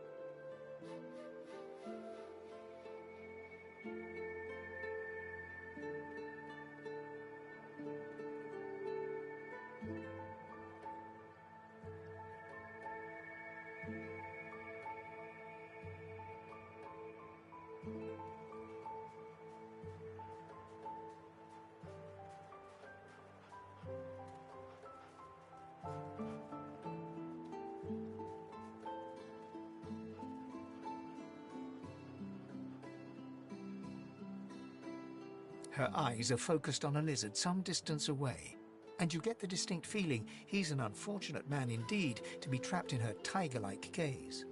Her eyes are focused on a lizard some distance away, and you get the distinct feeling he's an unfortunate man indeed to be trapped in her tiger-like gaze.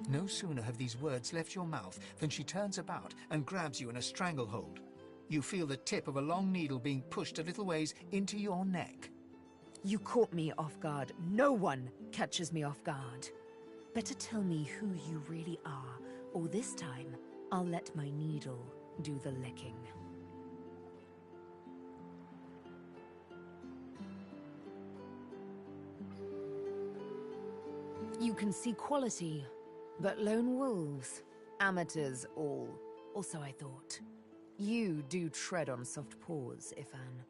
No sooner have these words left your mouth than she turns about and grabs you in a stranglehold. You feel the tip of a long needle being pushed a little ways into your neck. You caught me off guard. No one catches me off guard. Better tell me who you really are, or this time I'll let my needle do the licking. You can see quality, but lone wolves, amateurs all. Also, I thought, you do tread on soft paws, Ifan.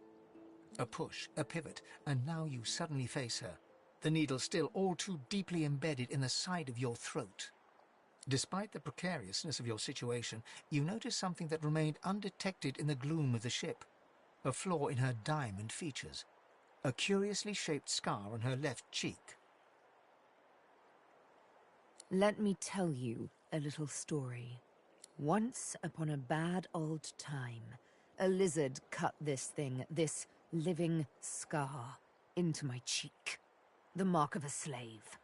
A push, a pivot, and now you suddenly face her, the needle still all too deeply embedded in the side of your throat. Despite the precariousness of your situation, you notice something that remained undetected in the gloom of the ship. A flaw in her diamond features. A curiously shaped scar on her left cheek. Let me tell you a little story. Once upon a bad old time, a lizard cut this thing, this living scar, into my cheek. The mark of a slave.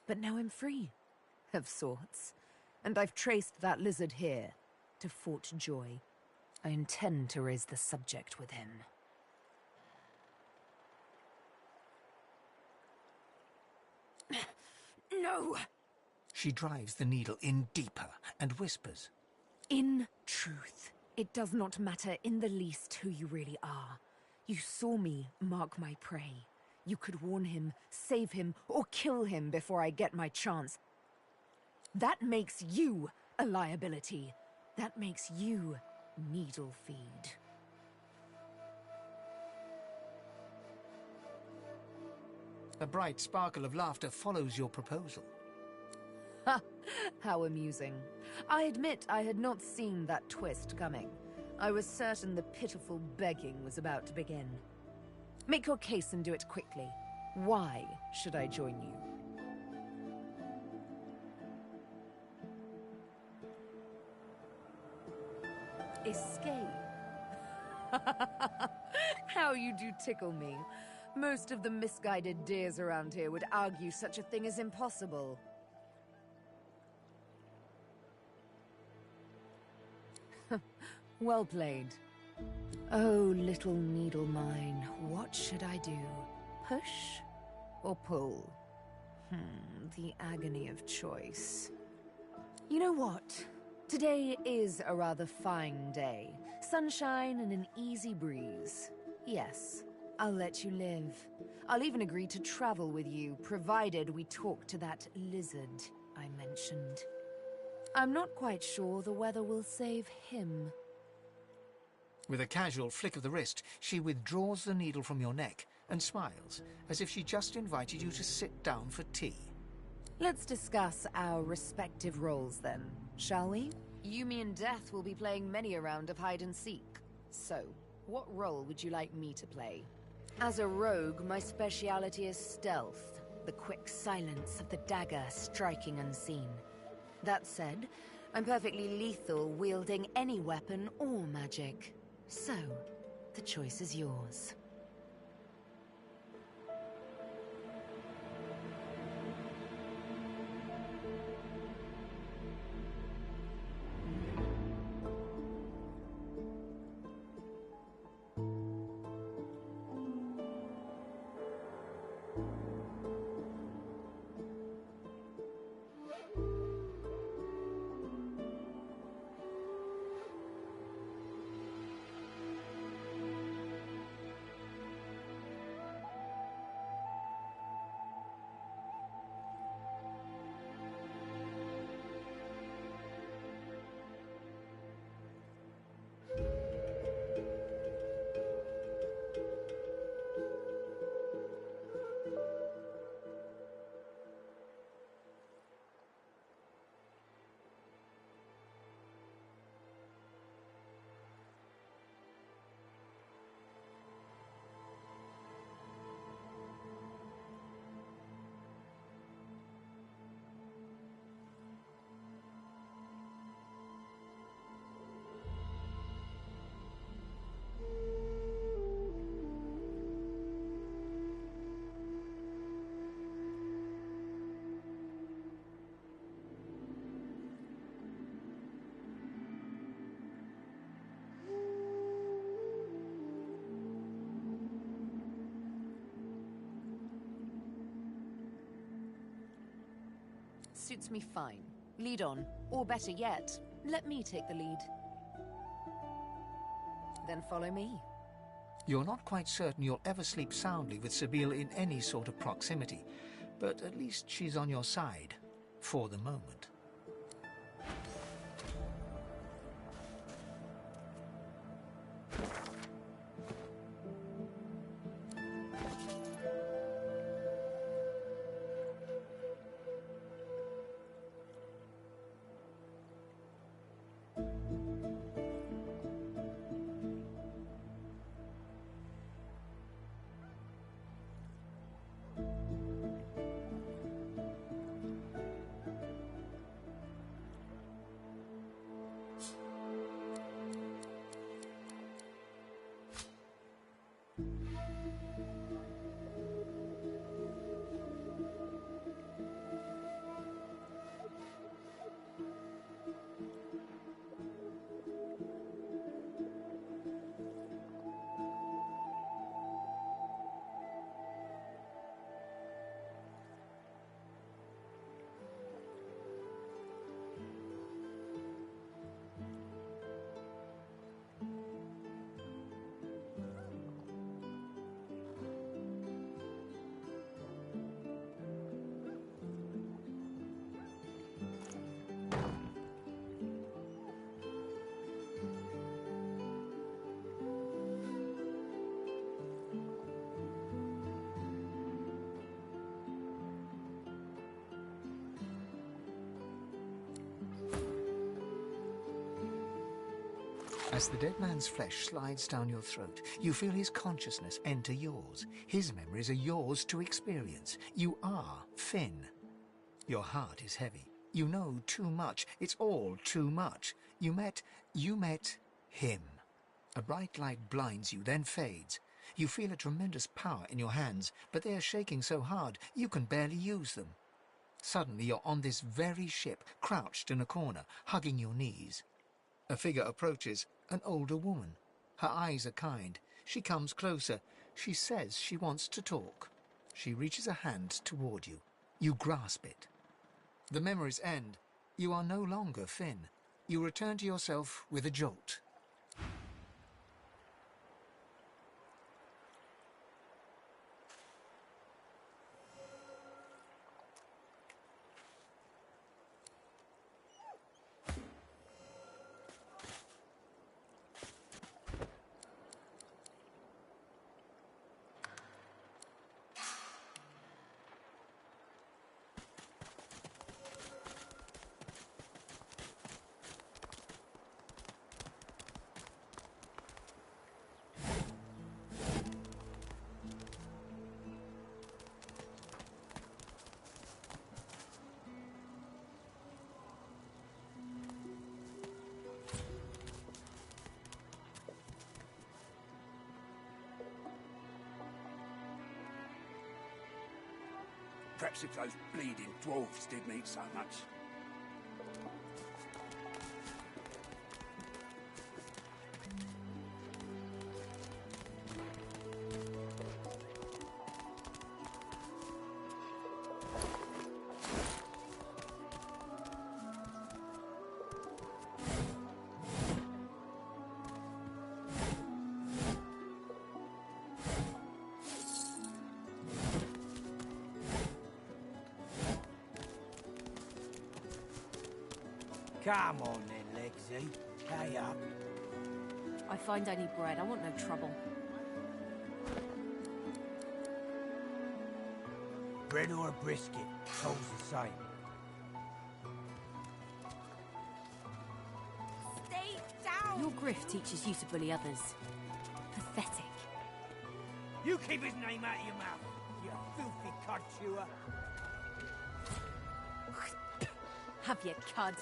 But now I'm free, of sorts. And I've traced that lizard here, to Fort Joy. I intend to raise the subject with him. No! She drives the needle in deeper and whispers. In truth, it does not matter in the least who you really are. You saw me mark my prey. You could warn him, save him, or kill him before I get my chance. That makes you a liability. That makes you needle feed. A bright sparkle of laughter follows your proposal. Ha! How amusing. I admit I had not seen that twist coming. I was certain the pitiful begging was about to begin. Make your case and do it quickly. Why should I join you? Escape? How you do tickle me. Most of the misguided dears around here would argue such a thing is impossible. Well played. Oh, little needle mine, what should I do? Push or pull? The agony of choice. You know what? Today is a rather fine day. Sunshine and an easy breeze. Yes, I'll let you live. I'll even agree to travel with you, provided we talk to that lizard I mentioned. I'm not quite sure the weather will save him. With a casual flick of the wrist, she withdraws the needle from your neck and smiles, as if she just invited you to sit down for tea. Let's discuss our respective roles then, shall we? You, me, and Death will be playing many a round of hide-and-seek. So, what role would you like me to play? As a rogue, my speciality is stealth, the quick silence of the dagger striking unseen. That said, I'm perfectly lethal wielding any weapon or magic. So, the choice is yours. Suits me fine. Lead on. Or better yet, let me take the lead. Then follow me. You're not quite certain you'll ever sleep soundly with Sabine in any sort of proximity, but at least she's on your side, for the moment. As the dead man's flesh slides down your throat, you feel his consciousness enter yours. His memories are yours to experience. You are Finn. Your heart is heavy. You know too much. It's all too much. You met him. A bright light blinds you, then fades. You feel a tremendous power in your hands, but they are shaking so hard you can barely use them. Suddenly you're on this very ship, crouched in a corner, hugging your knees. A figure approaches, an older woman. Her eyes are kind. She comes closer. She says she wants to talk. She reaches a hand toward you. You grasp it. The memories end. You are no longer Finn. You return to yourself with a jolt. Perhaps if those bleeding dwarves didn't eat so much. Come on then, Legsy. Pay up. I find any bread. I want no trouble. Bread or a brisket, all's the same. Stay down! Your grift teaches you to bully others. Pathetic. You keep his name out of your mouth, you filthy cud chewer. Have your cud.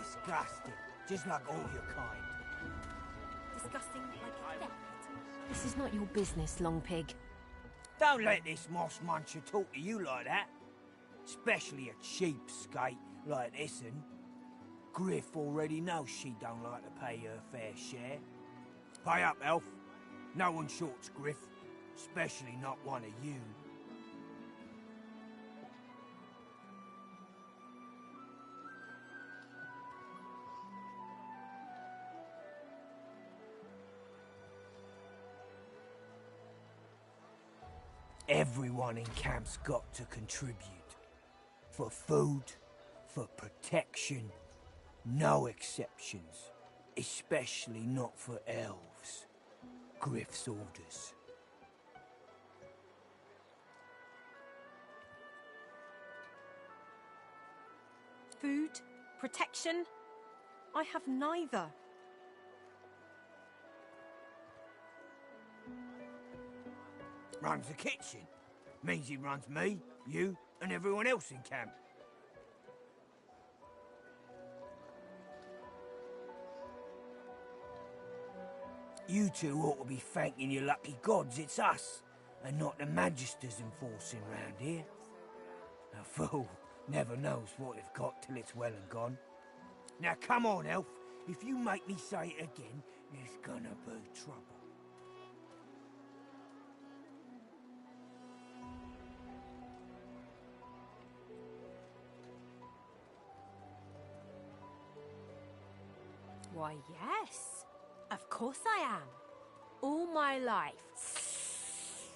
Disgusting, just like all your kind. Disgusting like theft. This is not your business, long pig. Don't let this moss muncher talk to you like that. Especially a cheapskate like this one. Griff already knows she don't like to pay her fair share. Pay up, elf. No one shorts Griff, especially not one of you. Everyone in camp's got to contribute. For food, for protection, no exceptions. Especially not for elves. Griff's orders. Food? Protection? I have neither. Runs the kitchen. Means he runs me, you, and everyone else in camp. You two ought to be thanking your lucky gods it's us, and not the Magisters enforcing round here. A fool never knows what they've got till it's well and gone. Now come on, elf. If you make me say it again, there's gonna be trouble. Why, yes. Of course I am. All my life.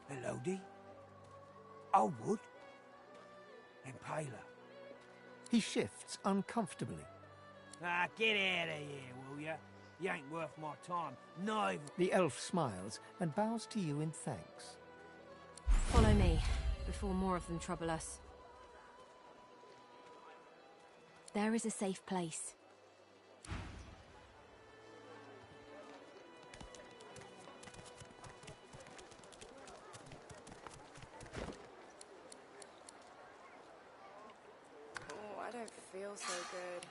Hello, Dee. I would. Impaler. He shifts uncomfortably. Ah, get out of here, will ya? You ain't worth my time. Neither. The elf smiles and bows to you in thanks. Follow me, before more of them trouble us. There is a safe place. feels so good.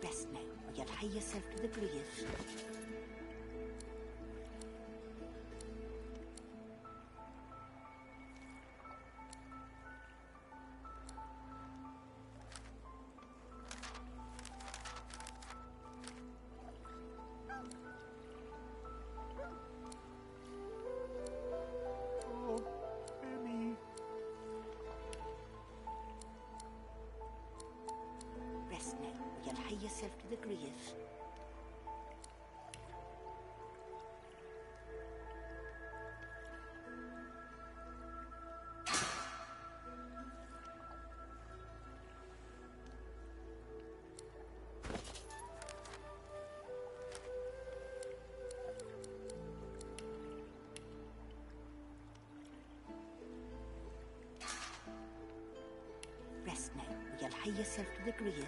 Rest now, or you'll hie yourself to the grave. Oh, Emmy. Rest now, or you'll hie yourself to the grave. Rest now, or you'll hie yourself to the grave.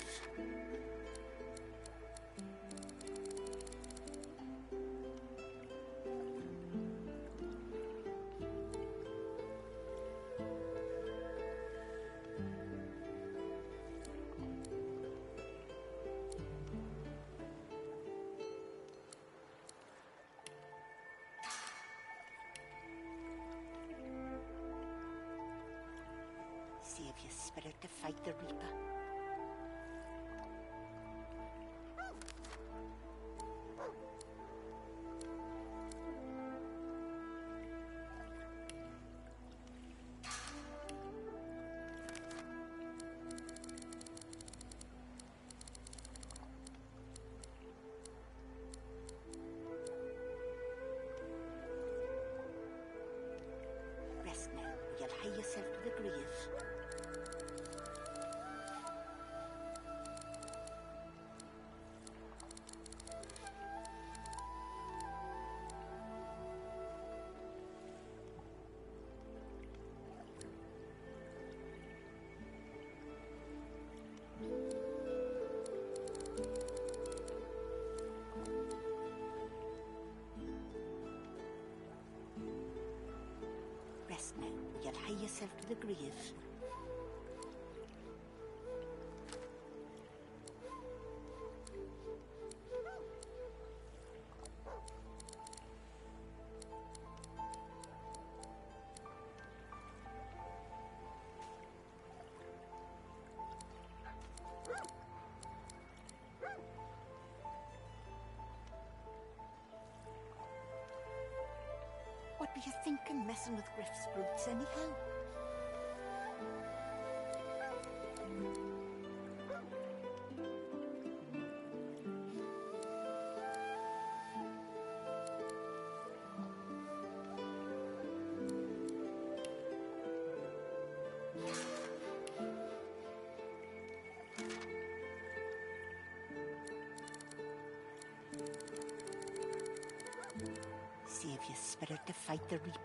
Save your spirit to fight the Reaper. Rest now, or you'll hie yourself to the grave. Rest now, or you'll hie yourself to the grave. What were you thinking, messing with Griff's roots anyhow? your spirit to fight the Reaper.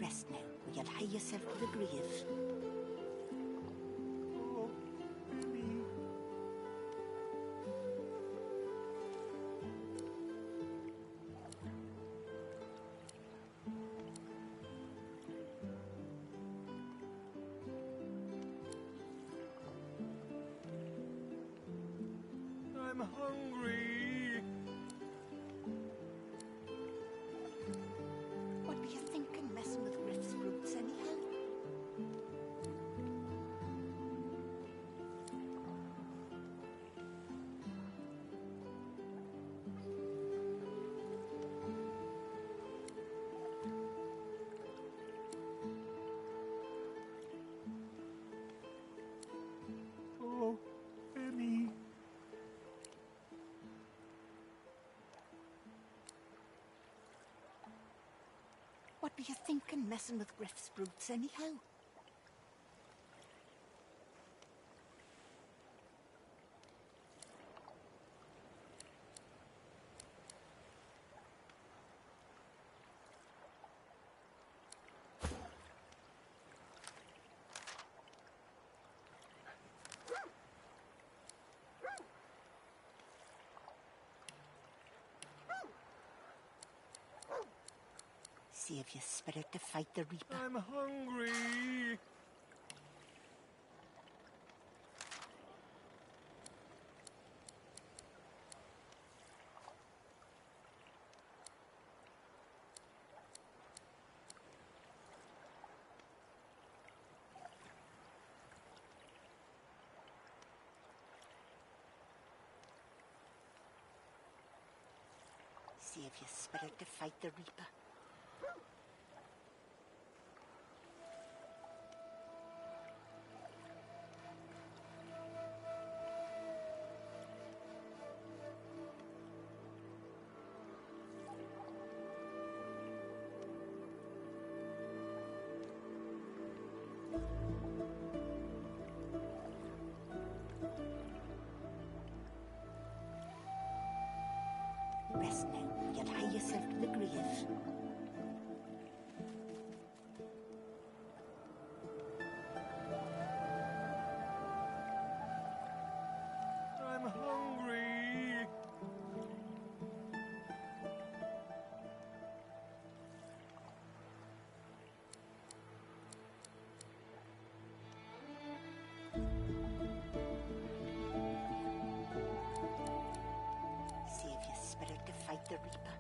Rest now, or you'll hie yourself to the grave. Oh, Billy. I'm hungry. What were you thinking, messing with Griff's roots anyhow? Oh, Billy. What were you thinking, messing with Griff's roots anyhow? Save your spirit to fight the Reaper. I'm hungry. Save your spirit to fight the Reaper. Rest now, or you'll hie yourself to the grave. I'm hungry. Save your spirit to fight the Reaper.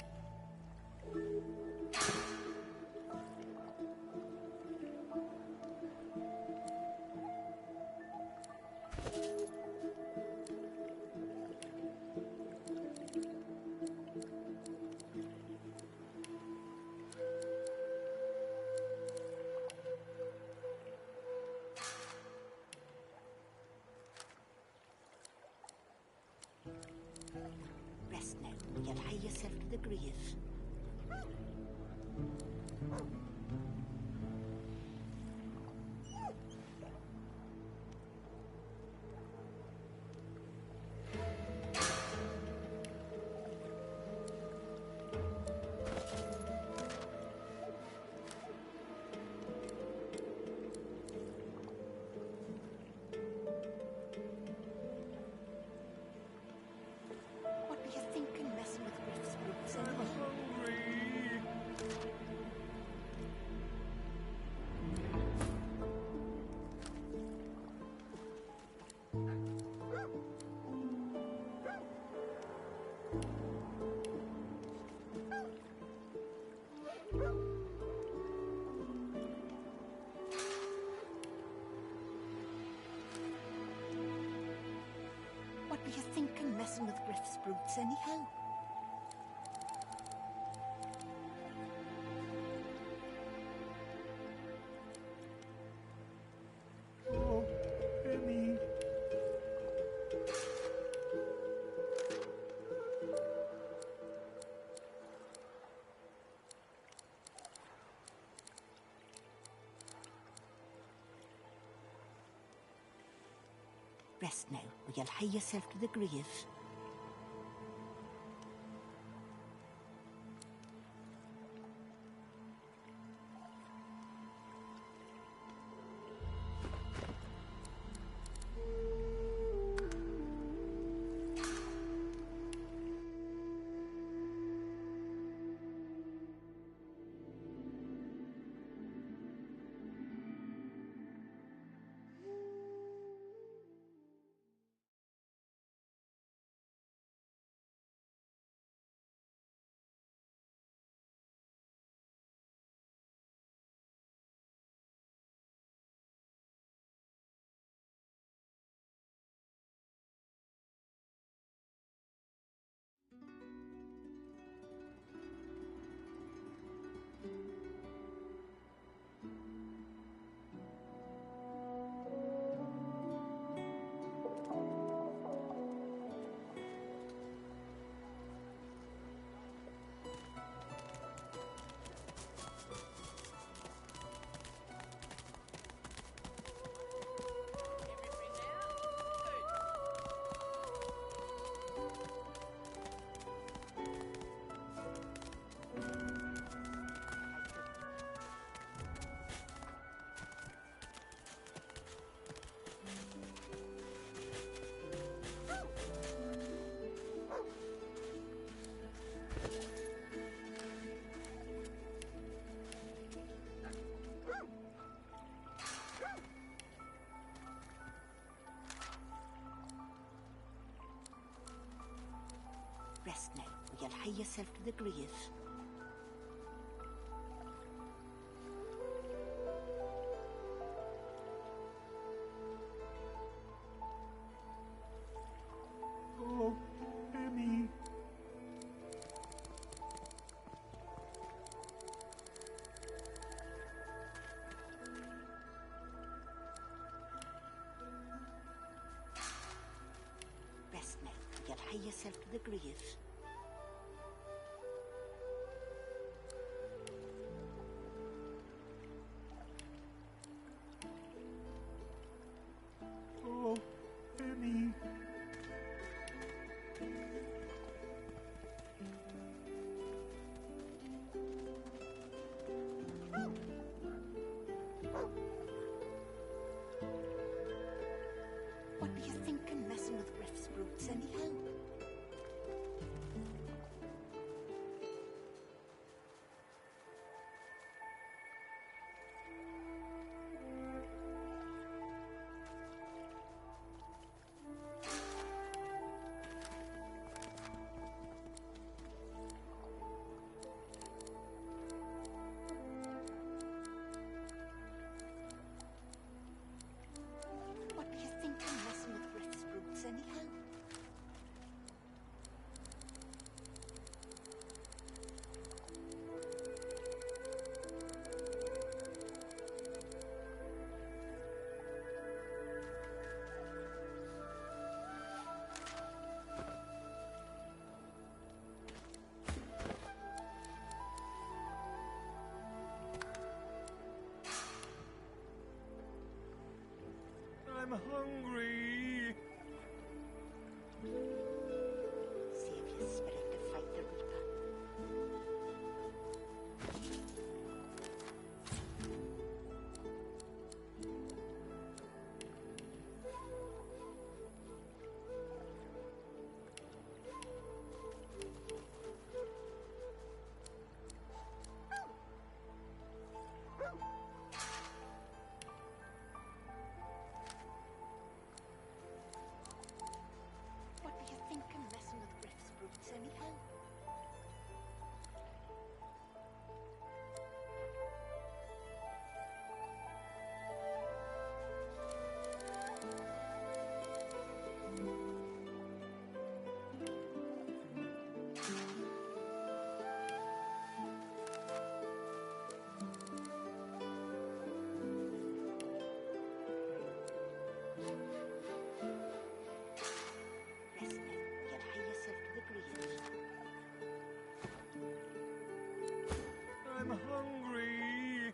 Rest now, or you'll hie yourself to the grave. What were you thinking, messing with Griff's roots anyway? What were you thinking, messing with Griff's roots anyhow? Rest now, or you'll hie yourself to the grave. Rest now, or you'll hie yourself to the grave. Oh, Emmy. Rest now, or you'll hie yourself to the grave. Oh, Emmy. What were you thinking, messing with Griff's brutes anyhow? What were you thinking, messing with Griff's brutes anyhow? I'm hungry. Save your spirit to fight the Reaper. What were you thinking, messing with Griff's brutes anyhow? Rest now, you'll hie yourself to the grave. I'm hungry.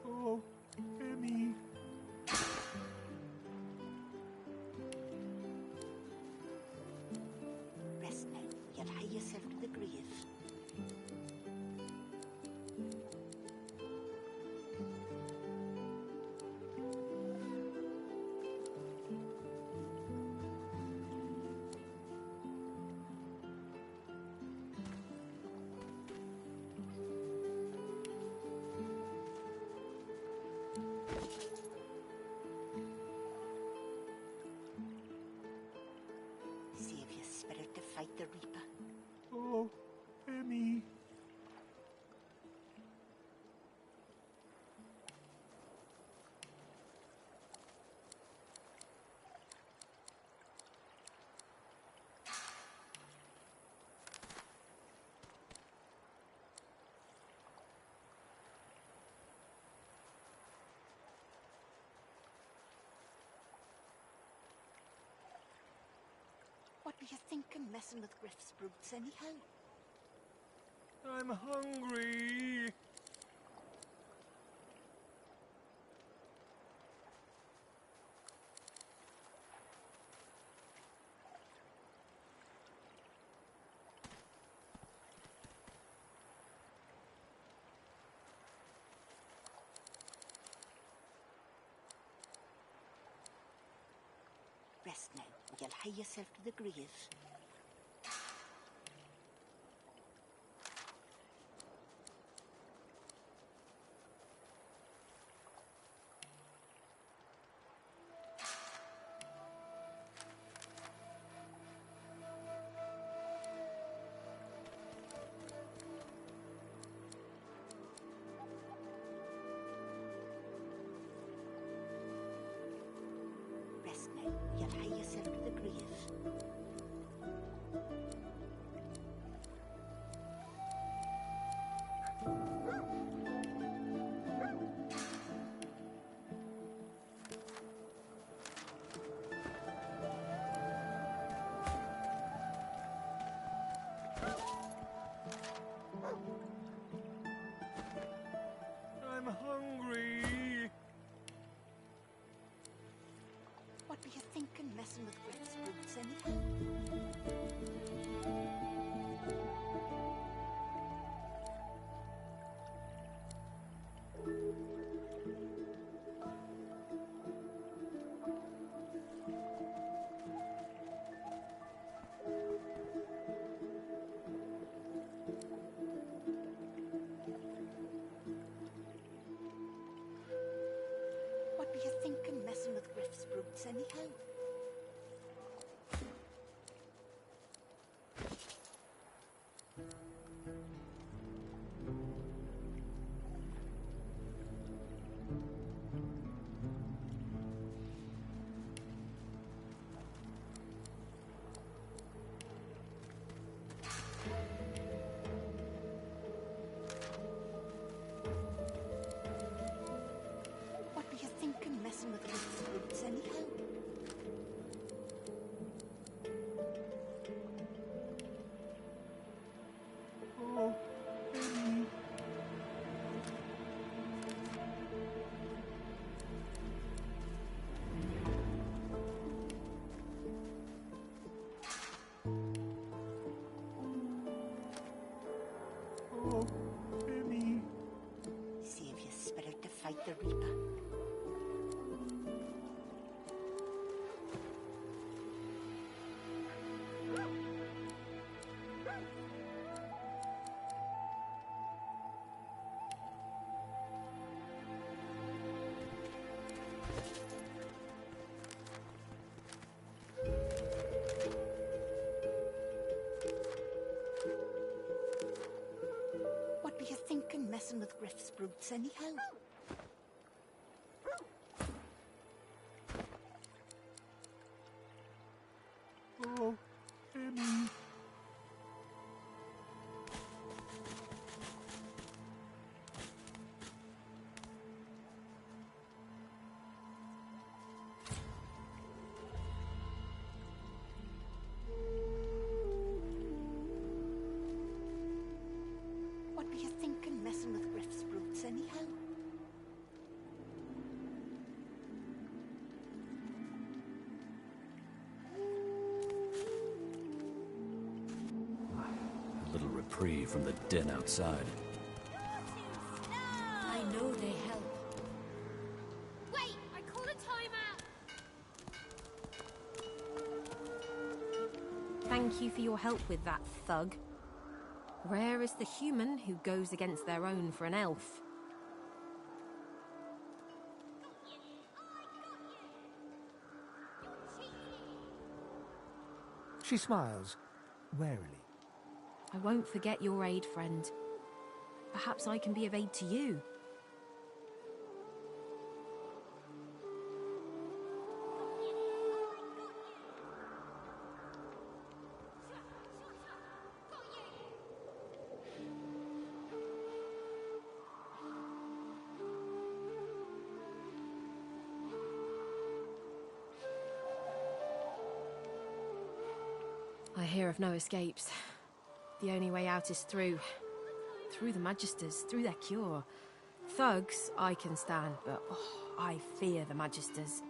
Oh, Emmy. Rest now. You'll hie yourself to the grave. Save your spirit to fight the Reaper. Oh, Emmy. What were you thinking, messing with Griff's brutes anyhow? I'm hungry. Rest now, or you'll hie yourself to the grave. Rest now, or you'll hie yourself to the grave. I'm hungry. What were you thinking, messing with Griff's brutes anyhow? What were you thinking, messing with Griff's brutes anyhow? What were you thinking, messing with Griff's brutes anyhow? Oh, Emmy. Oh, Emmy. Save your spirit to fight the Reaper. What were you thinking, messing with Griff's brutes anyhow? Oh, Emmy. reprieve from the den outside. I know they help. Wait, I call a timeout. Thank you for your help with that, thug. Rare is the human who goes against their own for an elf. She smiles, warily. I won't forget your aid, friend. Perhaps I can be of aid to you. I hear of no escapes. The only way out is through. Through the Magisters, through their cure. Thugs, I can stand, but I fear the Magisters.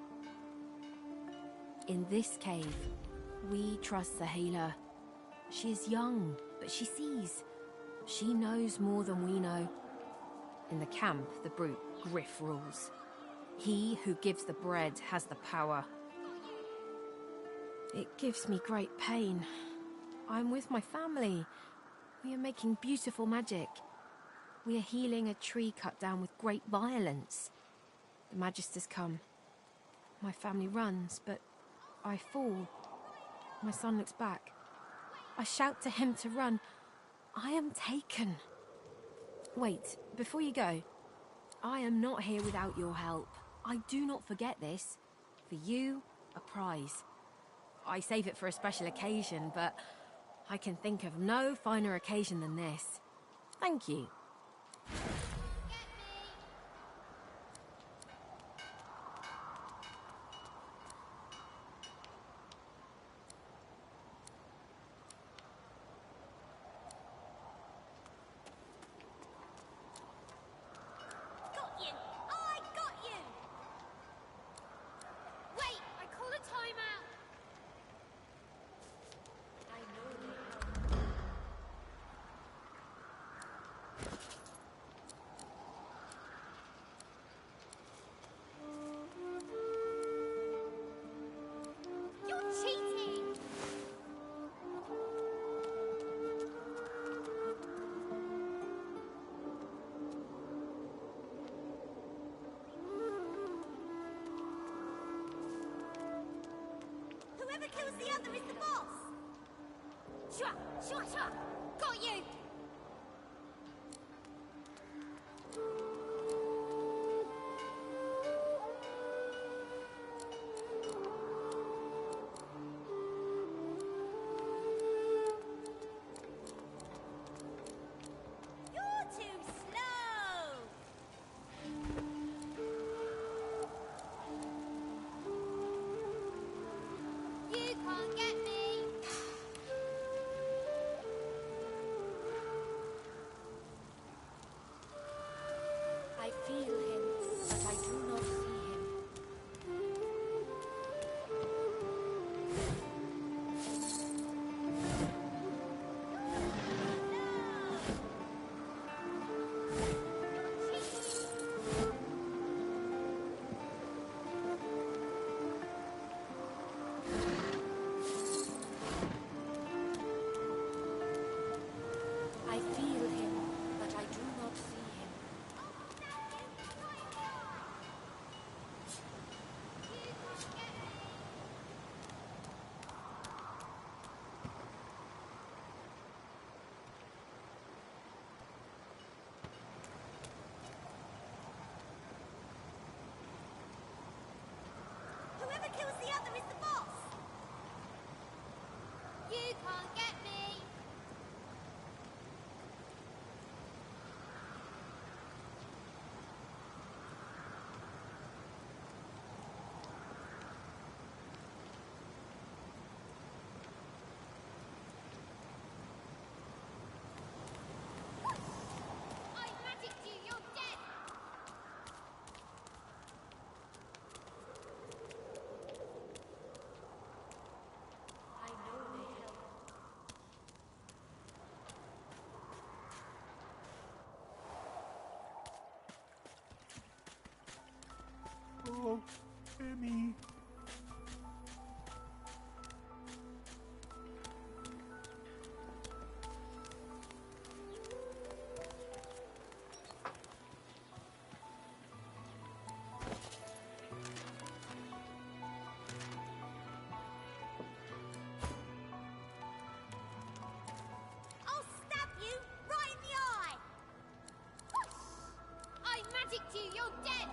In this cave, we trust the healer. She is young, but she sees. She knows more than we know. In the camp, the brute Griff rules. He who gives the bread has the power. It gives me great pain. I'm with my family. We are making beautiful magic. We are healing a tree cut down with great violence. The Magisters come. My family runs, but I fall. My son looks back. I shout to him to run. I am taken. Wait, before you go, I am not here without your help. I do not forget this. For you, a prize. I save it for a special occasion, but I can think of no finer occasion than this. Thank you. Got you! I got you! Wait, I call a timeout. I know they help. You're cheating! Whoever kills the other is the boss! Shua! Shua! Shua! Got you! You're too slow! You can't get me! I feel him, but I do not see him. I feel him, but I do not see him. Whoever kills the other is the boss! You can't get me! I magicked you, you're dead! I know they help. Oh, Emmy. I'll stab you right in the eye! I magicked you, you're dead!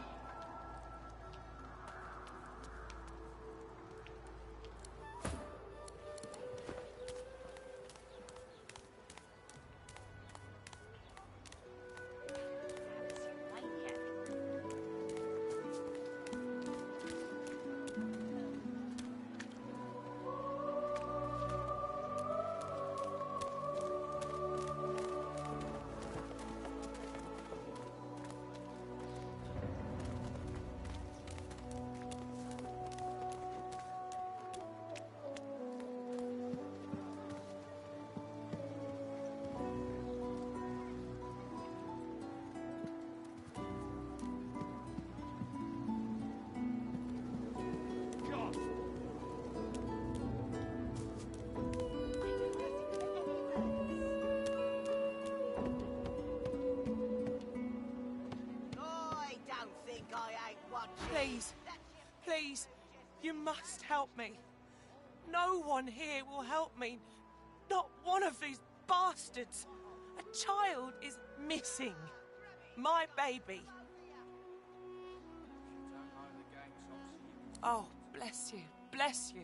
I don't think I ain't watching. Please, please, you must help me. No one here will help me. Not one of these bastards. A child is missing. My baby. Oh, bless you, bless you.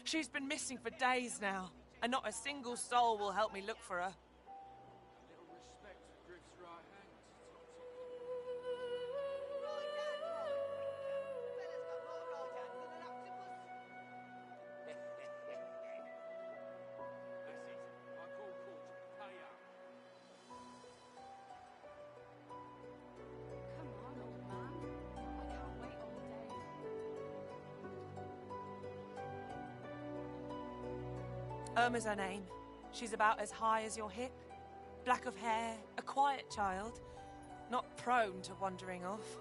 She's been missing for days now, and not a single soul will help me look for her. Irma's her name. She's about as high as your hip. Black of hair, a quiet child. Not prone to wandering off.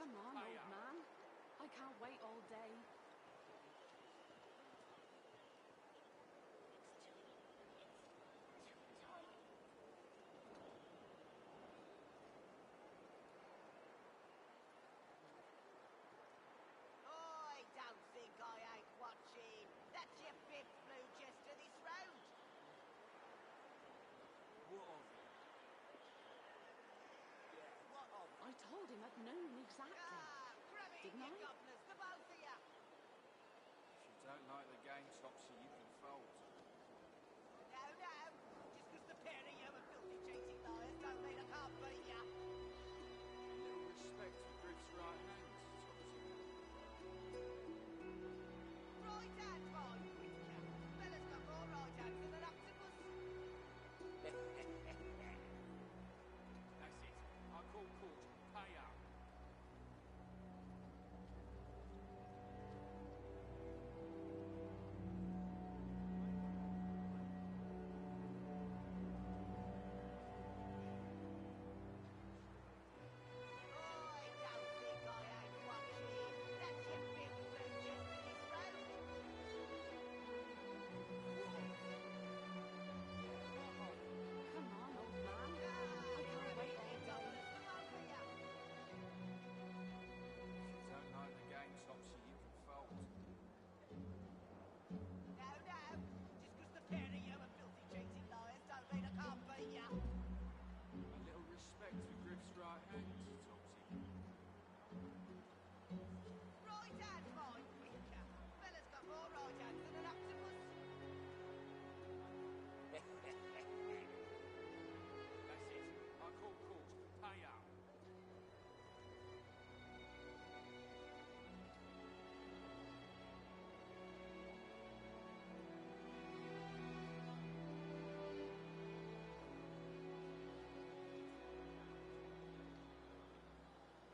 Come on, old man. I can't wait all day. I don't think I ain't watching. That's your fifth blue just to this road. What of it? Yeah, what of I told him at noon exactly. Didn't I? governors, the both of you. If you don't like the game, Topsy, you can fold. No, no. Just 'cause the pair of you are filthy, cheating liars don't mean I can't beat you. A little respect for Griff's right hand, Topsy. Right hand, fine, winker. Fella's got more right hands than an octopus. That's it. I call court. Pay up. Come on, old man. I can't wait all day. If you don't like the game, Topsy, you can fold. No, no. Just 'cause the pair of you are filthy, cheating liars don't mean I can't beat you. A little respect for Griff's right hand, Topsy. Right hand, fine, winker. Fella's got more right hands than an octopus. That's it. I call court. Pay up.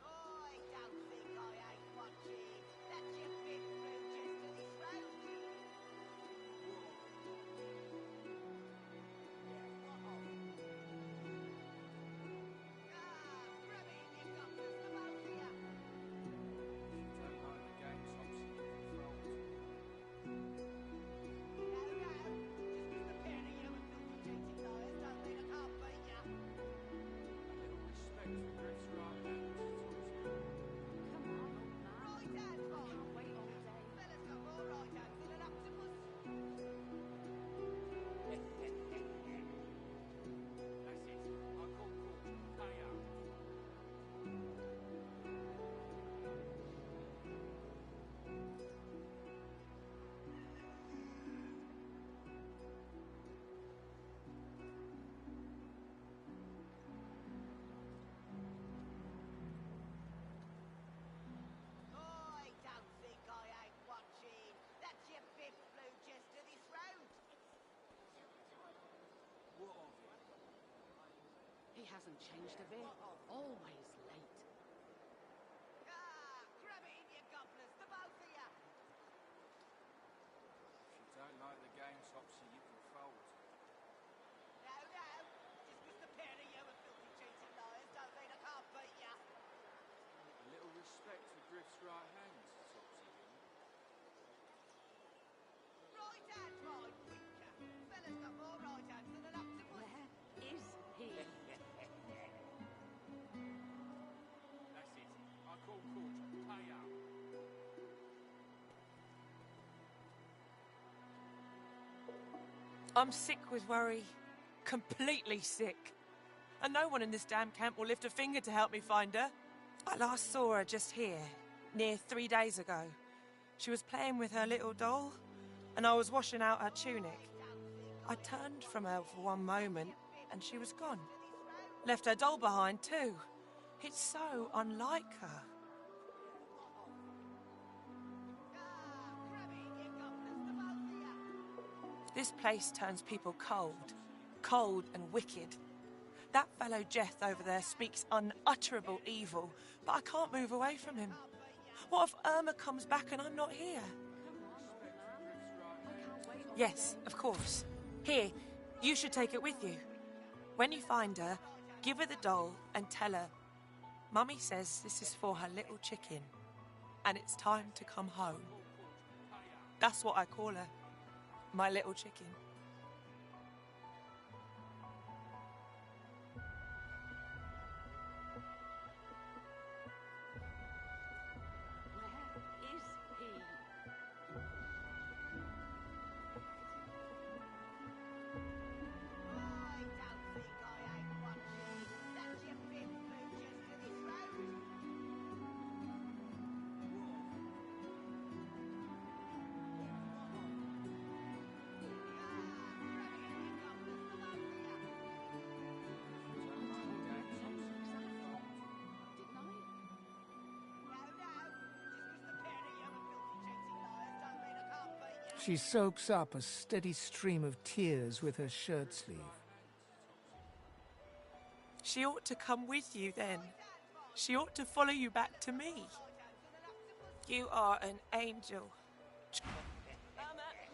I don't think I ain't watching. That's your fifth blue just to this road. Yeah, what of? Grubby, you governors, the both of you. If you don't like the game, Topsy, you can fold. No, no. Just 'cause the pair of you are filthy, cheating liars don't mean I can't beat you. A little respect for Griff's right hand, Topsy. Come on, old man. Right hand, I fine, can't wait all winker. day. Fella's got more right hands than an octopus. That's it. I call court. Pay up. I don't think I ain't watching. That's your fifth blue just to this road. What of it? He hasn't changed a bit. Always late. Grab it in your governors, the both of you. If you don't like the game, Topsy, you can fold. No, no. Just 'cause the pair of you are filthy, cheating liars don't mean I can't beat you. A little respect for Griff's right hand, Topsy. Right hand, fine, winker. Fella's got more right hands than an octopus. Where is he? That's it. I call court. Pay up. I'm sick with worry. Completely sick. And no one in this damn camp will lift a finger to help me find her. I last saw her just here, near 3 days ago. She was playing with her little doll, and I was washing out her tunic. I turned from her for one moment, and she was gone. Left her doll behind, too. It's so unlike her. This place turns people cold and wicked. That fellow Jeth over there speaks unutterable evil, but I can't move away from him. What if Irma comes back and I'm not here? Yes, of course. Here, you should take it with you. When you find her, give her the doll and tell her, Mummy says this is for her little chicken, and it's time to come home. That's what I call her, my little chicken. She soaks up a steady stream of tears with her shirt sleeve. She ought to come with you then. She ought to follow you back to me. You are an angel.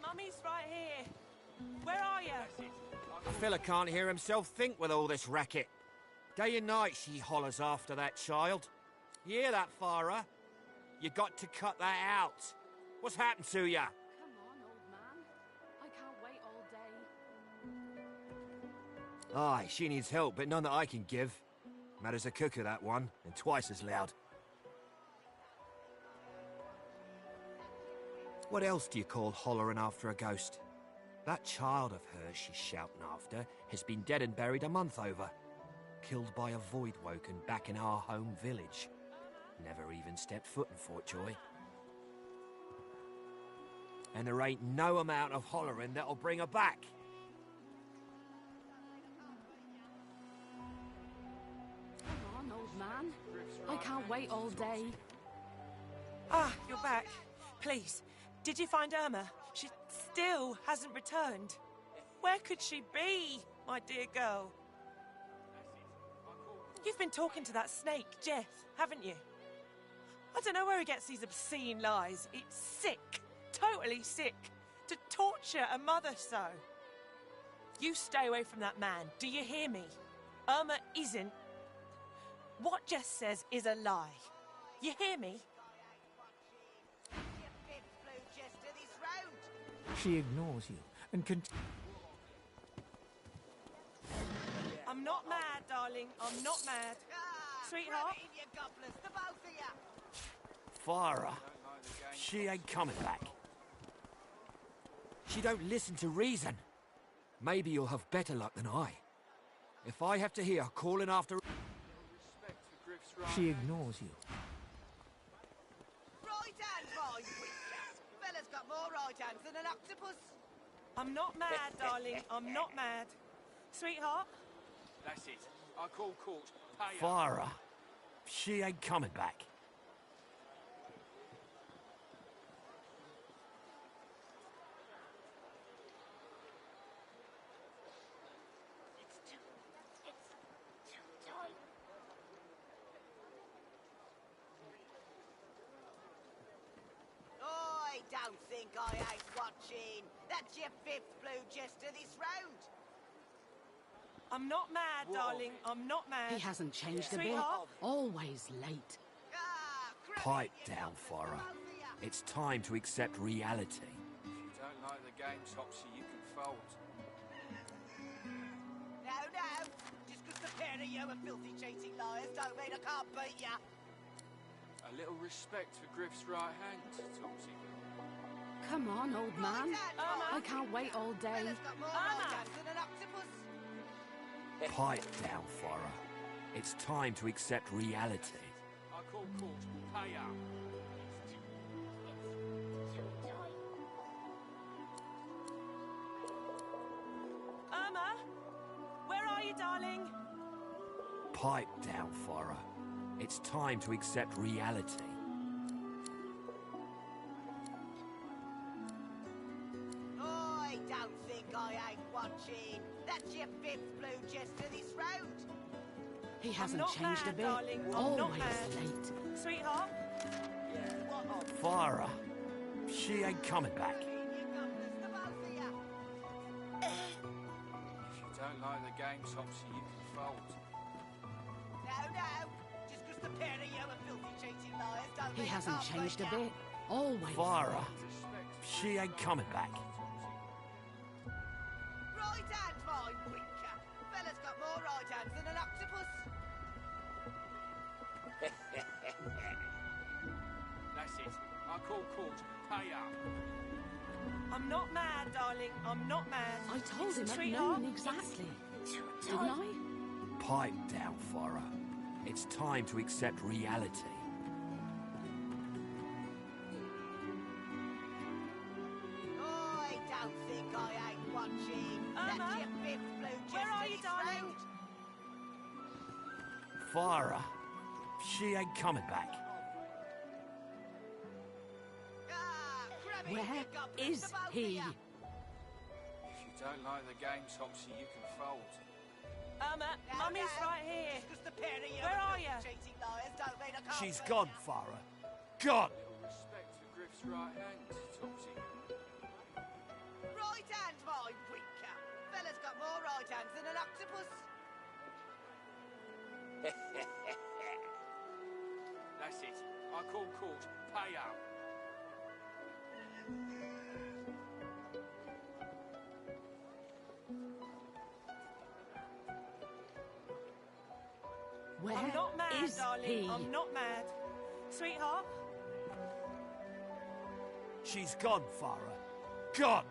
Mummy's right here. Where are you? The fella can't hear himself think with all this racket. Day and night she hollers after that child. You hear that, Farah? You got to cut that out. What's happened to ya? Aye, she needs help, but none that I can give. Mad as a cooker, that one, and twice as loud. What else do you call hollering after a ghost? That child of hers she's shouting after has been dead and buried a month over. Killed by a void woken back in our home village. Never even stepped foot in Fort Joy. And there ain't no amount of hollering that'll bring her back. Man, I can't wait all day. Ah, you're back. Please, did you find Irma? She still hasn't returned. Where could she be, my dear girl? You've been talking to that snake, Jeff, haven't you? I don't know where he gets these obscene lies. It's sick, totally sick, to torture a mother so. You stay away from that man, do you hear me? Irma isn't. What Jess says is a lie. You hear me? She ignores you and I'm not mad, darling. I'm not mad. Sweetheart? Farah, she ain't coming back. She don't listen to reason. Maybe you'll have better luck than I. If I have to hear calling after... She ignores you. Right hand, my witcher. Fella's got more right hands than an octopus. I'm not mad, darling. I'm not mad. Sweetheart? That's it. I call court. Pay up. Farah, she ain't coming back. Don't think I ain't watching. That's your fifth blue jester this round. I'm not mad, darling. I'm not mad. He hasn't changed a bit. Sweetheart? Always late. Pipe down, Farah. It's time to accept reality. If you don't like the game, Topsy, you can fold. No, no. Just because the pair of you are filthy cheating liars don't mean I can't beat ya. A little respect for Griff's right hand, Topsy. Come on, old man. I can't wait all day. Pipe down, Farah. It's time to accept reality. I call court. Pay up. Irma? Where are you, darling? Pipe down, Farah. It's time to accept reality. I don't think I ain't watching. That's your fifth blue jester this round. He hasn't not changed mad, a bit. darling. I'm Always not mad. late. Sweetheart? Farah, she ain't coming back. If you don't like the game, Topsy, you can fold. No, no. Just because the pair of you filthy cheating liars. Don't He make hasn't up, changed a but bit. Always. Farah, she ain't coming back. Right hand, my winker. Fella's got more right hands than an octopus. That's it. I call court. Pay up. I'm not mad, darling. I'm not mad. I told him at Sweetheart, noon exactly. Didn't I? Pipe down, Farah. It's time to accept reality. I don't think I ain't watching. That's your fifth blue just where are to you, this darling? road. Farah, she ain't coming back. Where is he? If you don't like the game, Topsy, you can fold. Mummy's right here. Just the pair of you Where are you? cheating liars. Don't mean I can't She's believe gone, ya. Farah. Gone! Respect for Griff's right hand, Topsy. Right hand, my winker. Fella's got more right hands than an octopus. That's it. I call court. Pay up. Where I'm not mad, is darling. he? I'm not mad. Sweetheart? She's gone, Farah. Gone!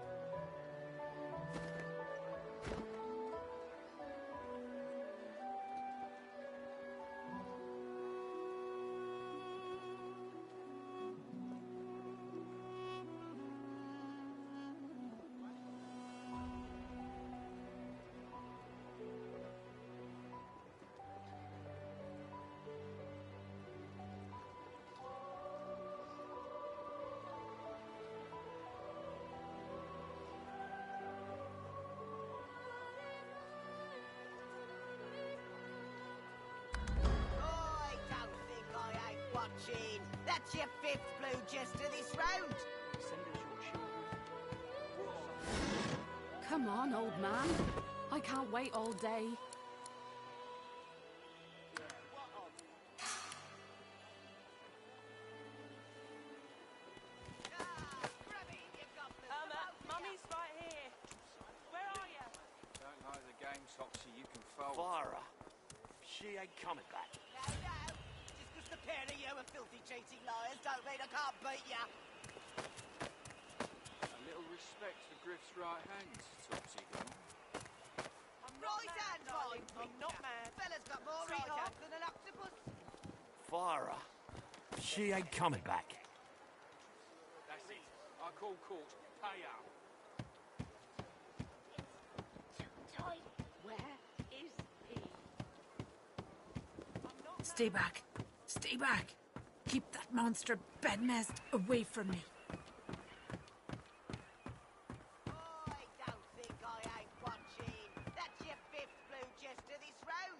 I don't think I ain't watching. That's your fifth blue just to this road. Come on, old man. I can't wait all day. Mummy's right here. Where are you? Don't like the game, Topsy, you can fold. Farah, she ain't coming back. No, no. Just because the pair of you are filthy cheating liars don't mean I can't beat ya. A little respect for Griff's right hand, Topsy. Right hand, my I'm not mad. Fella's got more right Sweetheart? hands than an octopus. Farah, she ain't coming back. That's it. I call court. Pay up. Where is he? Stay back. Stay back. Keep that monster bednest away from me. I don't think I ain't watching. That's your fifth blue just to this road.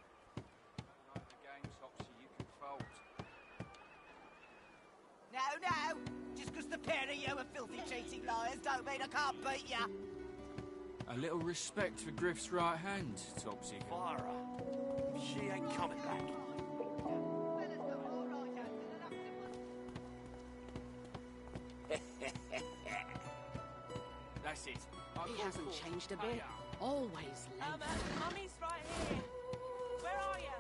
Don't like the game, Topsy, you can fold. No, no. Just because the pair of you are filthy cheating liars don't mean I can't beat ya. A little respect for Griff's right hand, Topsy. Farah, she ain't coming back. That's it. I He call hasn't court. changed a Pay bit. up. Always late. Mummy's right here. Where are you?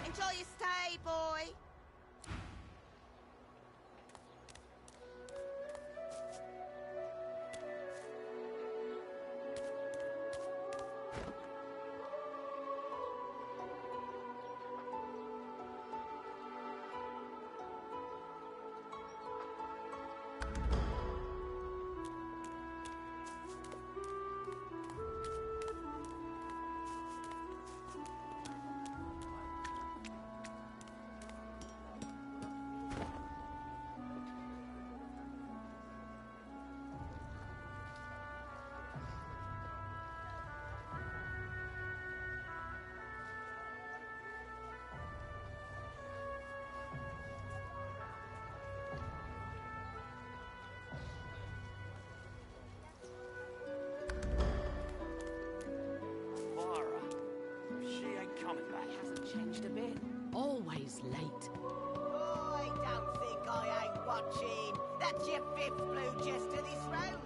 Enjoy your stay, boy. watching. That's your 5th blue just to this road.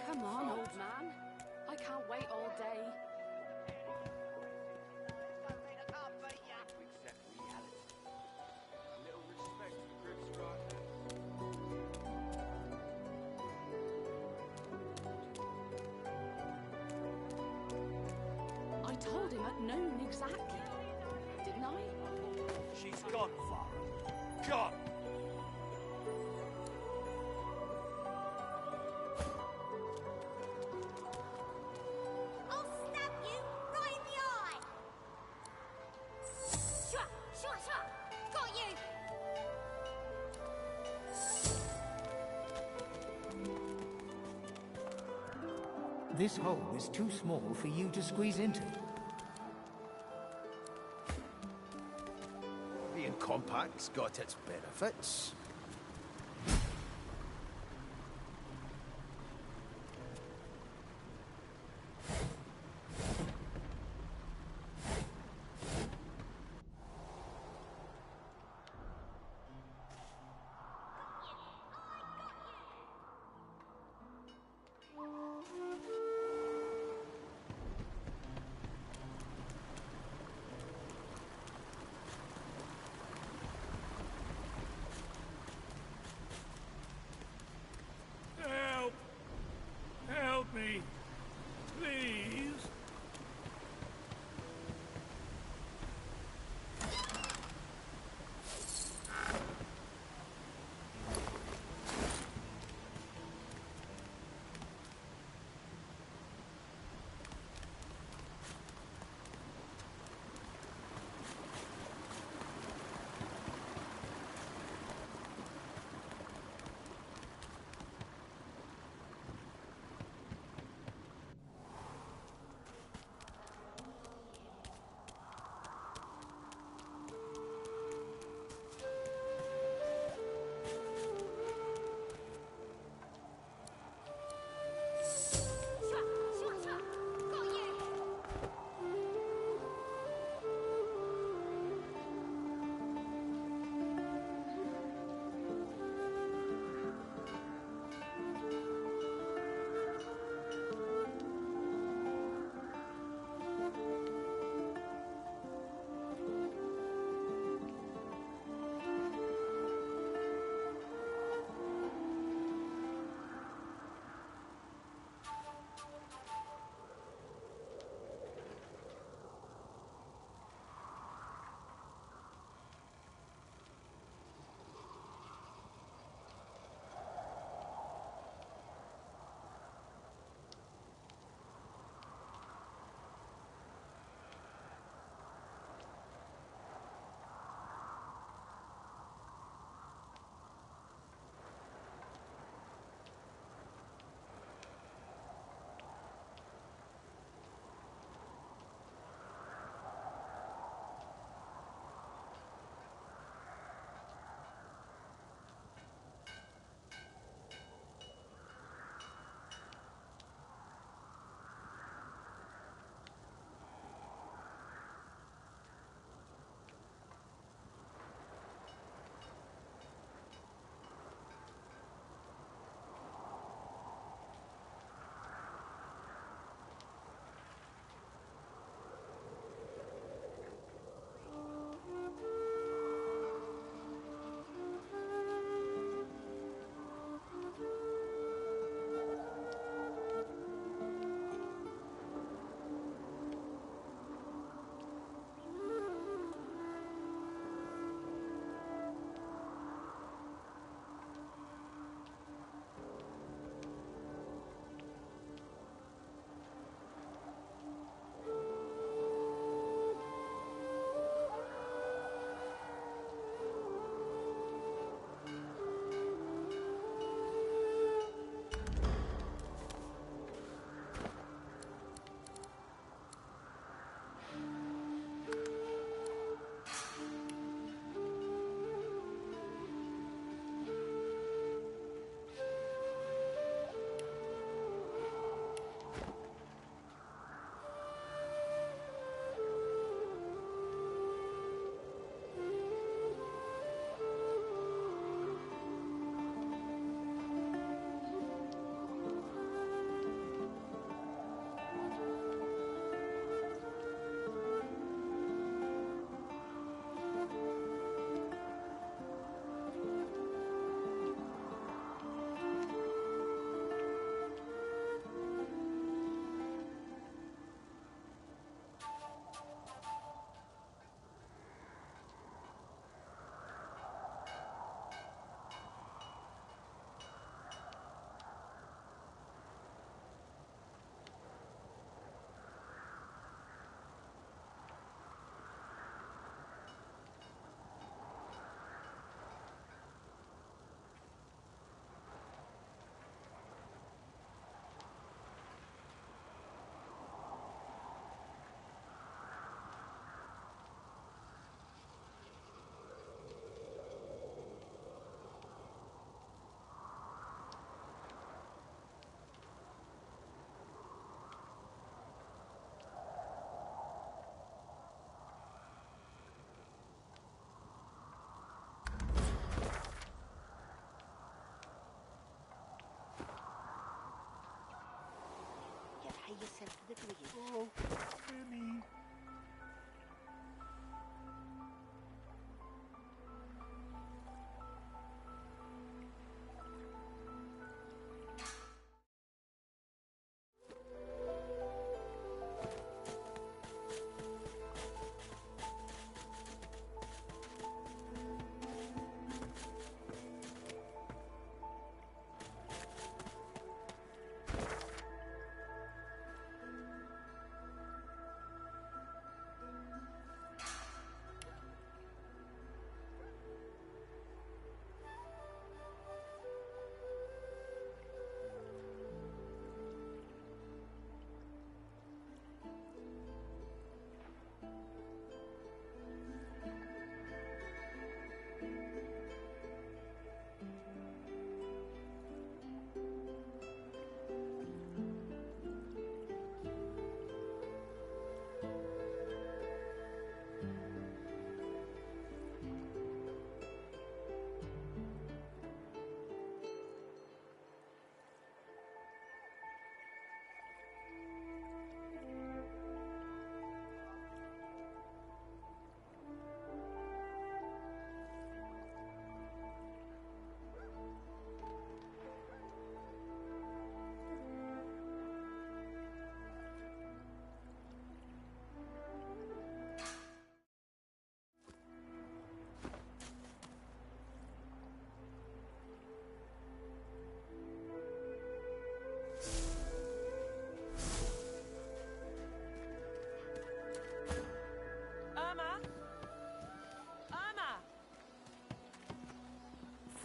Come on, old man. I can't wait all day. I told him at noon exactly, didn't I? She's gone, Farah. Gone! I'll stab you right in the eye! Shua! Shua! Shua! Got you! This hole is too small for you to squeeze into. Being compact's got its benefits.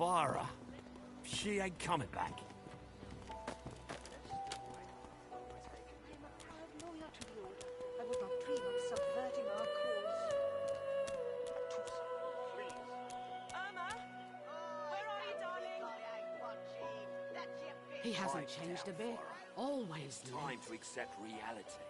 Farah. She ain't coming back. I would not dream of subverting our cause. Irma? Where are you, darling? He hasn't changed a bit. Always Time lived. to accept reality.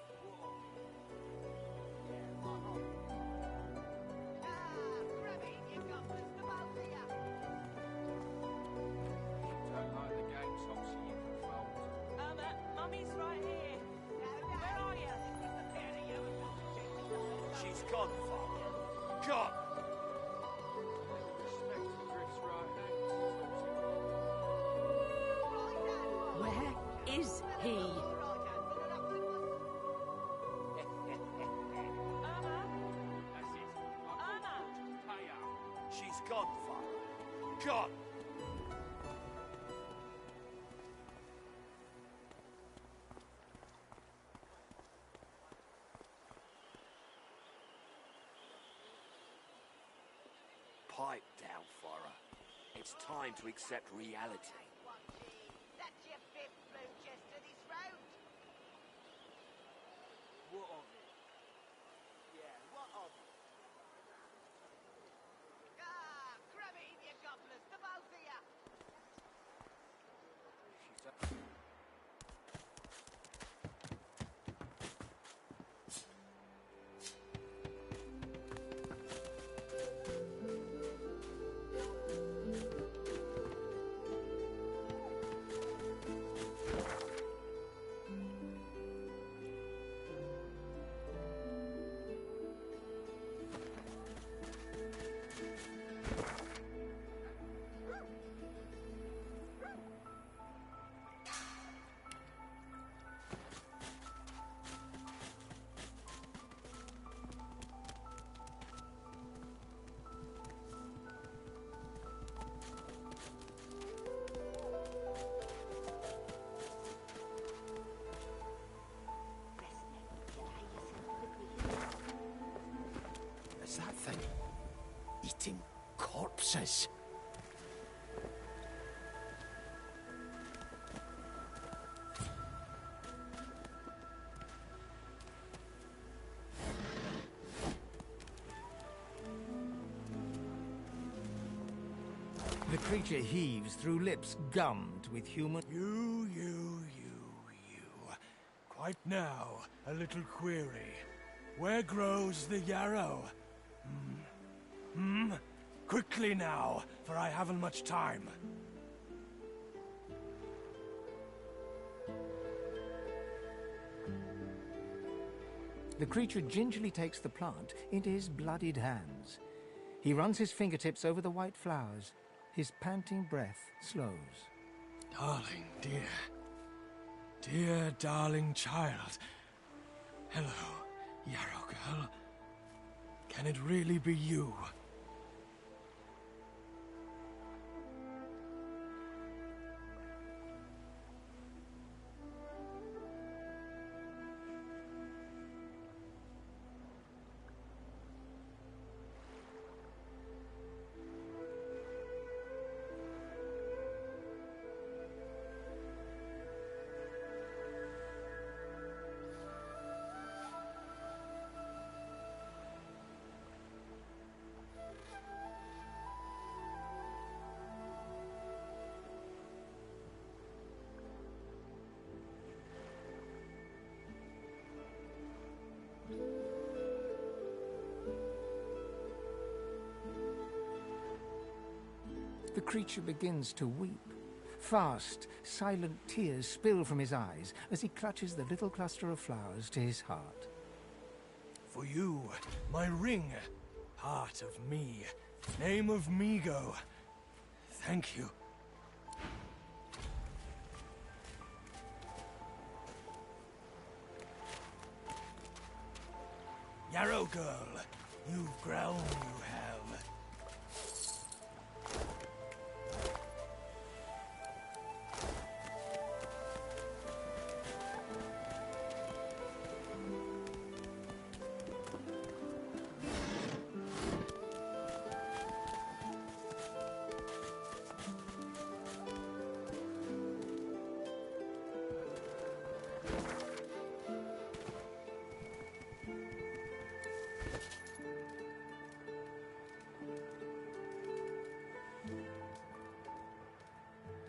Irma, Mummy's right here. Where are you? She's gone, Father. Gone! Where is he? She's gone, Father. Gone! Pipe down, Farah. It's time to accept reality. That's your fifth blue chest to this road. What of it? Yeah, what of it? Ah, grab it in your gobblers, the both of you. Is that thing eating corpses? The creature heaves through lips gummed with human... You. Quite now, a little query. Where grows the yarrow? Quickly now, for I haven't much time. The creature gingerly takes the plant into his bloodied hands. He runs his fingertips over the white flowers. His panting breath slows. Darling, dear. Dear, darling child. Hello, yarrow girl. Can it really be you? The creature begins to weep. Fast, silent tears spill from his eyes as he clutches the little cluster of flowers to his heart. For you, my ring, part of me, name of Migo. Thank you. Yarrow girl, you've grown, you have.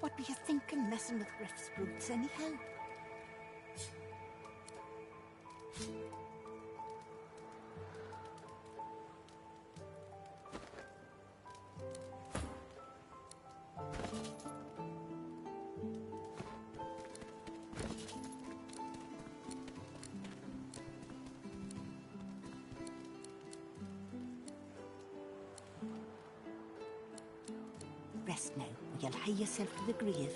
What were you thinking, messing with Griff's brutes, anyhow? Rest now, or you'll hie yourself to the grave.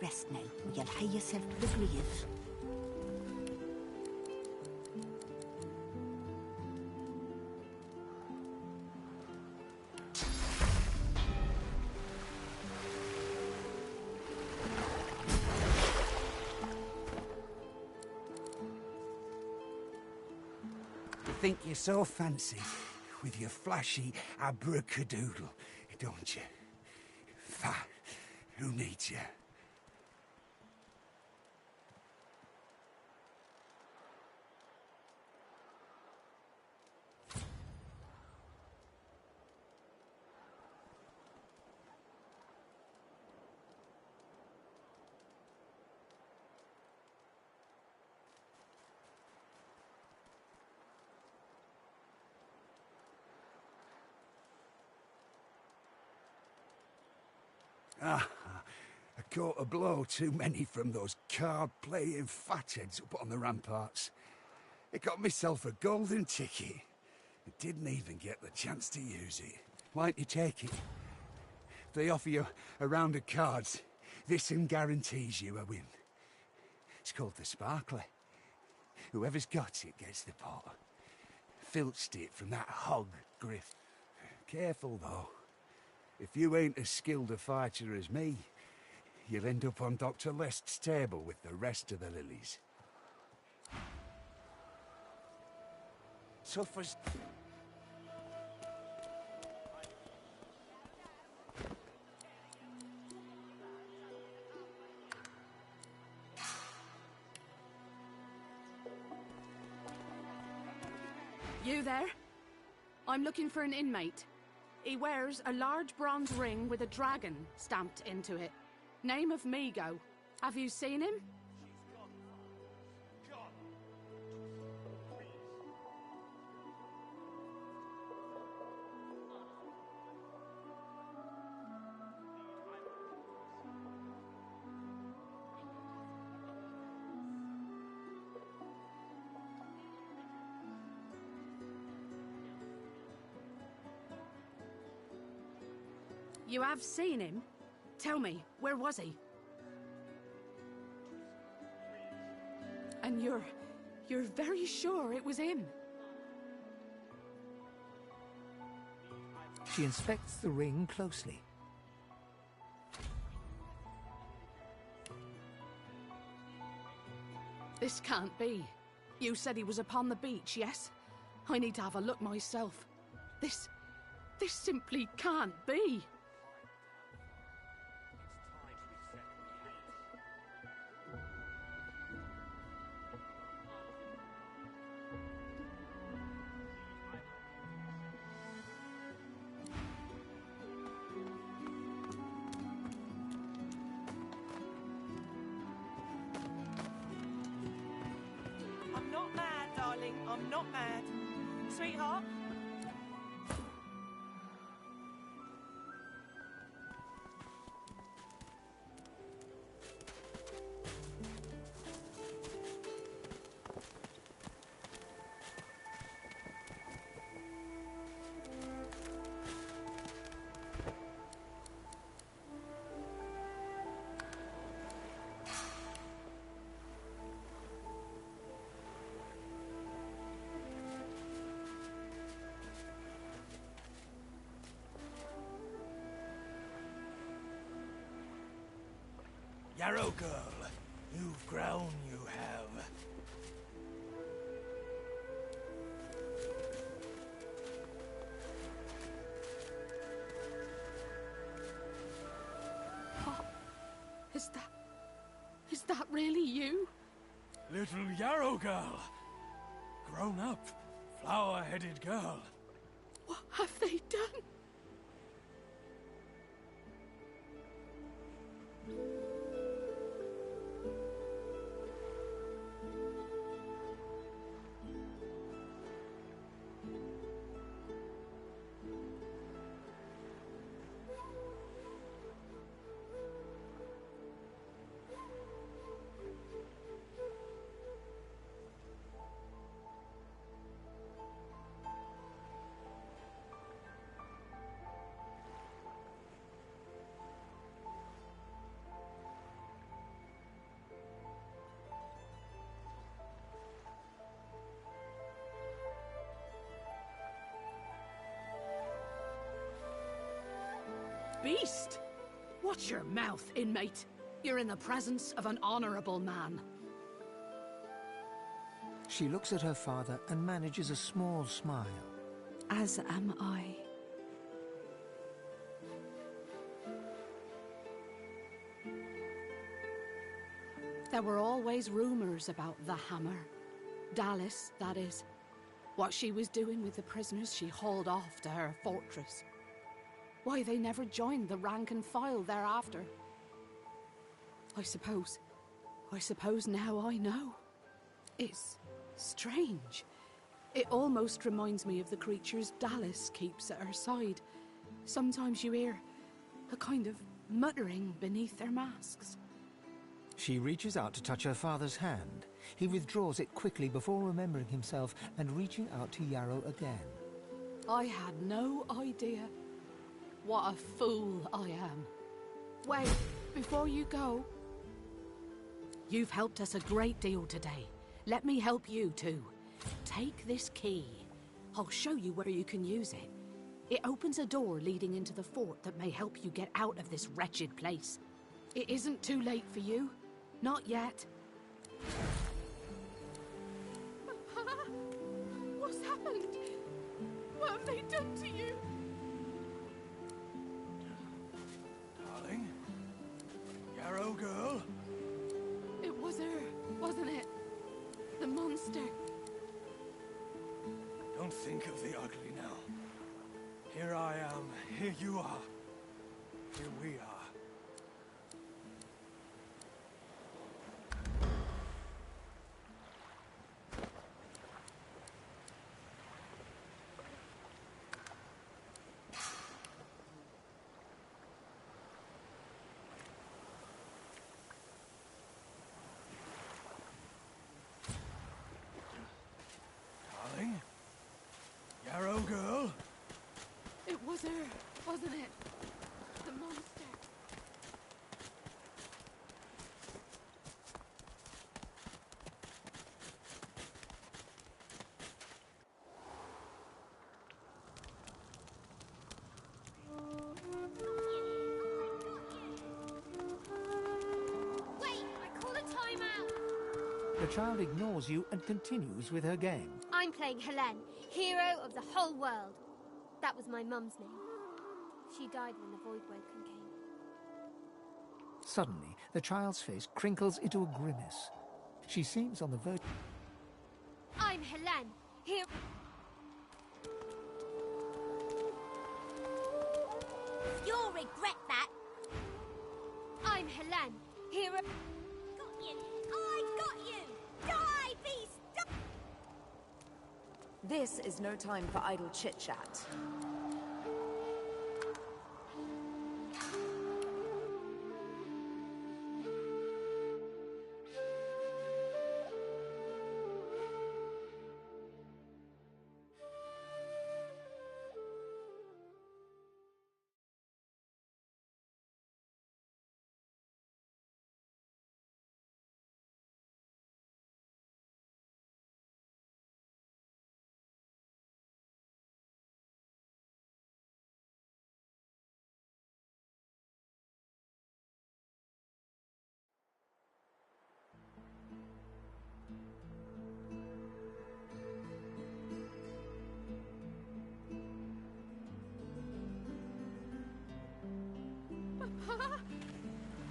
Rest now, or you'll hie yourself to the grave. You think you're so fancy with your flashy abracadadoodle, don't you? Fat, who needs you? Ah, I caught a blow too many from those card-playing fatheads up on the ramparts. I got myself a golden ticket. I didn't even get the chance to use it. Why don't you take it? If they offer you a round of cards, this one guarantees you a win. It's called the Sparkler. Whoever's got it gets the pot. Filched it from that hog, Griff. Careful, though. If you ain't as skilled a fighter as me, you'll end up on Dr. Lest's table with the rest of the lilies. So for... You there? I'm looking for an inmate. He wears a large bronze ring with a dragon stamped into it. Name of Migo. Have you seen him? You have seen him? Tell me, where was he? And you're very sure it was him? She inspects the ring closely. This can't be. You said he was upon the beach, yes? I need to have a look myself. This simply can't be. I'm not mad, darling. I'm not mad. Sweetheart? Yarrow girl, you've grown, you have. that really you? Little Yarrow girl. Grown up, flower-headed girl. What have they done? Beast! Watch your mouth, inmate. You're in the presence of an honorable man. She looks at her father and manages a small smile. As am I. There were always rumors about the Hammer. Dallas, that is. What she was doing with the prisoners she hauled off to her fortress. Why they never joined the rank and file thereafter. I suppose now I know. It's strange. It almost reminds me of the creatures Dallas keeps at her side. Sometimes you hear a kind of muttering beneath their masks. She reaches out to touch her father's hand. He withdraws it quickly before remembering himself and reaching out to Yarrow again. I had no idea. What a fool I am. Wait, before you go. You've helped us a great deal today. Let me help you too. Take this key. I'll show you where you can use it. It opens a door leading into the fort that may help you get out of this wretched place. It isn't too late for you. Not yet. What's happened? What have they done to you? Darling? Yarrow girl? It was her, wasn't it? The monster. Don't think of the ugly now. Here I am, here you are. Here we are. Darling? Yarrow girl? It was her, wasn't it? The monster. Wait, I call a timeout. The child ignores you and continues with her game. I'm playing Helene, hero of the whole world. That was my mum's name. She died when the Voidwoken came. Suddenly, the child's face crinkles into a grimace. She seems on the verge. I'm Helene, hero... You'll regret that. I'm Helene, hero... Got you. I got you. Die, beast. Die. This is no time for idle chit-chat.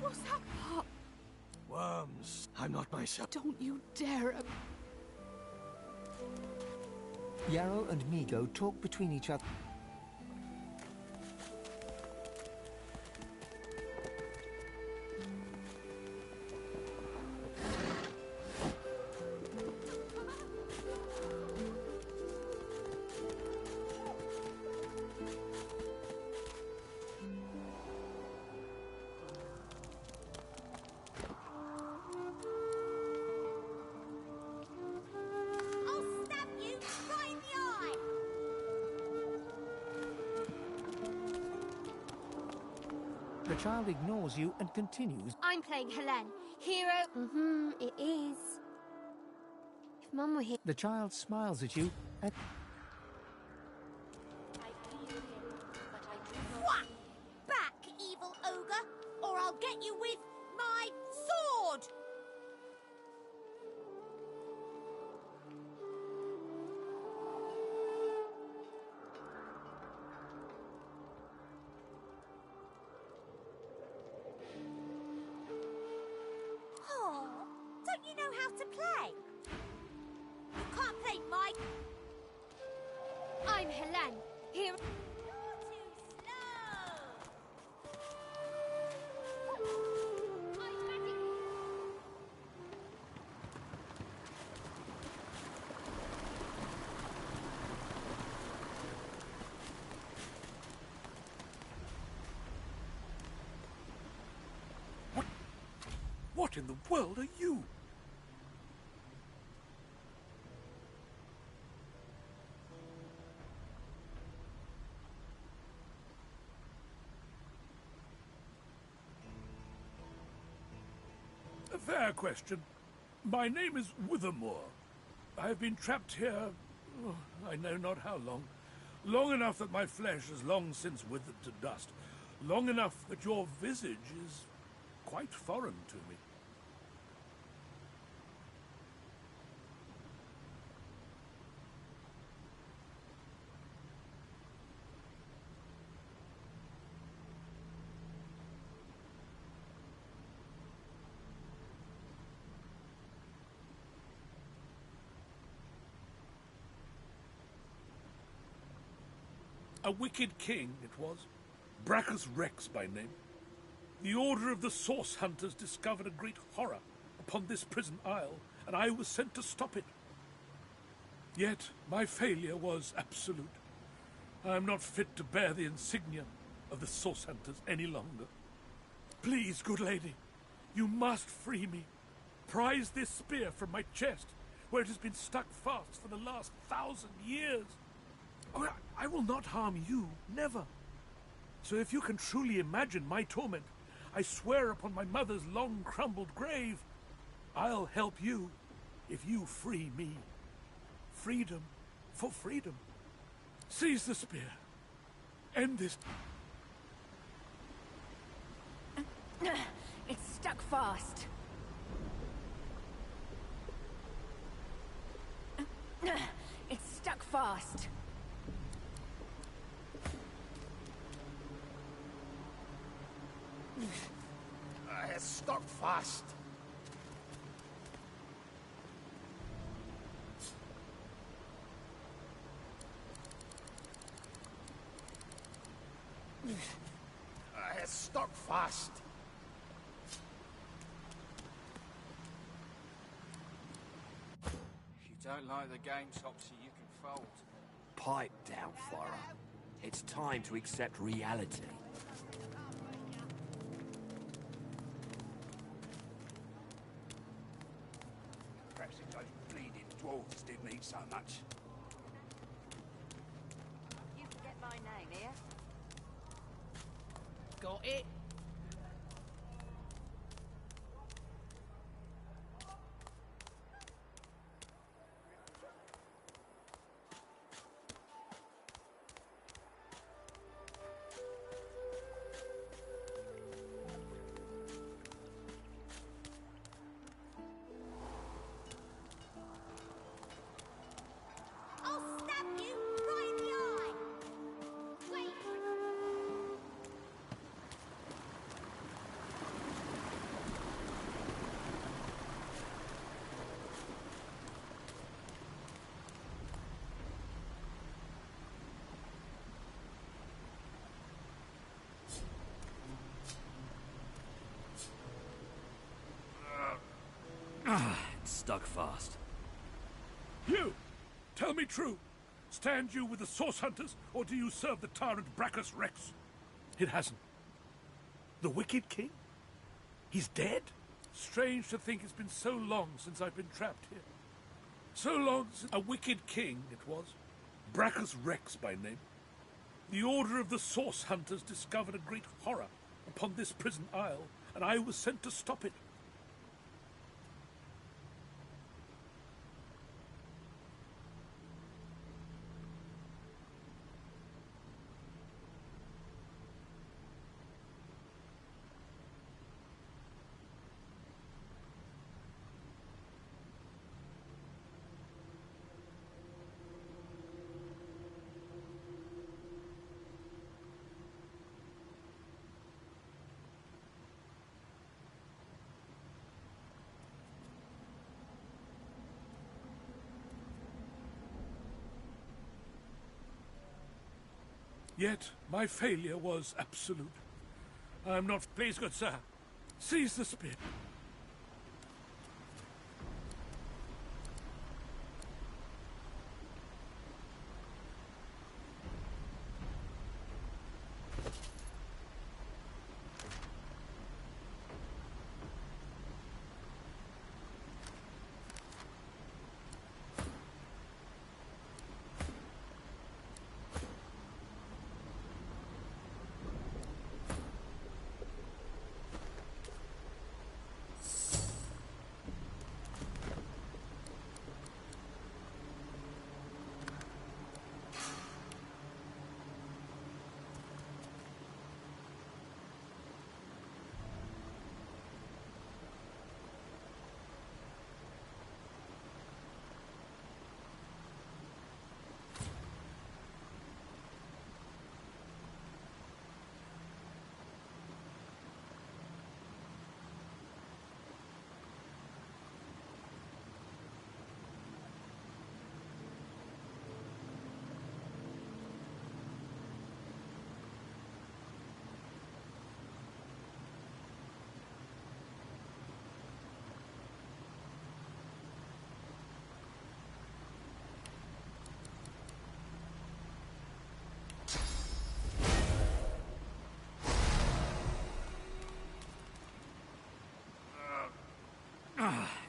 What's happened? Whoa. I'm not myself. Don't you dare. Yarrow and Migo talk between each other. The child ignores you and continues. I'm playing Helene. Hero. It is. If Mum were here. The child smiles at you and... Whack! Back, evil ogre, or I'll get you with my sword! Oh, don't you know how to play? You can't play my... I'm Helene. Hero. What in the world are you? A fair question. My name is Withermore. I have been trapped here, I know not how long. Long enough that my flesh has long since withered to dust. Long enough that your visage is quite foreign to me. A wicked king it was, Brachus Rex by name. The order of the Source Hunters discovered a great horror upon this prison isle, and I was sent to stop it. Yet my failure was absolute. I am not fit to bear the insignia of the Source Hunters any longer. Please, good lady, you must free me. Prise this spear from my chest, where it has been stuck fast for the last 1,000 years. Oh, I will not harm you, never. So if you can truly imagine my torment, I swear upon my mother's long crumbled grave, I'll help you if you free me. Freedom for freedom. Seize the spear. End this. It's stuck fast. It's stuck fast. It's stuck fast. It's stuck fast. If you don't like the game, Topsy, you can fold. Pipe down, Flora. It's time to accept reality. Perhaps if those bleeding dwarves didn't eat so much. You forget my name here? Got it. I'll stab you right in the eye! Wait! stuck fast. You! Tell me true. Stand you with the Source Hunters, or do you serve the tyrant Brachus Rex? It hasn't. The Wicked King? He's dead? Strange to think it's been so long since I've been trapped here. So long since a Wicked King it was. Brachus Rex by name. The Order of the Source Hunters discovered a great horror upon this prison isle, and I was sent to stop it. Yet my failure was absolute. I am not... Please, good sir, seize the spear.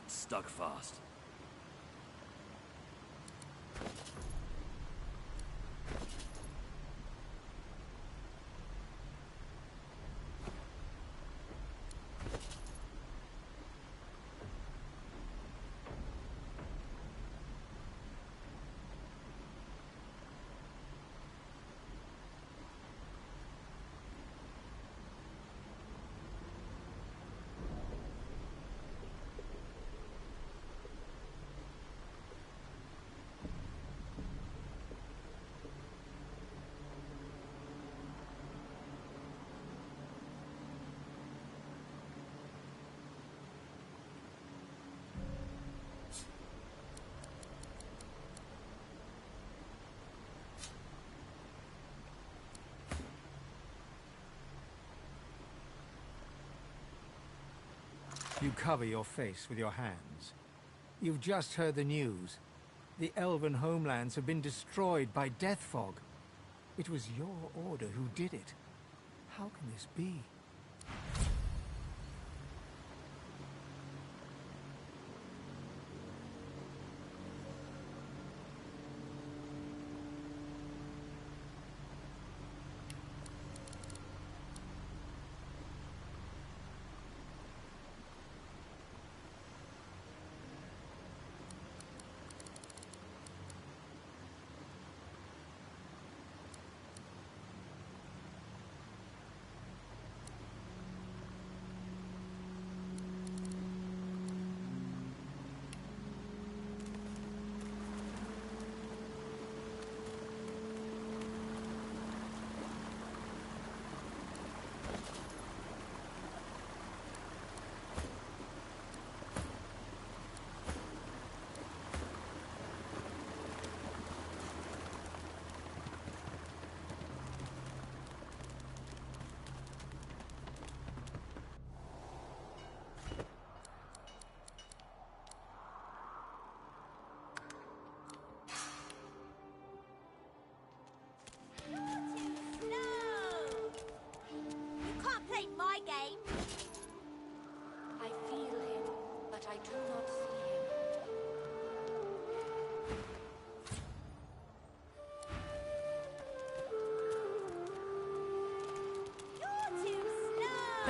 It's stuck fast. You cover your face with your hands. You've just heard the news. The elven homelands have been destroyed by death fog. It was your order who did it. How can this be?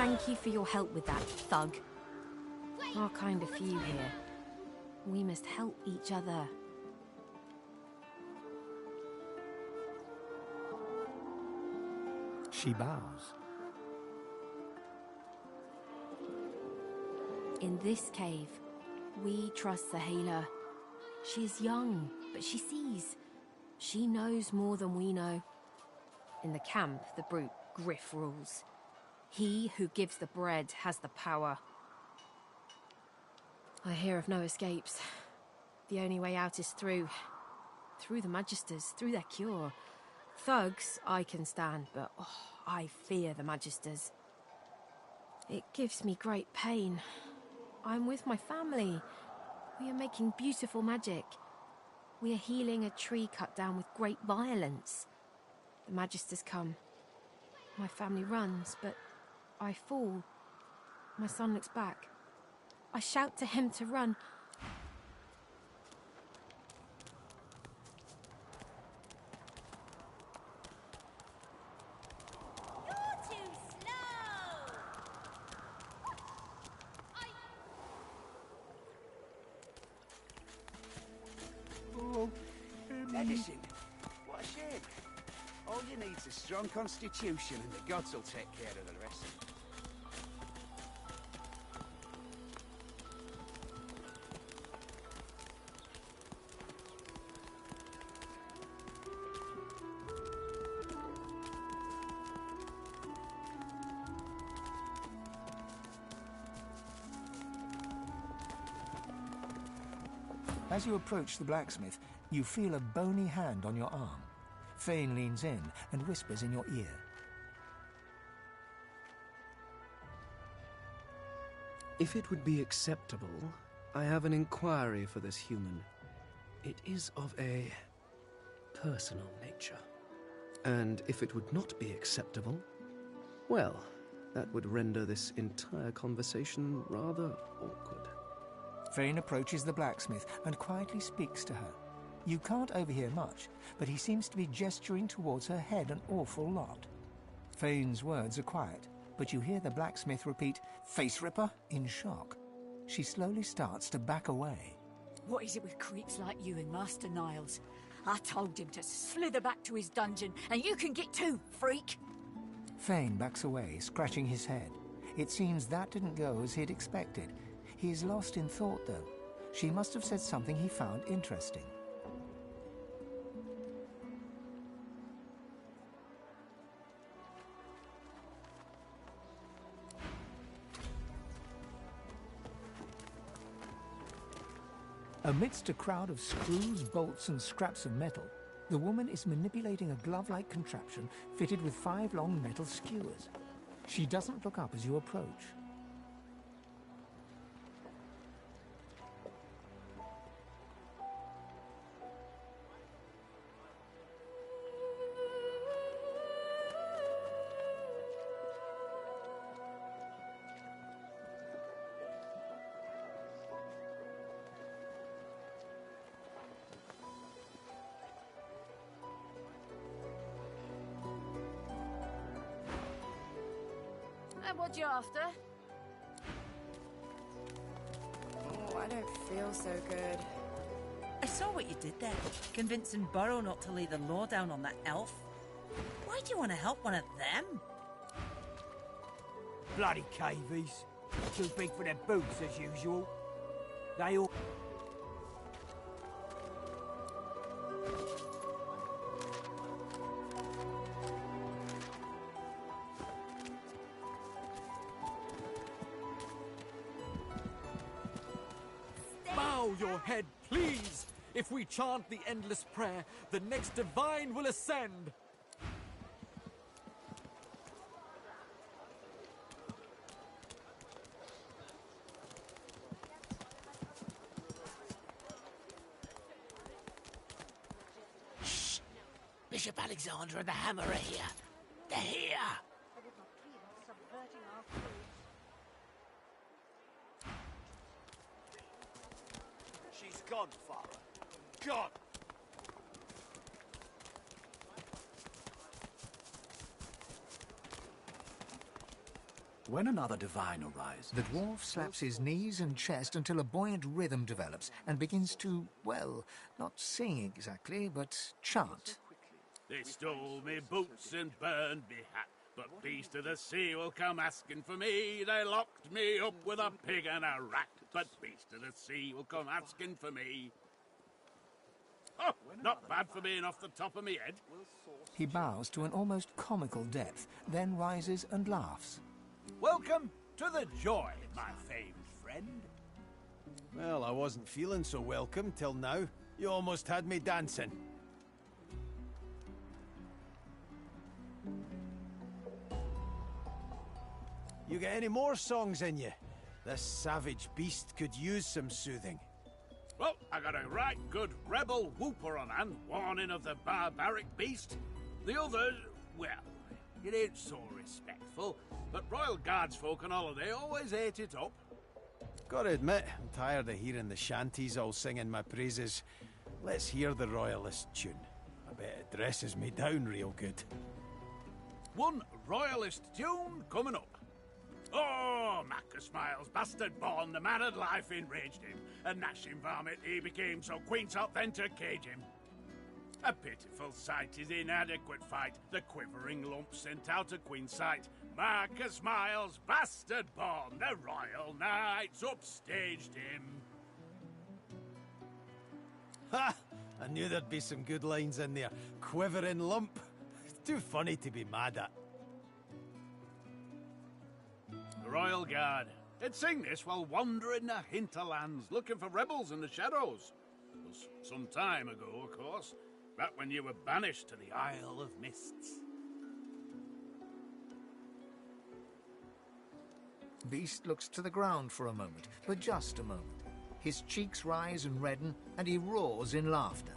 Thank you for your help with that, thug. Our kind of few here. We must help each other. She bows. In this cave, we trust Sahela. She is young, but she sees. She knows more than we know. In the camp, the brute Griff rules. He who gives the bread has the power. I hear of no escapes. The only way out is through the Magisters, through their cure. Thugs I can stand, but I fear the Magisters. It gives me great pain. I'm with my family. We are making beautiful magic. We are healing a tree cut down with great violence. The Magisters come. My family runs, but I fall. My son looks back. I shout to him to run. Medicine? What a shame. All you need's a strong constitution and the gods will take care of the rest. As you approach the blacksmith, you feel a bony hand on your arm. Fane leans in and whispers in your ear. If it would be acceptable, I have an inquiry for this human. It is of a personal nature. And if it would not be acceptable, well, that would render this entire conversation rather awkward. Fane approaches the blacksmith and quietly speaks to her. You can't overhear much, but he seems to be gesturing towards her head an awful lot. Fane's words are quiet, but you hear the blacksmith repeat, "Face ripper," in shock. She slowly starts to back away. What is it with creeps like you and Master Niles? I told him to slither back to his dungeon, and you can get too, freak! Fane backs away, scratching his head. It seems that didn't go as he'd expected. He is lost in thought, though. She must have said something he found interesting. Amidst a crowd of screws, bolts, and scraps of metal, the woman is manipulating a glove-like contraption fitted with 5 long metal skewers. She doesn't look up as you approach. And what you after? Oh, I don't feel so good. I saw what you did there, convincing Burrow not to lay the law down on that elf. Why do you want to help one of them? Bloody cavies. Too big for their boots, as usual. They all... Bow your head, please! If we chant the endless prayer, the next divine will ascend! Shh! Bishop Alexander and the Hammer are here. They're here! She's gone, Father. Gone! When another divine arrives... The dwarf slaps his knees and chest until a buoyant rhythm develops and begins to, well, not sing exactly, but chant. They stole me boots and burned me hat, but beast of the sea will come asking for me. They locked me up with a pig and a rat, but beast of the sea will come asking for me. Oh, not bad for being off the top of me head. He bows to an almost comical depth, then rises and laughs. Welcome to the joy, my famed friend. Well, I wasn't feeling so welcome till now. You almost had me dancing. You got any more songs in you? This savage beast could use some soothing. Well, I got a right good rebel whooper on hand, warning of the barbaric beast. The others, well, it ain't so respectful, but Royal Guards folk on holiday always ate it up. Gotta admit, I'm tired of hearing the shanties all singing my praises. Let's hear the Royalist tune. I bet it dresses me down real good. One Royalist tune coming up. Oh, Macca Smiles, bastard born, the man of life enraged him. A gnashing varmint he became, so Queen sought then to cage him. A pitiful sight, his inadequate fight, the quivering lump sent out of Queen's sight. Macca Smiles, bastard born, the royal knights upstaged him. Ha! I knew there'd be some good lines in there. Quivering lump. Too funny to be mad at. The Royal Guard. They'd sing this while wandering the hinterlands, looking for rebels in the shadows. It was some time ago, of course, back when you were banished to the Isle of Mists. Beast looks to the ground for a moment, but just a moment. His cheeks rise and redden, and he roars in laughter.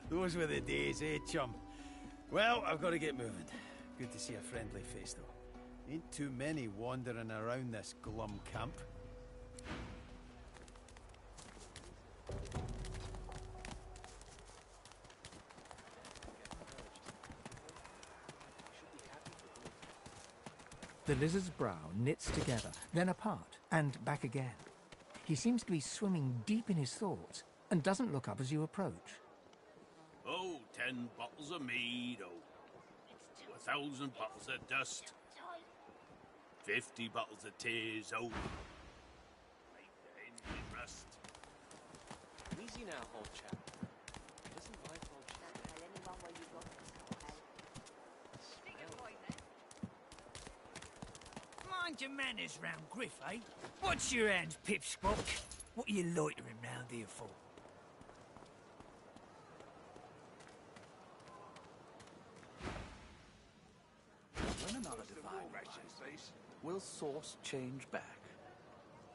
Those were the days, eh, chum? Well, I've got to get moving. Good to see a friendly face, though. Ain't too many wandering around this glum camp. The lizard's brow knits together, then apart, and back again. He seems to be swimming deep in his thoughts, and doesn't look up as you approach. Oh, 10 bottles of mead, oh. 1,000 bottles of dust. 50 bottles of tears, oh. Make the engine rust. Easy now, old chap. Doesn't like old chap. Don't tell anyone where you got this, okay? Mind your manners round Griff, eh? What's your hands, pipsqueak? What are you loitering round here for? When another divine rises, will source change back?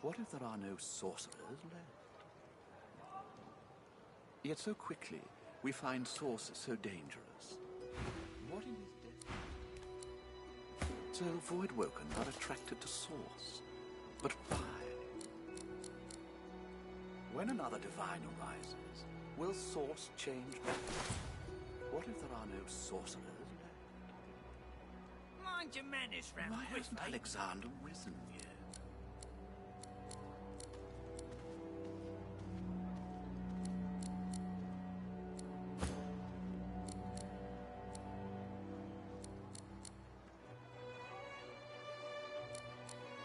What if there are no sorcerers left? Yet so quickly we find source so dangerous. What in his death? So void-woken are attracted to source. But why? When another divine arises, will source change back? What if there are no sorcerers left? Mind your manners round Why Griff, hasn't eh? Alexander risen yet?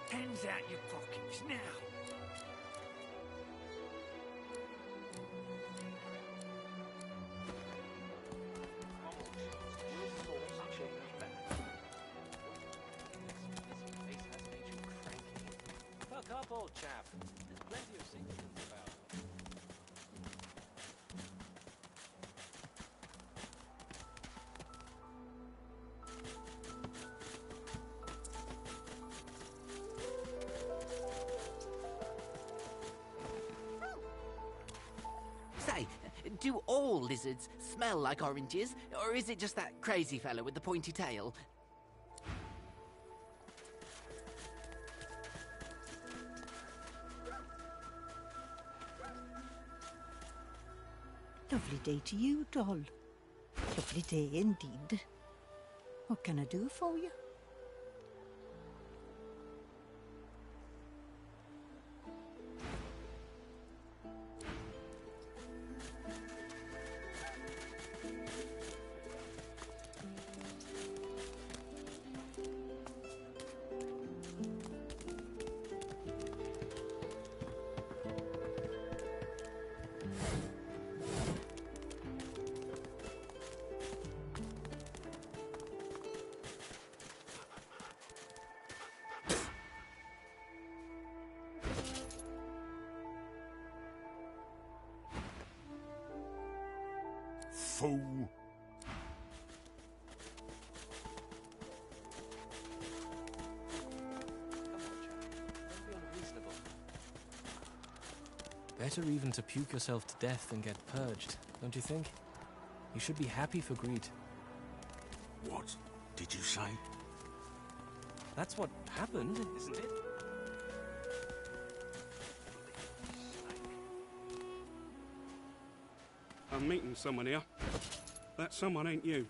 Hands out your pockets now. Fuck up, old chap. There's plenty of secrets about. Say, do all lizards smell like oranges, or is it just that crazy fellow with the pointy tail? Lovely day to you, doll. lovely day indeed. What can I do for you? Fool. Better even to puke yourself to death than get purged, don't you think? You should be happy for greed. What did you say? That's what happened, isn't it? I'm meeting someone here. That someone ain't you.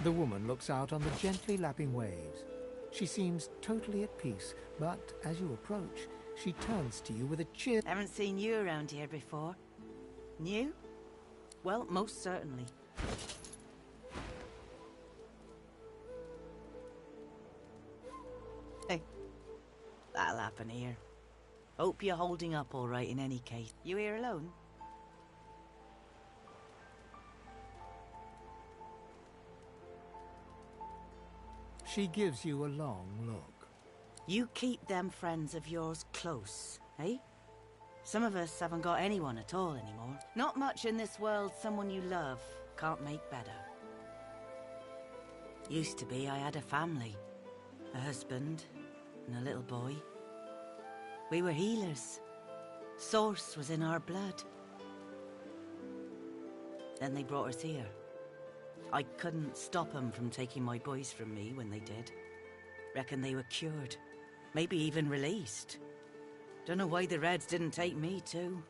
The woman looks out on the gently lapping waves. She seems totally at peace, but as you approach, she turns to you with a cheer. Haven't seen you around here before. New? Well, most certainly. Hey, that'll happen here. Hope you're holding up all right in any case. You here alone? She gives you a long look. You keep them friends of yours close, eh? Some of us haven't got anyone at all anymore. Not much in this world someone you love can't make better. Used to be I had a family. A husband and a little boy. We were healers. Source was in our blood. Then they brought us here. I couldn't stop them from taking my boys from me when they did. Reckon they were cured. Maybe even released. Don't know why the Reds didn't take me too.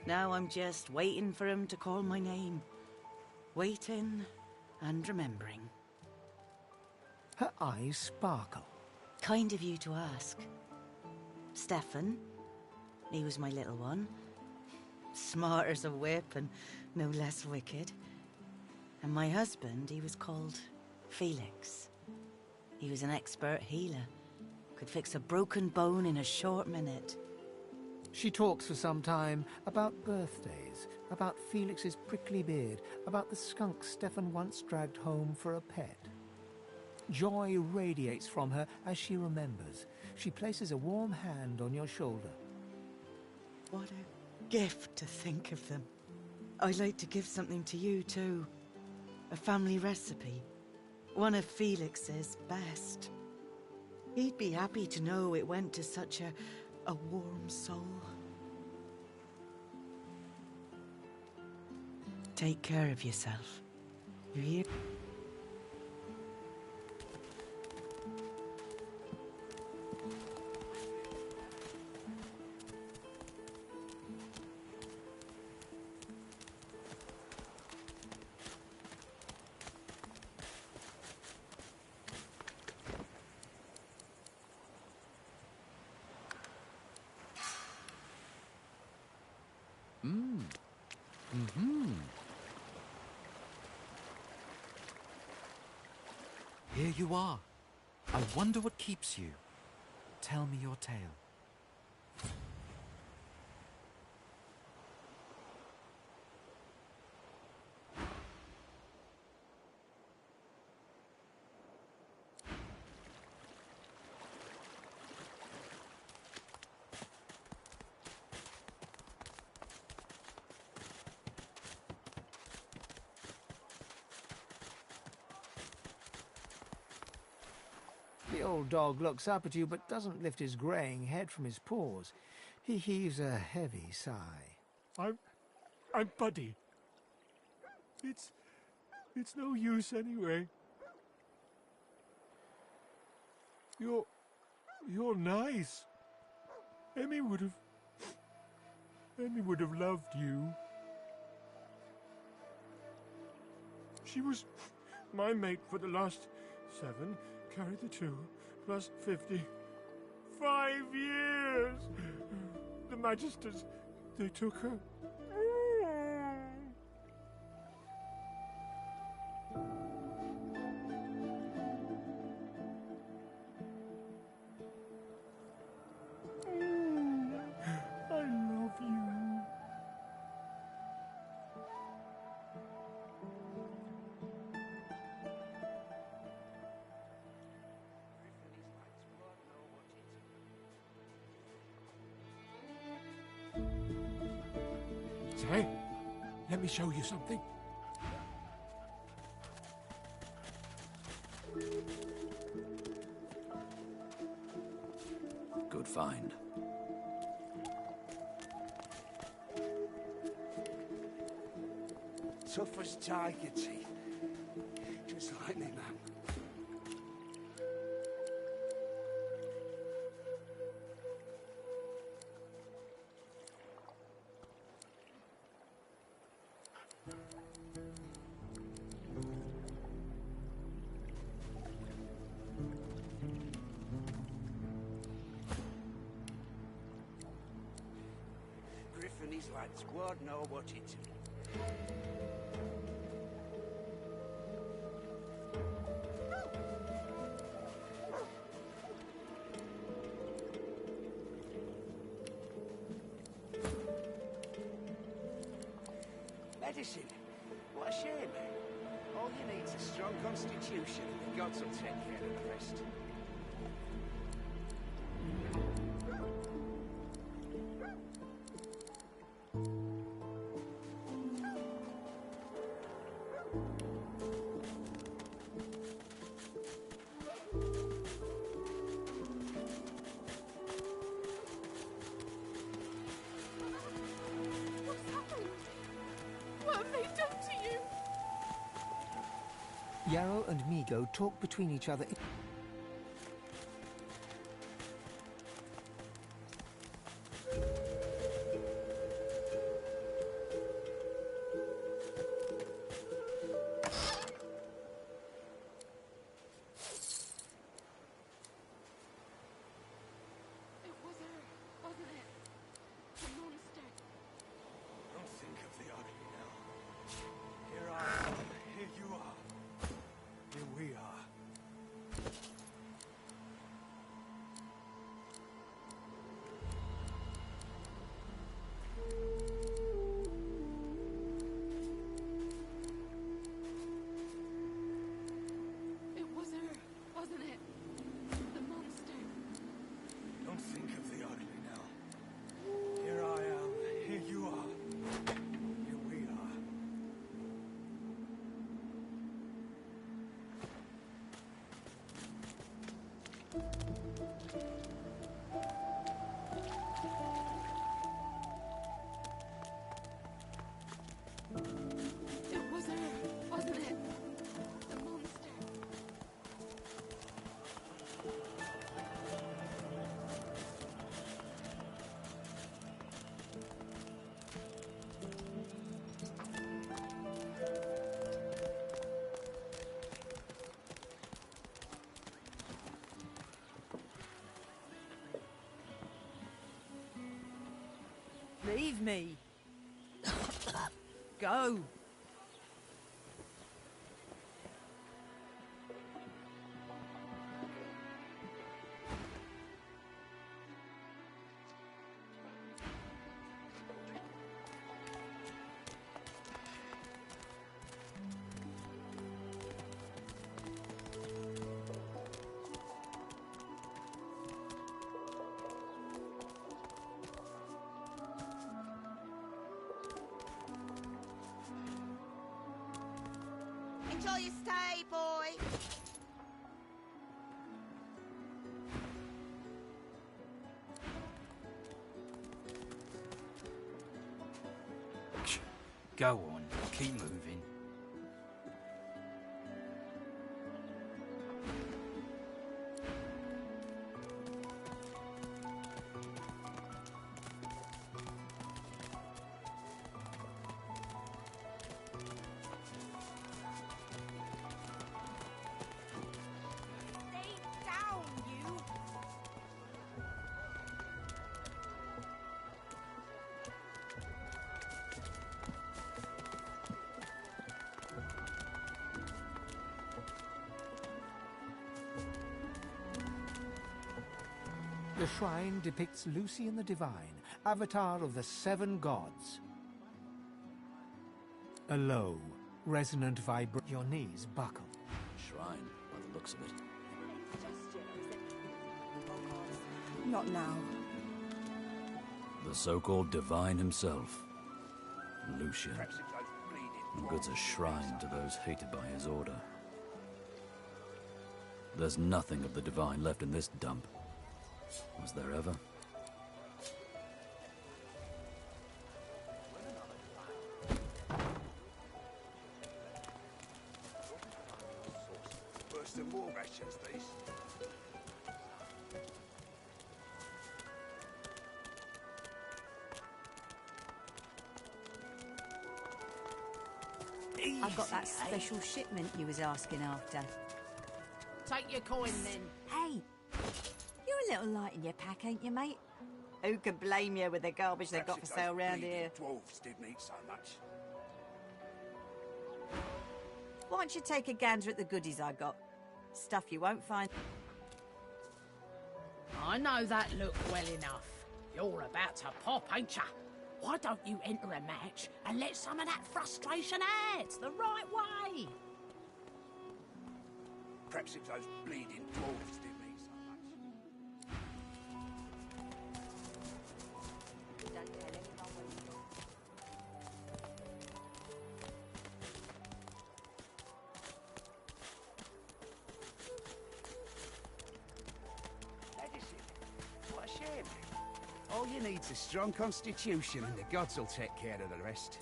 Now I'm just waiting for him to call my name. Waiting and remembering. Her eyes sparkle. Kind of you to ask. Stefan, he was my little one. Smart as a whip and no less wicked. And my husband, he was called Felix. He was an expert healer. Could fix a broken bone in a short minute. She talks for some time about birthdays, about Felix's prickly beard, about the skunk Stefan once dragged home for a pet. Joy radiates from her as she remembers. She places a warm hand on your shoulder. What a gift to think of them. I'd like to give something to you too. A family recipe. One of Felix's best. He'd be happy to know it went to such a warm soul. Take care of yourself. You hear? Here you are. I wonder what keeps you. Tell me your tale. The old dog looks up at you but doesn't lift his greying head from his paws. He heaves a heavy sigh. I'm Buddy. It's no use anyway. You're nice. Emmy would have loved you. She was my mate for the last 7, carry the 2, plus 50. 5 years! The Magisters, they took her. I love you. Say, let me show you something. Good find. Tough as tiger teeth. Just like me, man. Griffin, he's like squad, know what it's. Medicine. What a shame. All you need is a strong constitution, and the gods will take care of the rest. Yarrow and Migo talk between each other. Leave me. Go. Enjoy your stay, boy. Go on, keep moving. The shrine depicts Lucy and the Divine, avatar of the 7 gods. A low, resonant vibration. Your knees buckle. Shrine, by the looks of it. Not now. The so-called Divine himself, Lucian. And goods a shrine to those hated by his order. There's nothing of the Divine left in this dump. Was there ever? Worse than war rations, these. I got that special shipment you was asking after. Take your coin then. Hey, you're a little light in your pack, ain't you, mate? Who can blame you with the garbage they got for sale round here? Dwarves didn't eat so much. Why don't you take a gander at the goodies I got? Stuff you won't find. I know that look well enough. You're about to pop, ain't ya? Why don't you enter a match and let some of that frustration out the right way? Perhaps it was those bleeding dwarves didn't eat so much. Medicine? What a shame. All you need's a strong constitution and the gods will take care of the rest.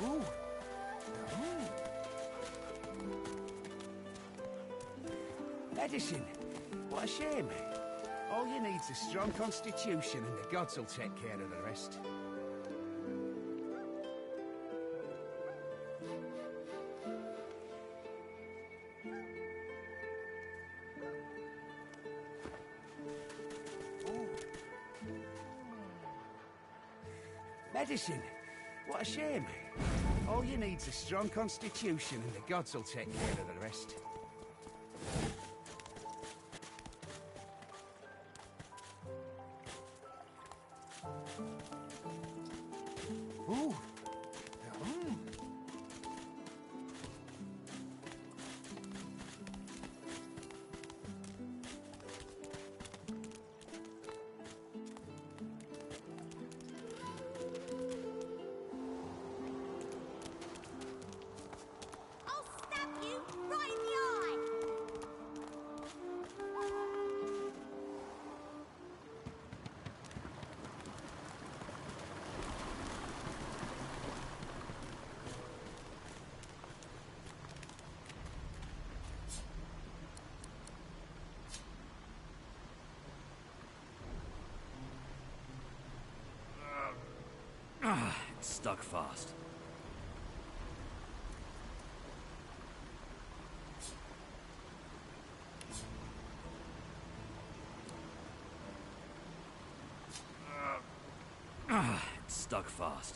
Ooh. Medicine? What a shame. All you need's a strong constitution and the gods will take care of the rest. Medicine? What a shame. All you need's a strong constitution and the gods will take care of the rest. Ooh. I'll stab you right in the eye! It's stuck fast. It's stuck fast.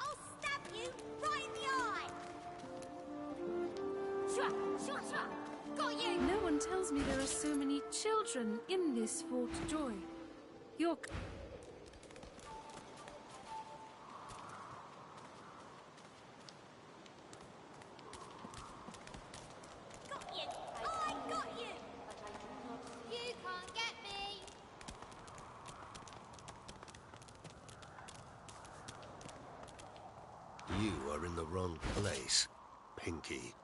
I'll stab you right in the eye! Shua! Shua! Shua! Got you! No one tells me there are so many children in this Fort Joy. You're... Got you! I got you! You can't get me! You are in the wrong place, Pinky.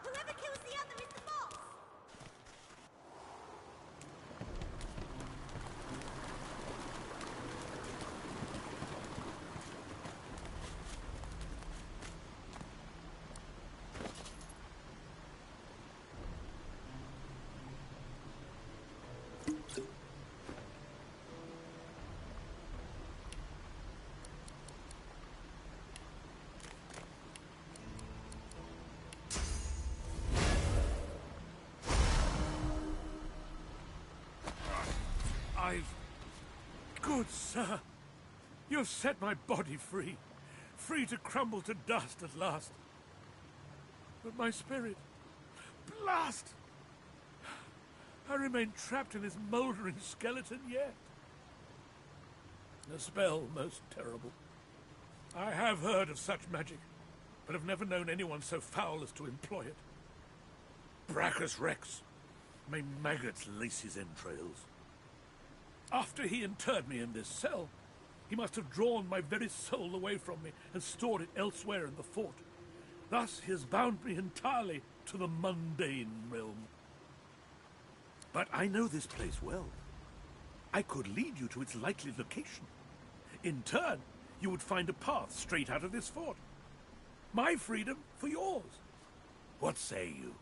Whoever kills the other is the boss! Good sir, you've set my body free. Free to crumble to dust at last. But my spirit... blast! I remain trapped in this mouldering skeleton yet. A spell most terrible. I have heard of such magic, but have never known anyone so foul as to employ it. Brachus Rex, may maggots lace his entrails. After he interred me in this cell, he must have drawn my very soul away from me and stored it elsewhere in the fort. Thus he has bound me entirely to the mundane realm. But I know this place well. I could lead you to its likely location. In turn, you would find a path straight out of this fort. My freedom for yours. What say you?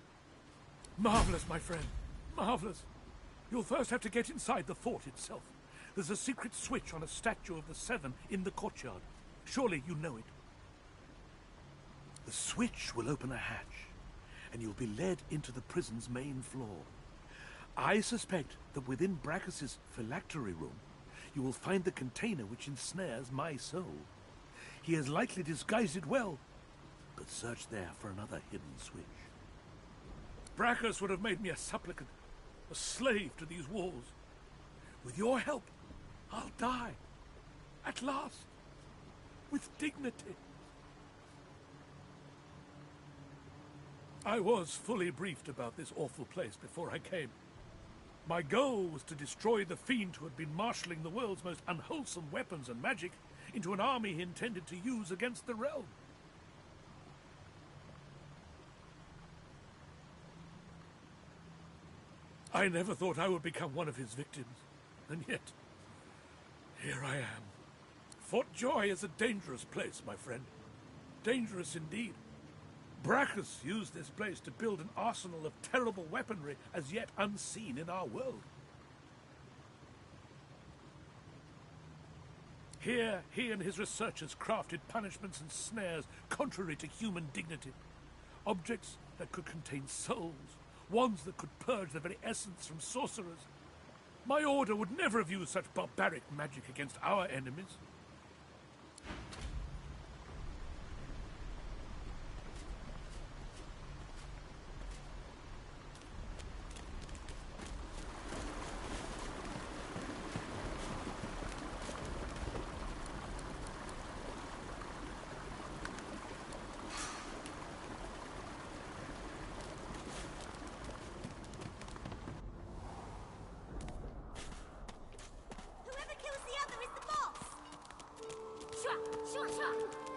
Marvelous, my friend. Marvelous. You'll first have to get inside the fort itself. There's a secret switch on a statue of the Seven in the courtyard. Surely you know it. The switch will open a hatch, and you'll be led into the prison's main floor. I suspect that within Brachus's phylactery room, you will find the container which ensnares my soul. He has likely disguised it well, but search there for another hidden switch. Brachus would have made me a supplicant, a slave to these walls. With your help, I'll die. At last. With dignity. I was fully briefed about this awful place before I came. My goal was to destroy the fiend who had been marshalling the world's most unwholesome weapons and magic into an army he intended to use against the realm. I never thought I would become one of his victims, and yet, here I am. Fort Joy is a dangerous place, my friend. Dangerous indeed. Brachus used this place to build an arsenal of terrible weaponry as yet unseen in our world. Here, he and his researchers crafted punishments and snares contrary to human dignity. Objects that could contain souls, wands that could purge the very essence from sorcerers. My order would never have used such barbaric magic against our enemies.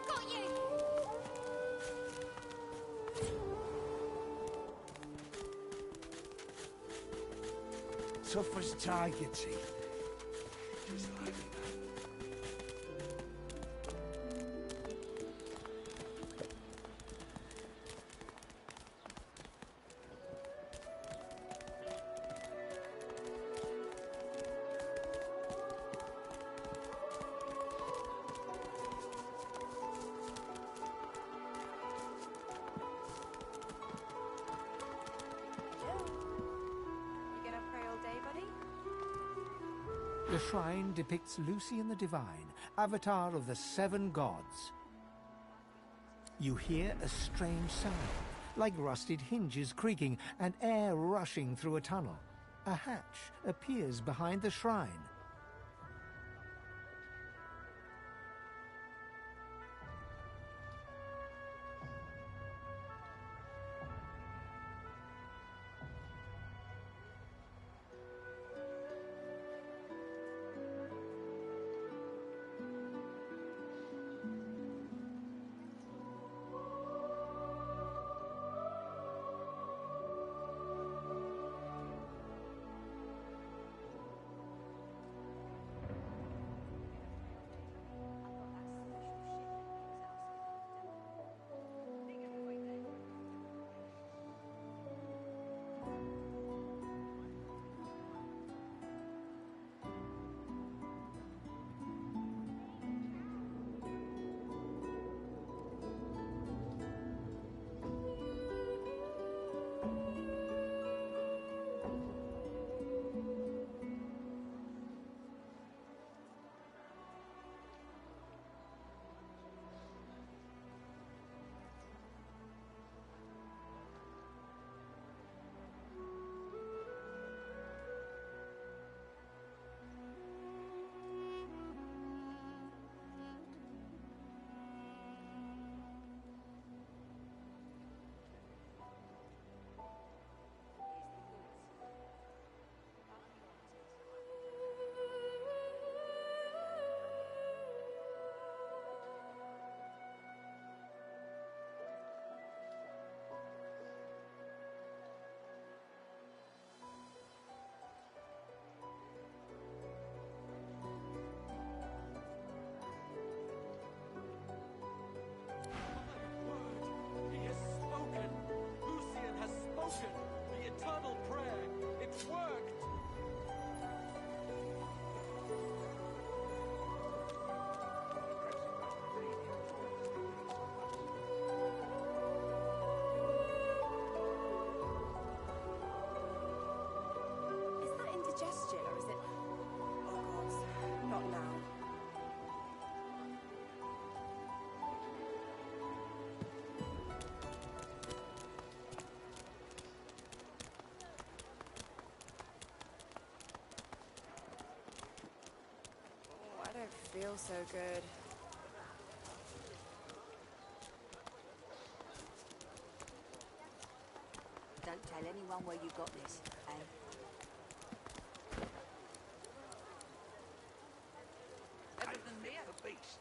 Got you! Tough as tiger teeth. Just like that. The shrine depicts Lucian the Divine, avatar of the 7 gods. You hear a strange sound, like rusted hinges creaking and air rushing through a tunnel. A hatch appears behind the shrine. Feel so good. Don't tell anyone where you got this, eh? Better than me, the beast.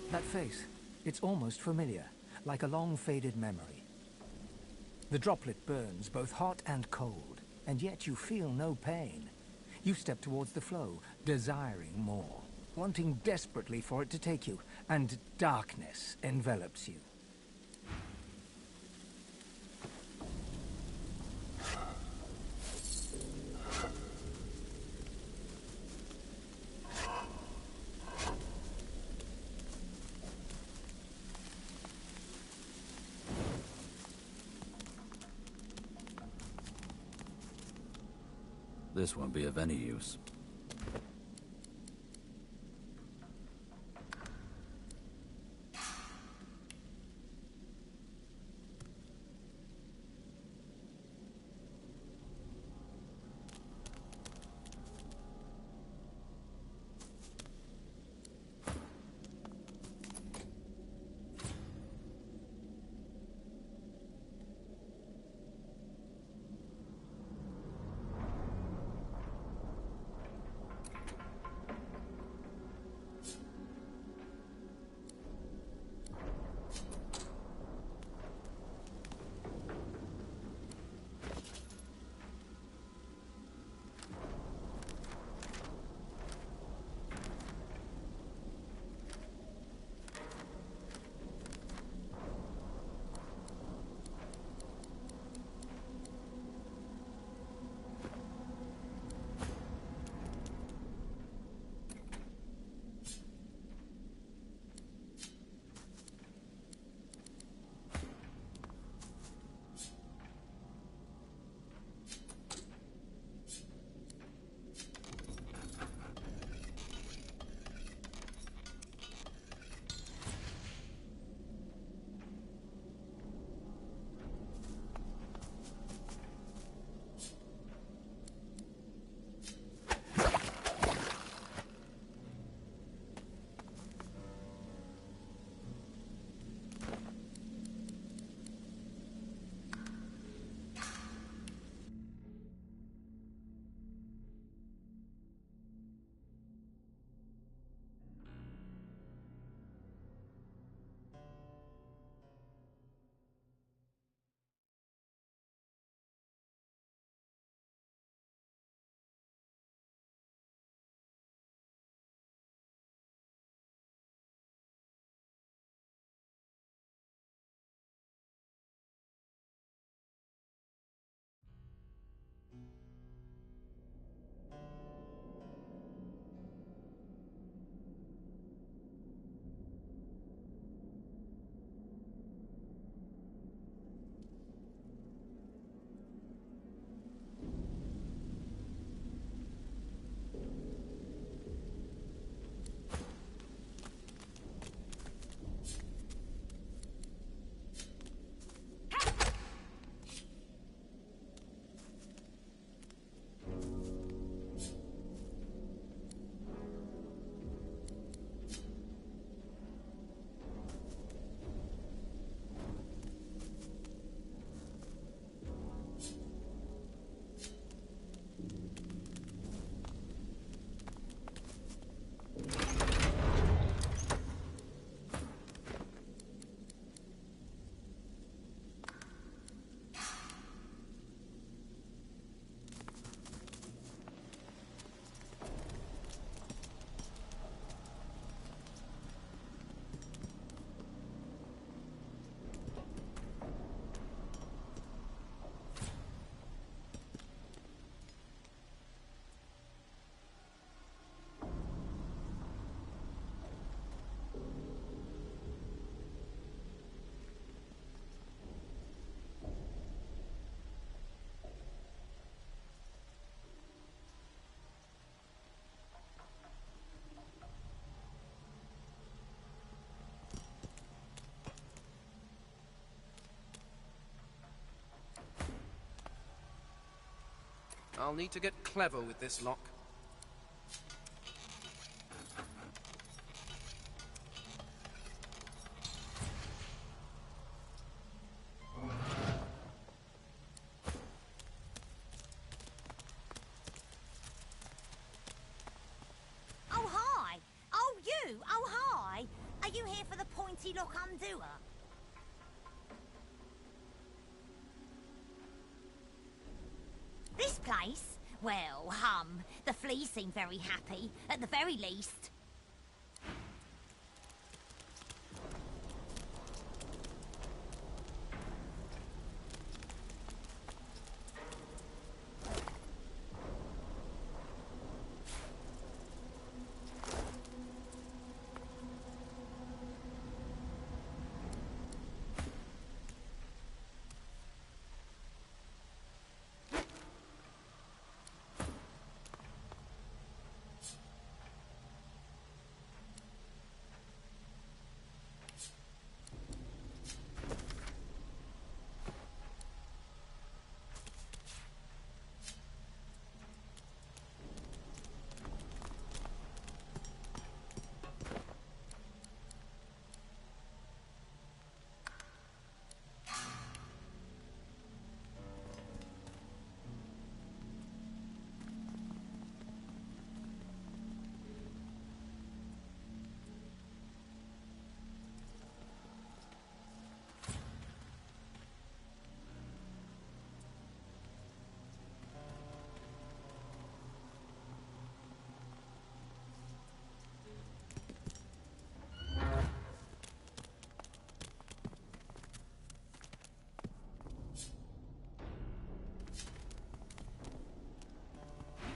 That face, it's almost familiar, like a long-faded memory. The droplet burns both hot and cold, and yet you feel no pain. You step towards the flow, desiring more, wanting desperately for it to take you, and darkness envelops you. This won't be of any use. I'll need to get clever with this lock. Oh, hi! Oh, you! Oh, hi! Are you here for the pointy lock undoer? This place? Well, the fleas seem very happy, at the very least.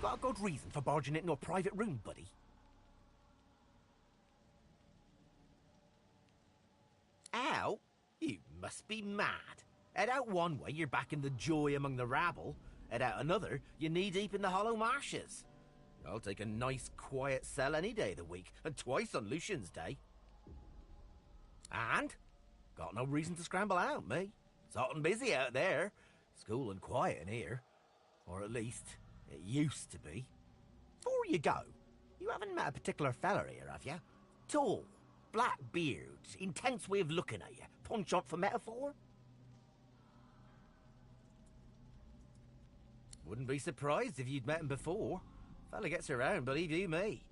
Got a good reason for barging into a private room, buddy? Ow? You must be mad. Head out one way, you're back in the joy among the rabble. Head out another, you're knee-deep in the hollow marshes. I'll take a nice, quiet cell any day of the week, and twice on Lucian's Day. And? Got no reason to scramble out, me. It's hot and busy out there. It's cool and quiet in here. Or at least... it used to be. Before you go, you haven't met a particular feller here, have you? Tall, black beards, intense way of looking at you. Penchant for metaphor? Wouldn't be surprised if you'd met him before. Fella gets around, believe you me.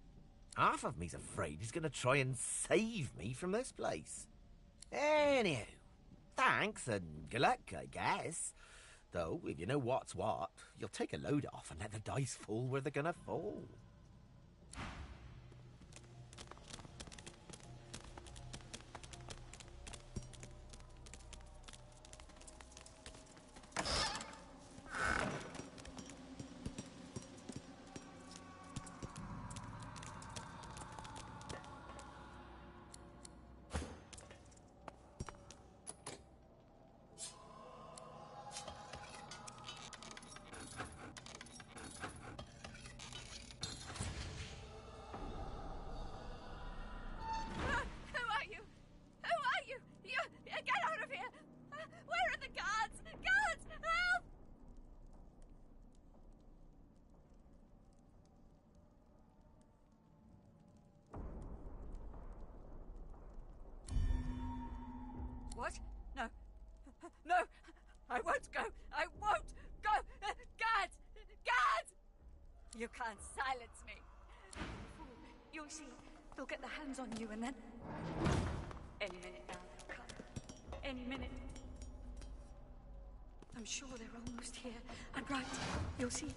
Half of me's afraid he's gonna try and save me from this place. Anyhow, thanks and good luck, I guess. Though, if you know what's what, you'll take a load off and let the dice fall where they're gonna fall. What? No. No! I won't go! I won't go! Guards! Guards! You can't silence me. You'll see. They'll get their hands on you and then... Any minute now they'll come. Any minute. I'm sure they're almost here. And right, you'll see.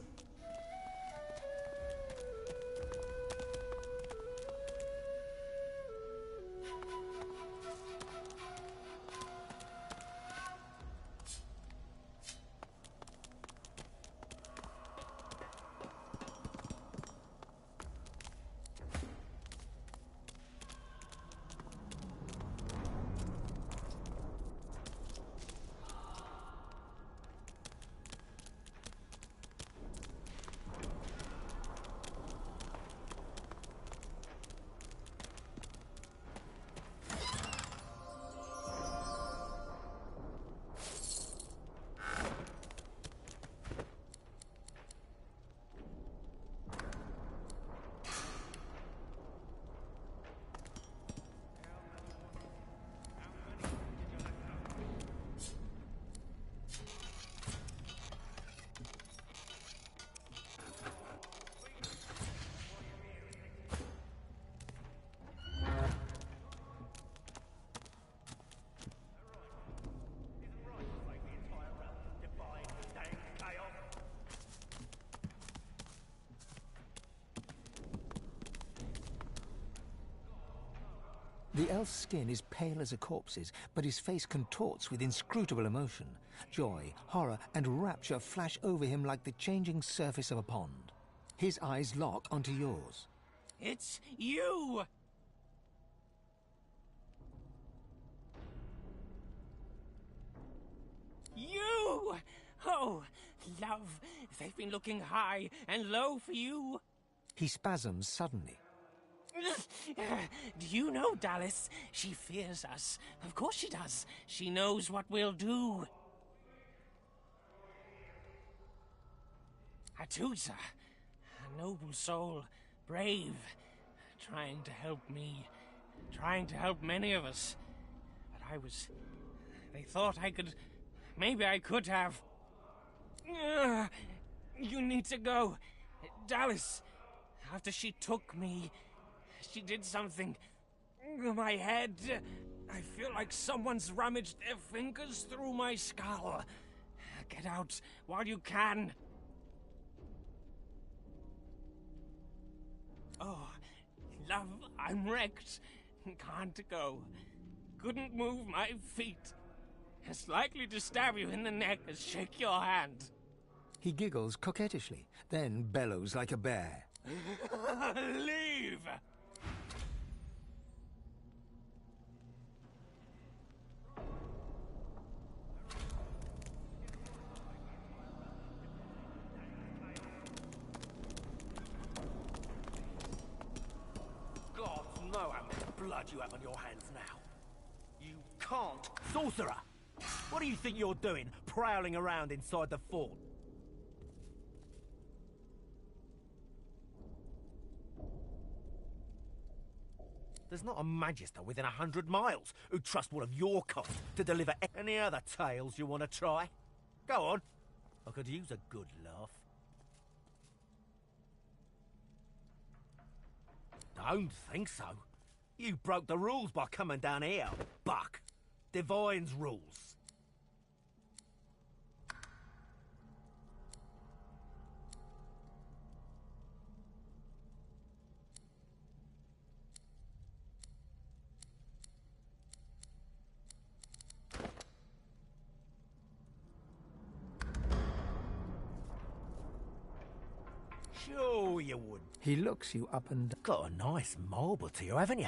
The elf's skin is pale as a corpse's, but his face contorts with inscrutable emotion. Joy, horror, and rapture flash over him like the changing surface of a pond. His eyes lock onto yours. It's you! You! Oh, love, they've been looking high and low for you. He spasms suddenly. Do you know, Dallas? She fears us. Of course she does. She knows what we'll do. Atusa, a noble soul, brave, trying to help me, trying to help many of us. But they thought I could, maybe I could have. You need to go. Dallas, after she took me, she did something. My head. I feel like someone's rummaged their fingers through my skull. Get out while you can. Oh, love, I'm wrecked. Can't go. Couldn't move my feet. As likely to stab you in the neck as shake your hand. He giggles coquettishly, then bellows like a bear. Leave! God knows how much blood you have on your hands now. You can't. Sorcerer! What do you think you're doing, prowling around inside the fort? There's not a magister within 100 miles who'd trust one of your kind to deliver any other tales you want to try. Go on. I could use a good laugh. Don't think so. You broke the rules by coming down here, Buck. Divine's rules. Sure you would. He looks you up and down. Got a nice marble to you, haven't you?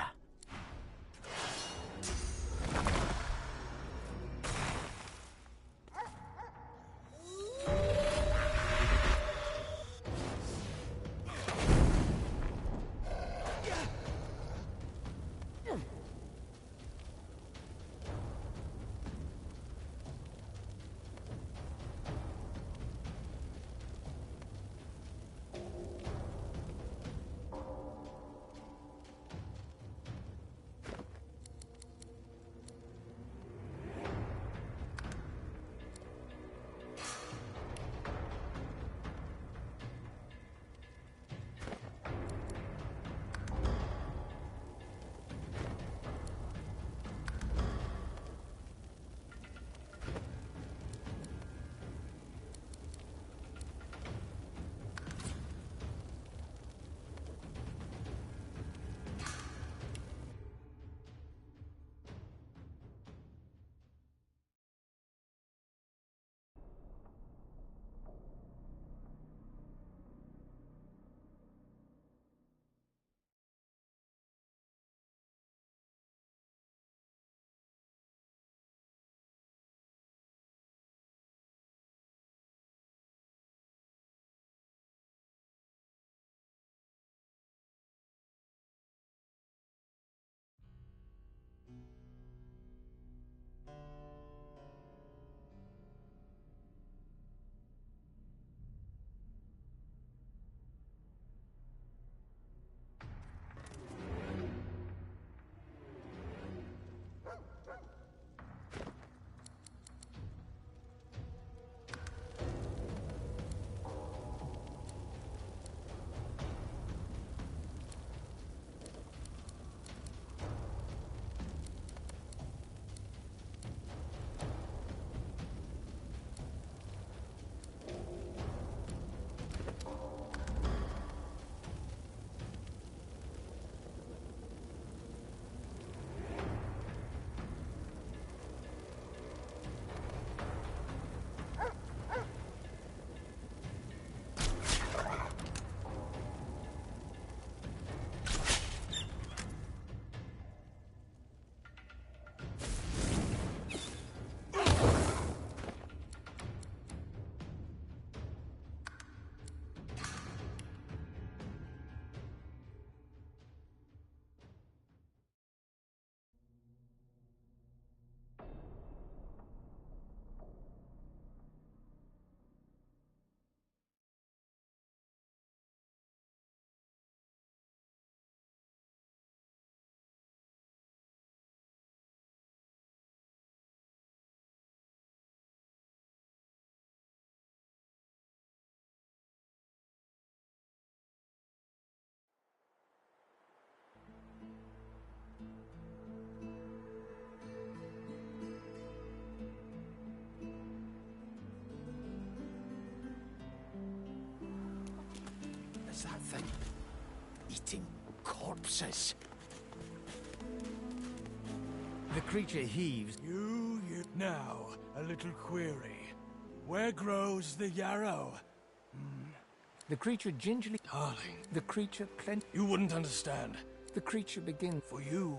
thing. Eating corpses. The creature heaves. You. Now, a little query. Where grows the yarrow? The creature gingerly... Darling. The creature You wouldn't understand. The creature begins... For you.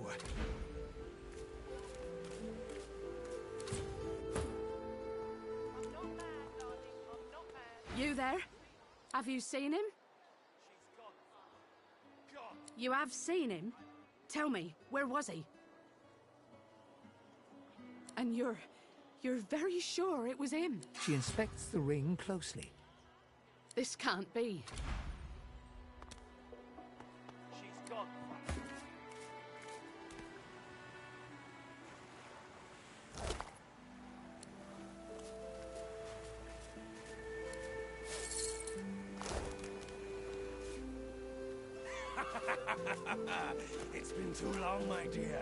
You there? Have you seen him? You have seen him? Tell me, where was he? And you're very sure it was him? She inspects the ring closely. This can't be. She's gone. It's been too long, my dear.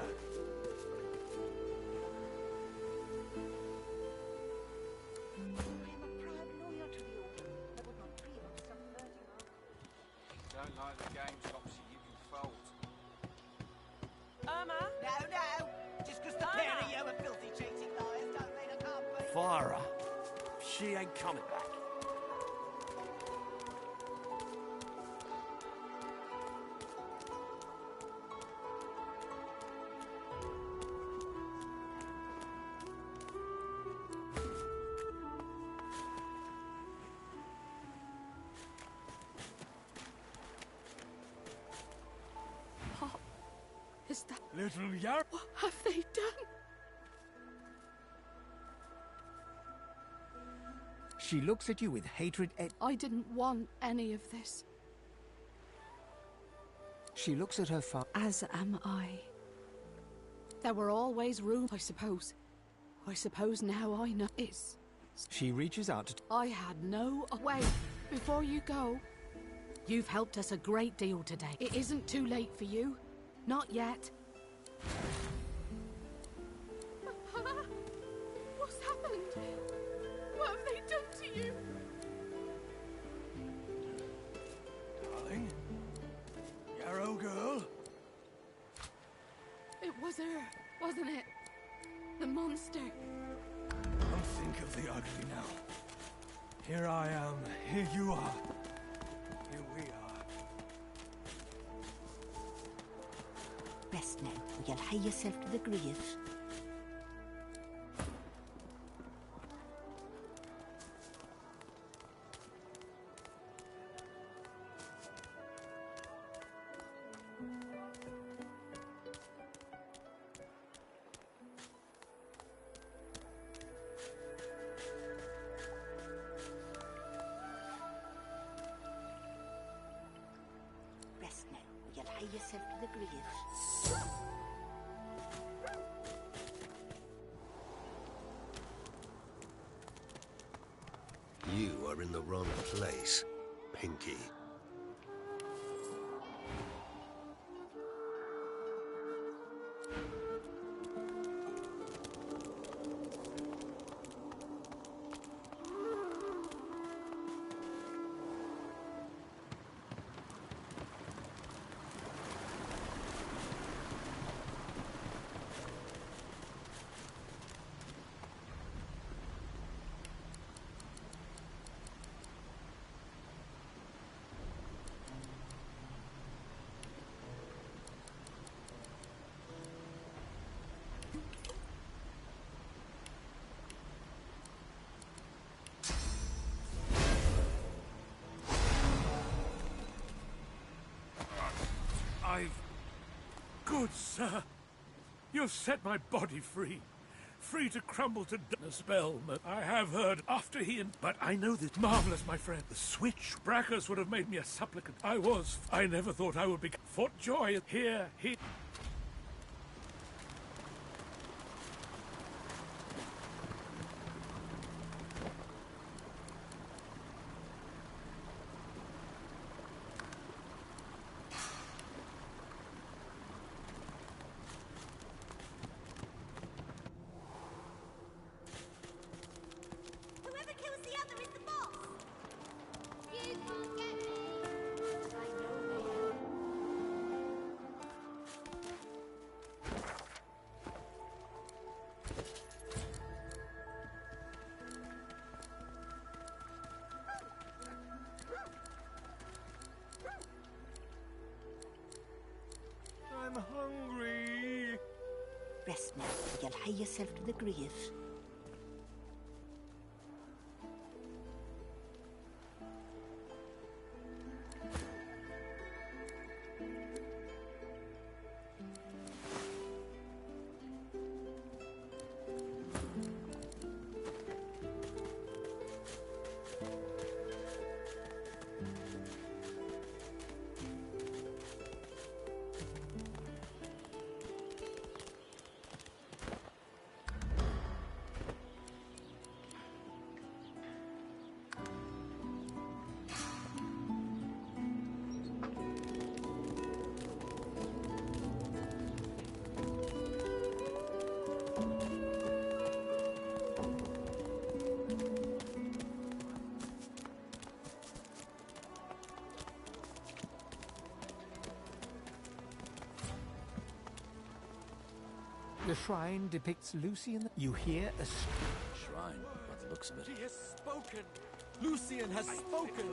Don't like the games Topsy give you fault. Irma? No. Just because the pair of you are filthy cheating liars don't mean I can't be. Farah. She ain't coming back. Is that... Little yarrow? What have they done? She looks at you with hatred. I didn't want any of this. She looks at her father. As am I. There were always room, I suppose. I suppose now I know. She reaches out to... I had no... Wait, before you go. You've helped us a great deal today. It isn't too late for you. Not yet. What's happened? What have they done to you? Darling? Yarrow girl? It was her, wasn't it? The monster. Don't think of the ugly now. Here I am. Here you are. Here we are. Rest now, or you'll hie yourself to the grave. Rest now, or you'll hie yourself to the grave. You are in the wrong place, Pinky. Good sir, you've set my body free. Free to crumble to a spell. I have heard after he but I know this. Marvelous, my friend. The switch. Brachus would have made me a supplicant. I never thought I would be. For joy. Here. Whoever kills the other is the boss. You can't get me. Rest now, or you'll hae yourself to the grave. The shrine depicts Lucy and you hear a Shrine, by the looks of it. He has spoken! Lucian has spoken!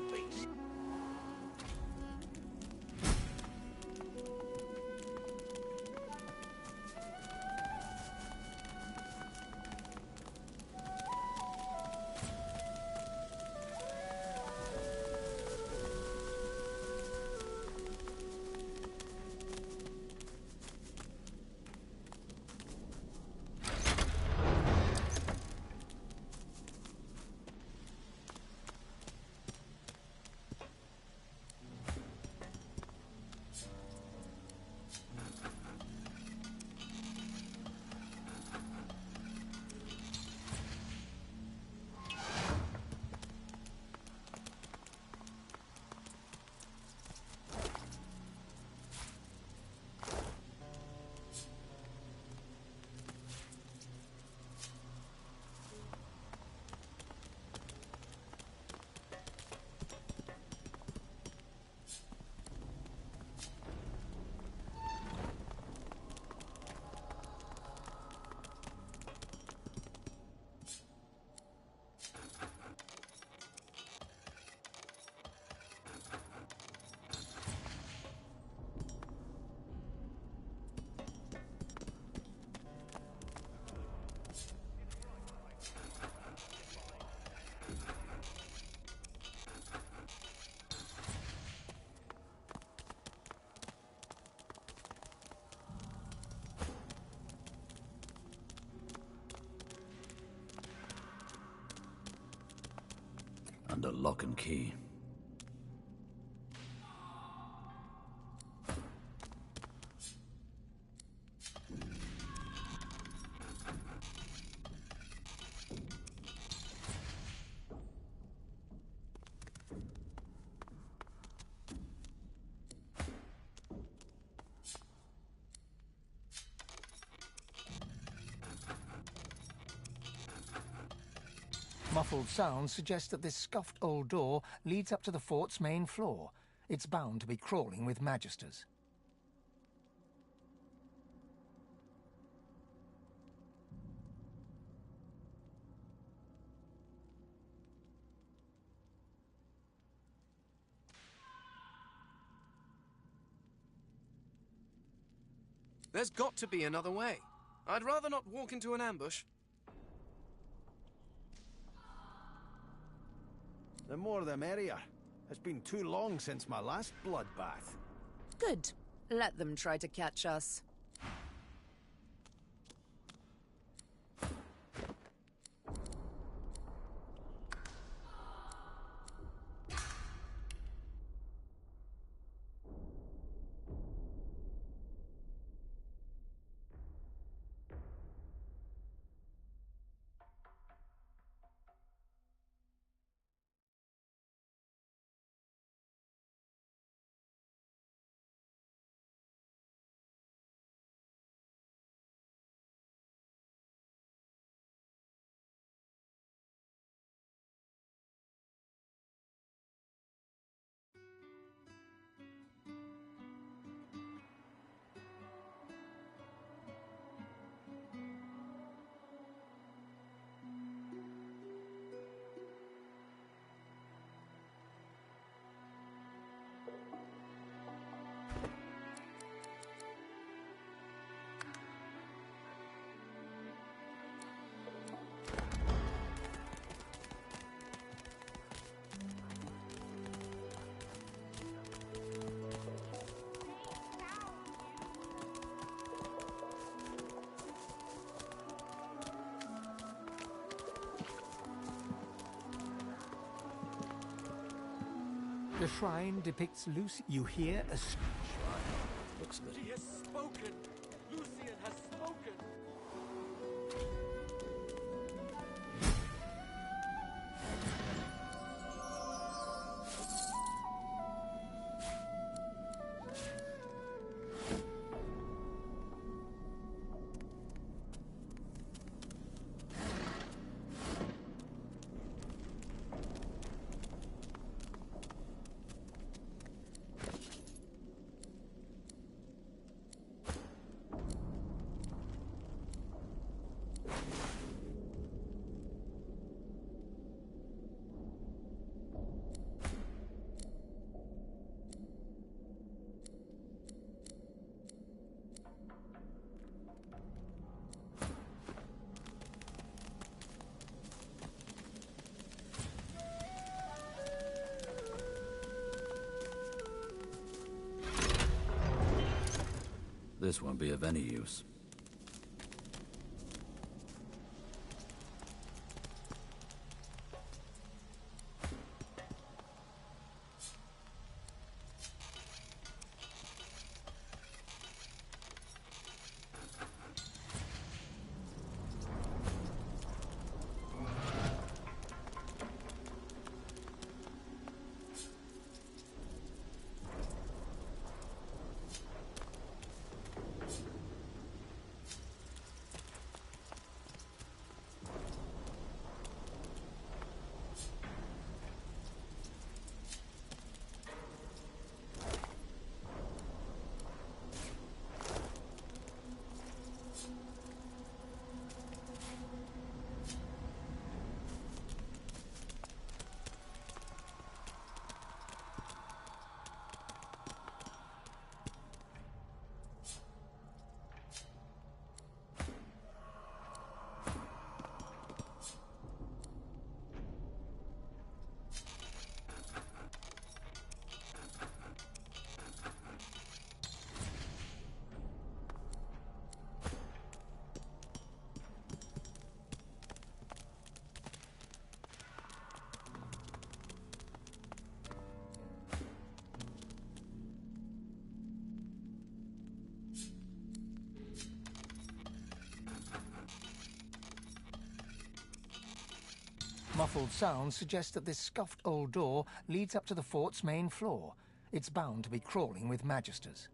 Under lock and key. Muffled sounds suggest that this scuffed old door leads up to the fort's main floor. It's bound to be crawling with magisters. There's got to be another way. I'd rather not walk into an ambush. The more the merrier. It's been too long since my last bloodbath. Good. Let them try to catch us. The shrine depicts Lucy. You hear a... Looks a bit. She has spoken! Lucian has spoken! This won't be of any use. Muffled sounds suggest that this scuffed old door leads up to the fort's main floor. It's bound to be crawling with magisters.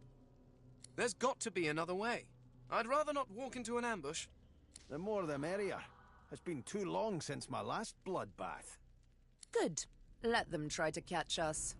There's got to be another way. I'd rather not walk into an ambush. The more the merrier. It's been too long since my last bloodbath. Good. Let them try to catch us.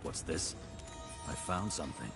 What's this? I found something.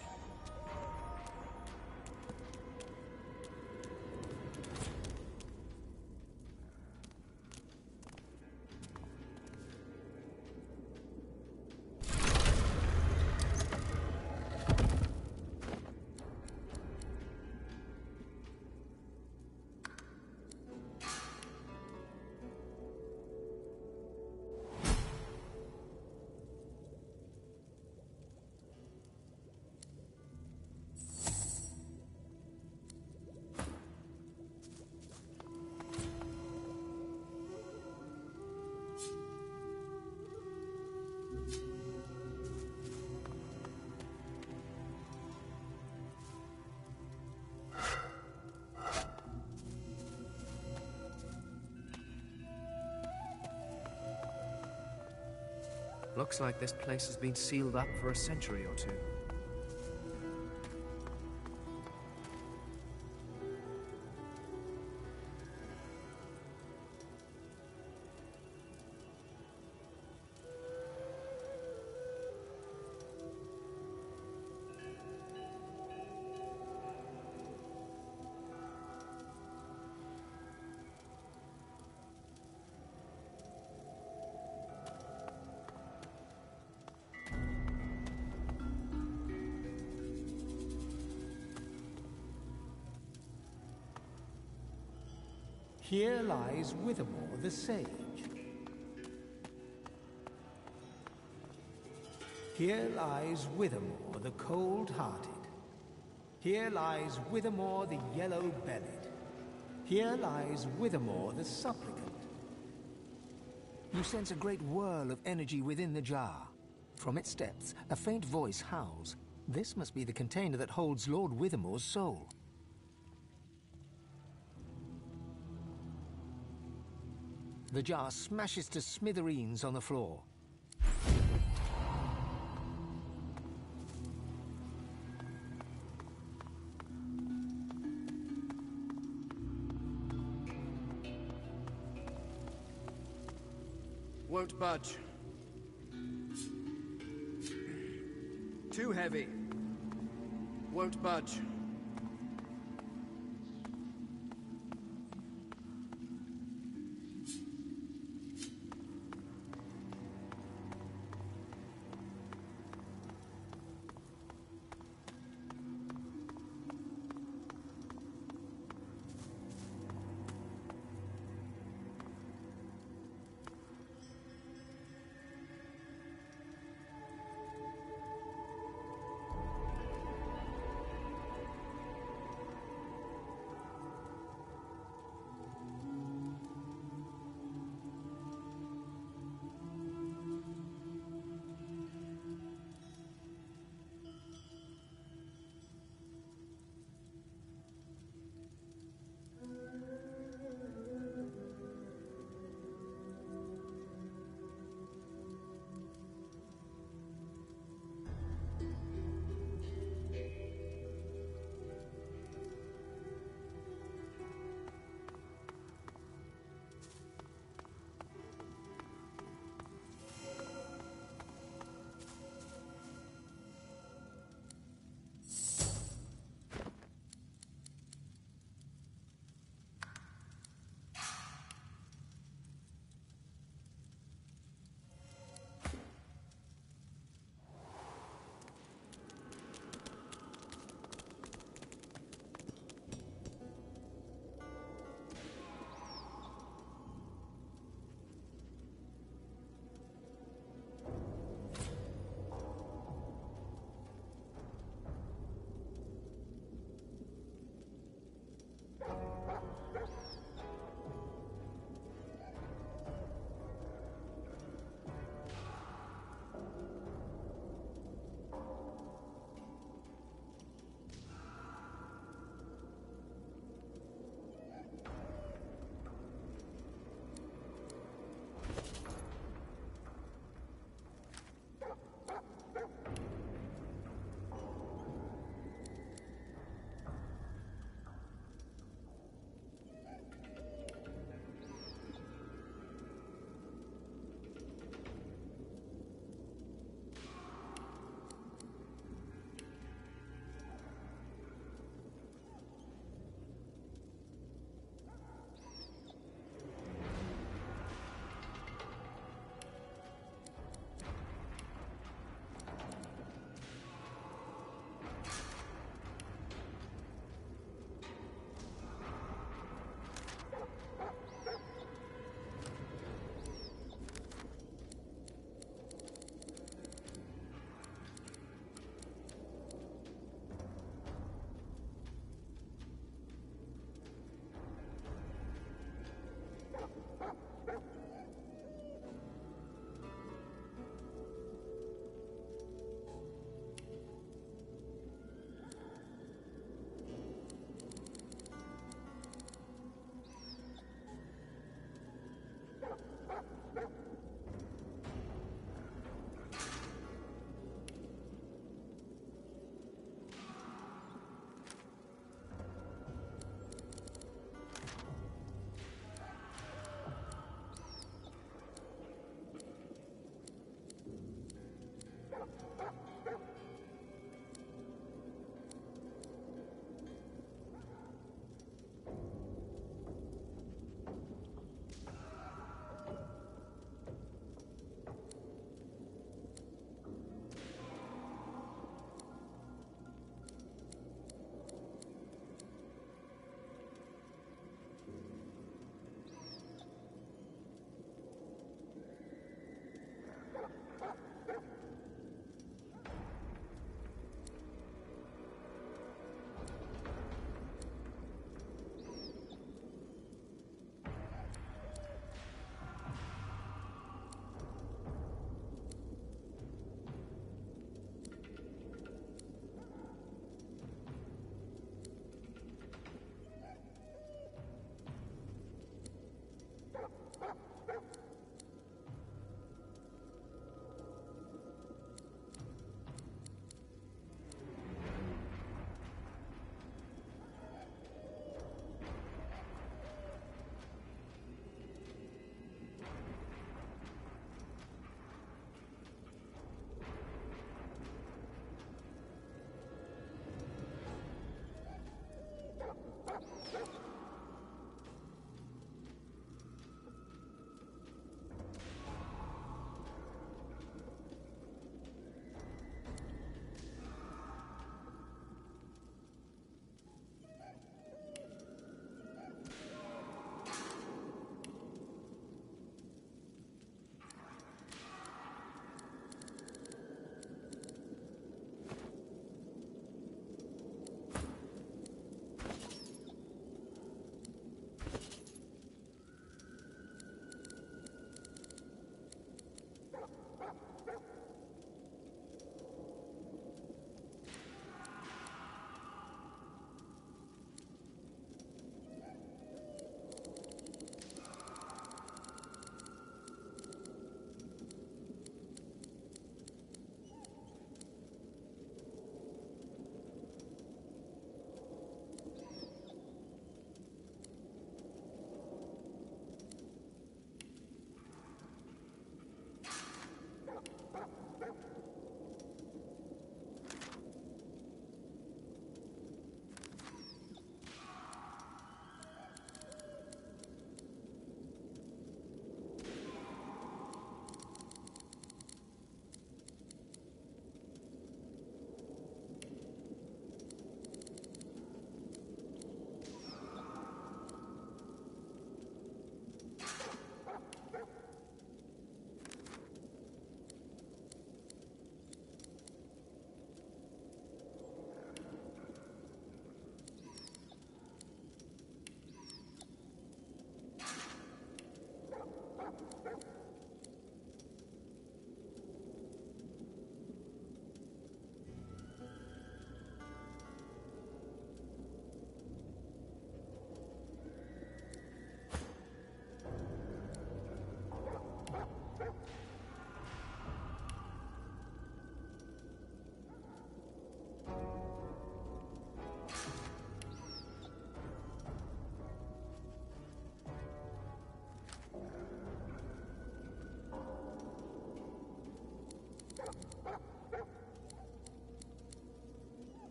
Looks like this place has been sealed up for a century or two. Here lies Withermore the sage. Here lies Withermore the cold-hearted. Here lies Withermore the yellow-bellied. Here lies Withermore the supplicant. You sense a great whirl of energy within the jar. From its depths, a faint voice howls. This must be the container that holds Lord Withermore's soul. The jar smashes to smithereens on the floor. Won't budge. Too heavy. Won't budge.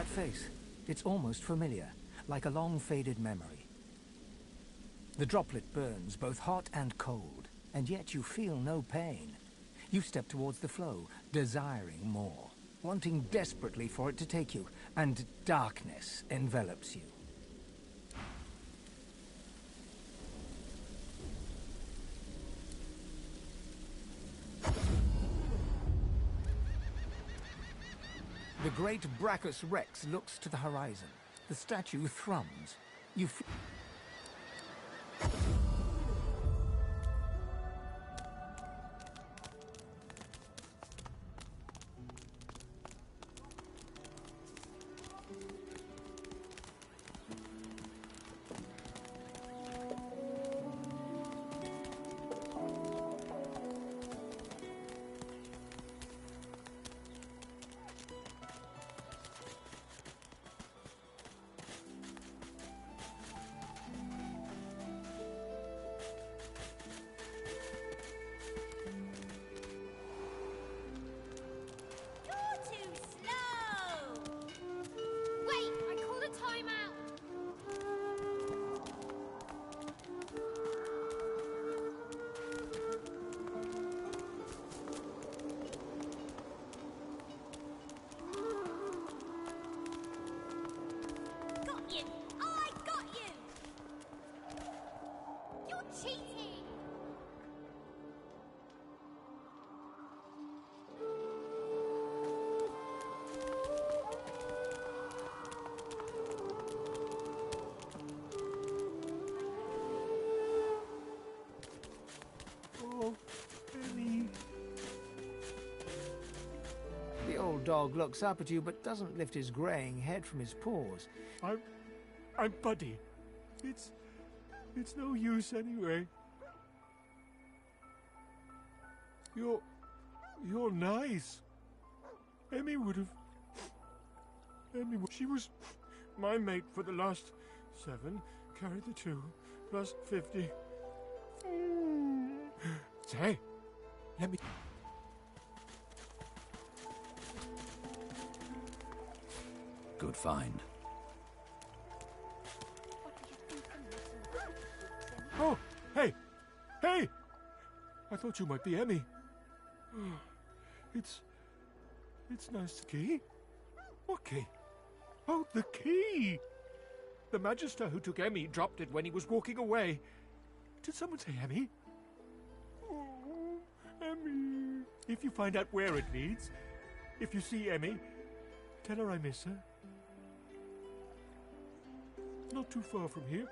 That face, it's almost familiar, like a long-faded memory. The droplet burns both hot and cold, and yet you feel no pain. You step towards the flow, desiring more, wanting desperately for it to take you, and darkness envelops you. The great Brachus Rex looks to the horizon. The statue thrums. You feel... The old dog looks up at you but doesn't lift his greying head from his paws. I'm Buddy. It's no use anyway. You're nice. Emmy would have... She was my mate for the last 7, carried the 2, plus 50. Say, let me... Good find. Oh, hey! Hey! I thought you might be Emmy. It's nice to key. What key? Oh, the key! The Magister who took Emmy dropped it when he was walking away. Did someone say Emmy? Oh, Emmy. If you find out where it leads, if you see Emmy, tell her I miss her. Not too far from here,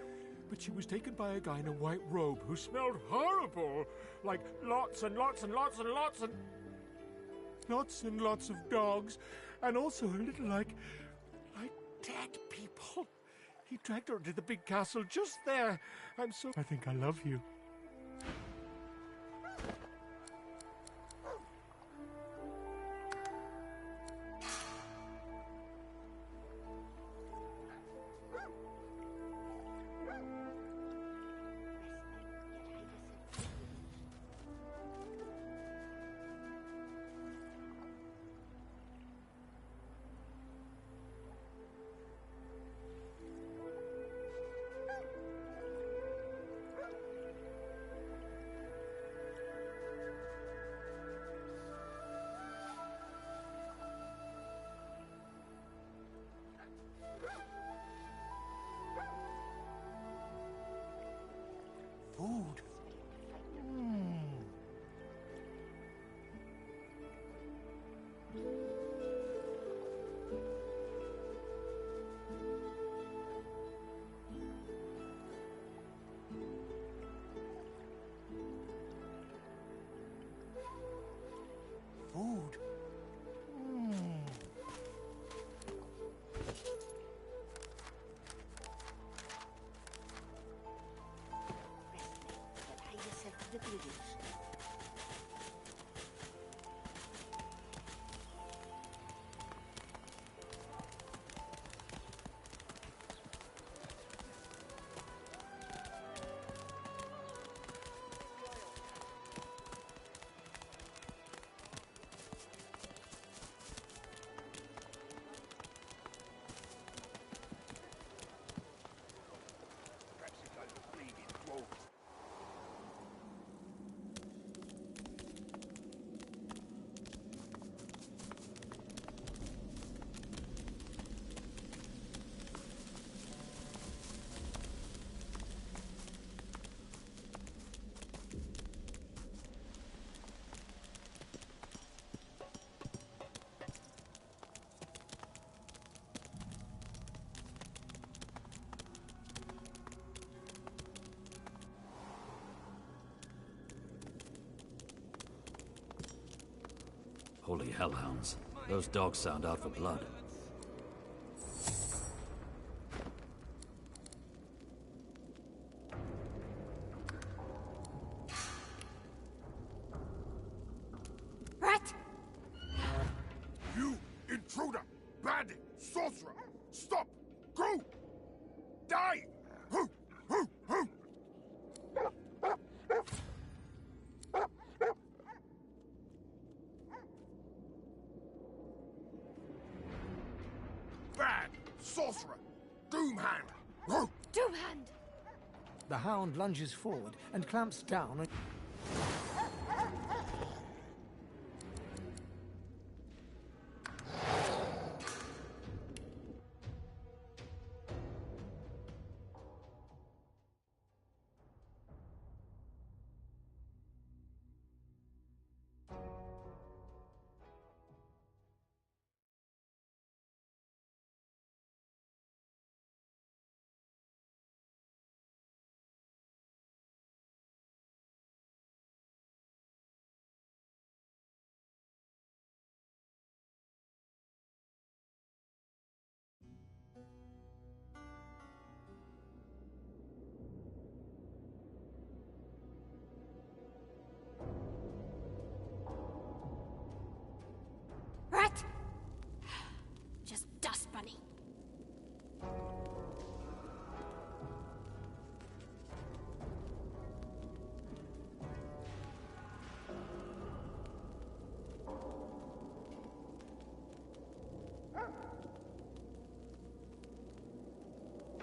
but she was taken by a guy in a white robe who smelled horrible. Like lots and lots and lots and lots and... lots and lots of dogs. And also a little like dead people. He dragged her into the big castle just there. I think I love you. Holy hellhounds. Those dogs sound out for blood. Rat! You intruder! Bandit! Sorcerer! Stop! Go! Die! Hoo! Hoo! Hoo! Bad! Sorcerer! Doomhand! Hoo! Doomhand! The hound lunges forward and clamps down. Rat! Just dust bunny.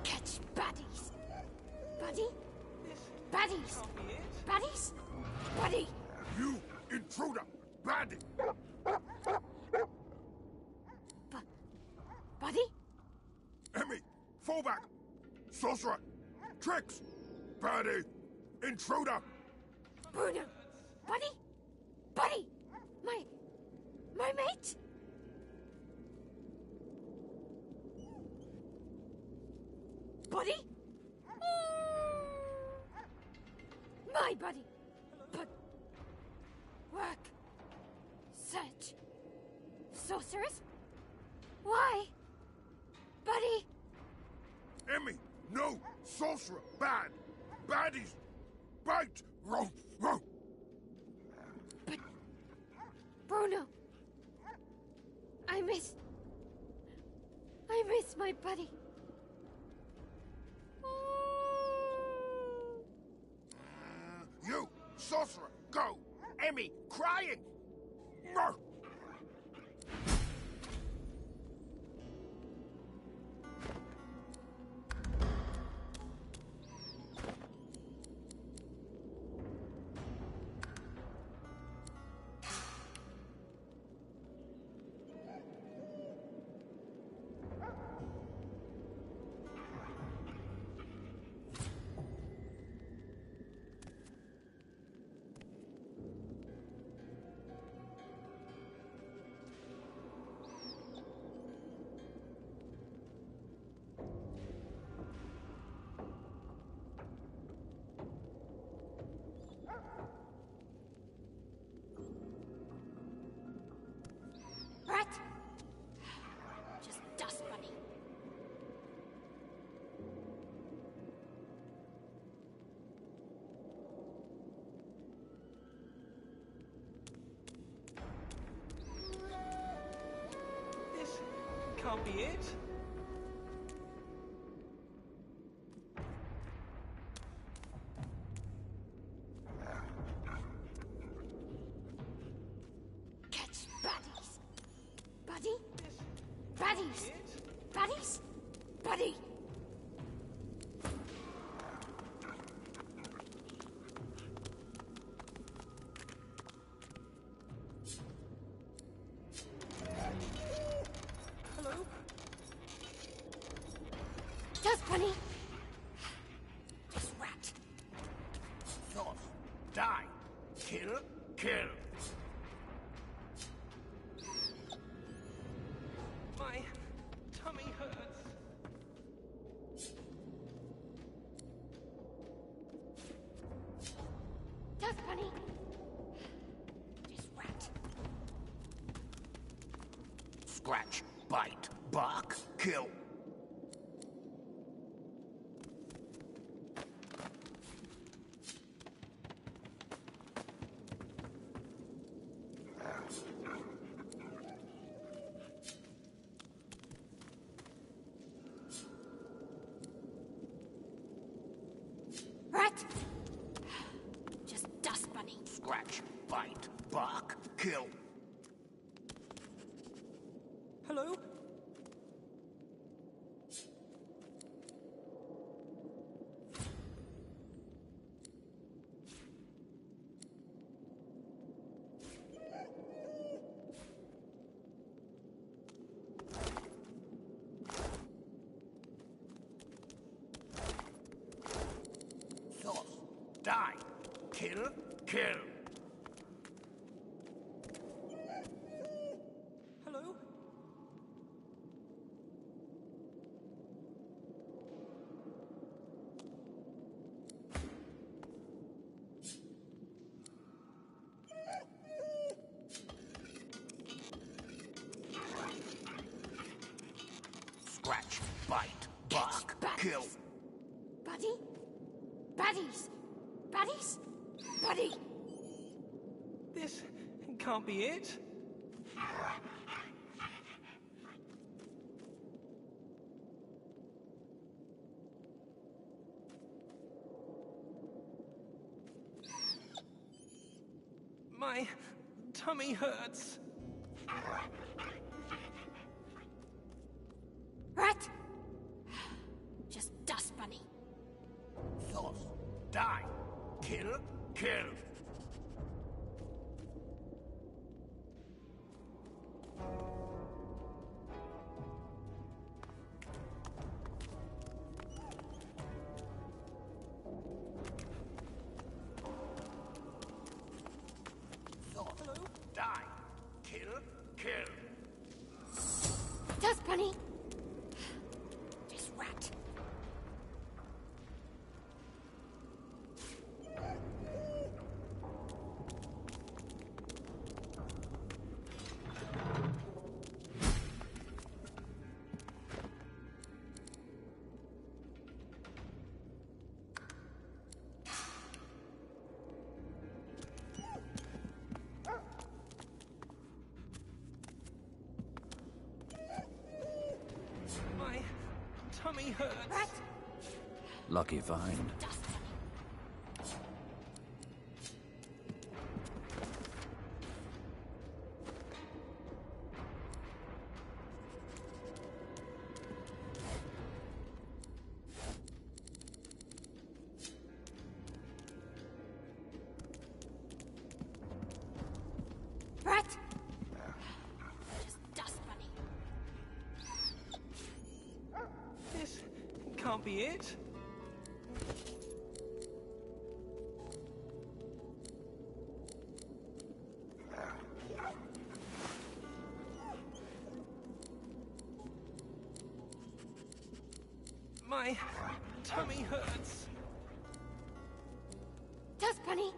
Catch baddies. Buddy? Baddies. Baddies? Buddy! You intruder! Bandit! Buddy? Emmy! Fall back! Sorcerer! Tricks! Bandit! Intruder! Bruno! Buddy? Buddy! My mate? Buddy? My buddy! But... work... search... sorcerers? Why? Buddy? Emmy! No! Sorcerer! Bad! Baddies! Bite! Row! Row! Bruno! I miss my buddy. You! Sorcerer! Go! Emmy! Crying! No! Rat! Just dust bunny. This can't be it. Catch baddies. Buddy? Baddies! Baddies? Buddy! Hello? Dust bunny! Just rat. Thought. Die! Kill! Kill! My tummy hurts. Dust bunny! Just rat. Scratch, bite, bark, kill. Rat! Just dust bunny. Scratch, bite, bark, kill. Hello? Sauce, die, kill, kill. Hello? Scratch, bite, bark, kill. Buddy? Buddies! Buddies? Buddy! This can't be it. My tummy hurts. Rat! Just dust bunny. Sauce, die, kill, kill. Sauce, die, kill, kill. Dust bunny! Just rat. My tummy hurts. Lucky find. Rat! Just dust bunny. This can't be it. My tummy hurts. Dust bunny!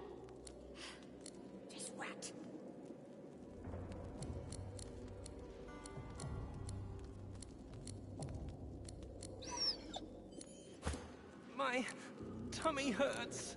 Just rat. My tummy hurts.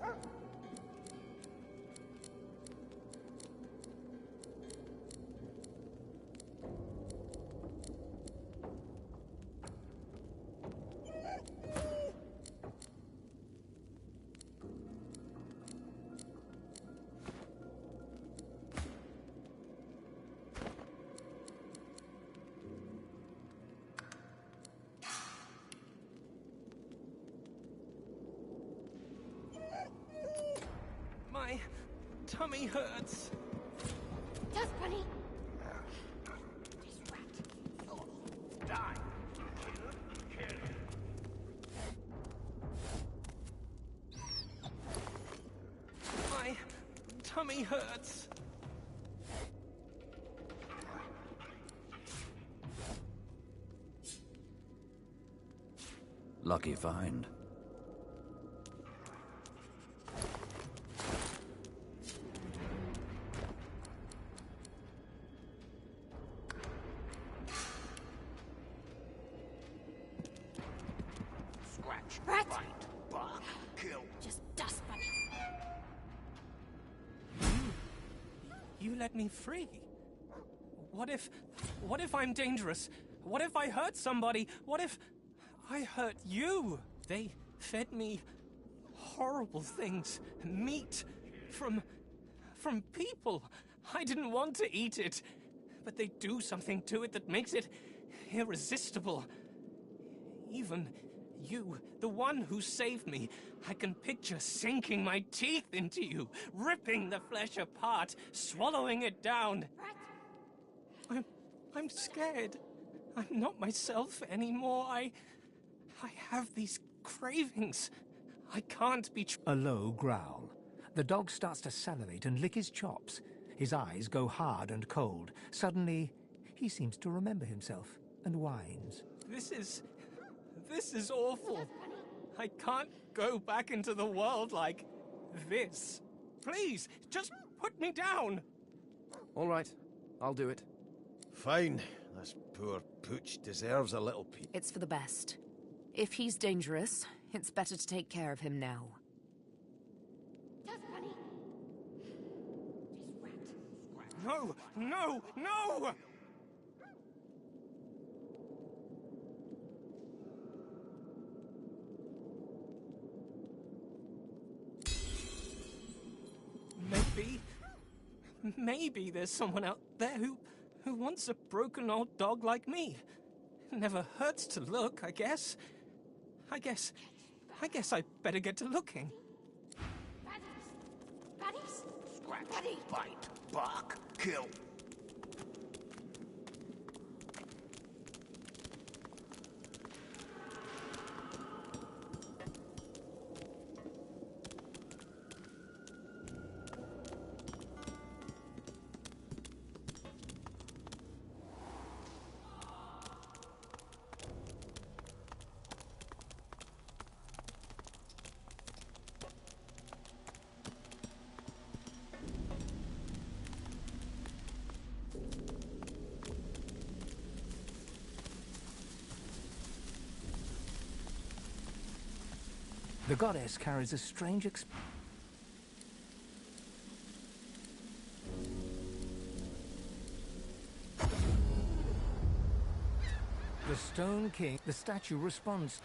My tummy hurts. Dust bunny! Die, kill, kill. My tummy hurts. Lucky find. Rat! bite, bark, kill. Just dust bunny. You let me free. What if I'm dangerous? What if I hurt somebody? What if I hurt you? They fed me horrible things. Meat from people. I didn't want to eat it, but they do something to it that makes it irresistible. Even you, the one who saved me, I can picture sinking my teeth into you, ripping the flesh apart, swallowing it down. I'm scared. I'm not myself anymore. I have these cravings. I can't be... A low growl. The dog starts to salivate and lick his chops. His eyes go hard and cold. Suddenly, he seems to remember himself and whines. This is awful. I can't go back into the world like this. Please, just put me down. All right, I'll do it. Fine. This poor pooch deserves a little peace. It's for the best. If he's dangerous, it's better to take care of him now. No, no, no! Maybe there's someone out there who wants a broken old dog like me. Never hurts to look, I guess. I guess I better get to looking. Baddies! Scratch, bite, bark, kill. The goddess carries a strange The Stone King, the statue responds.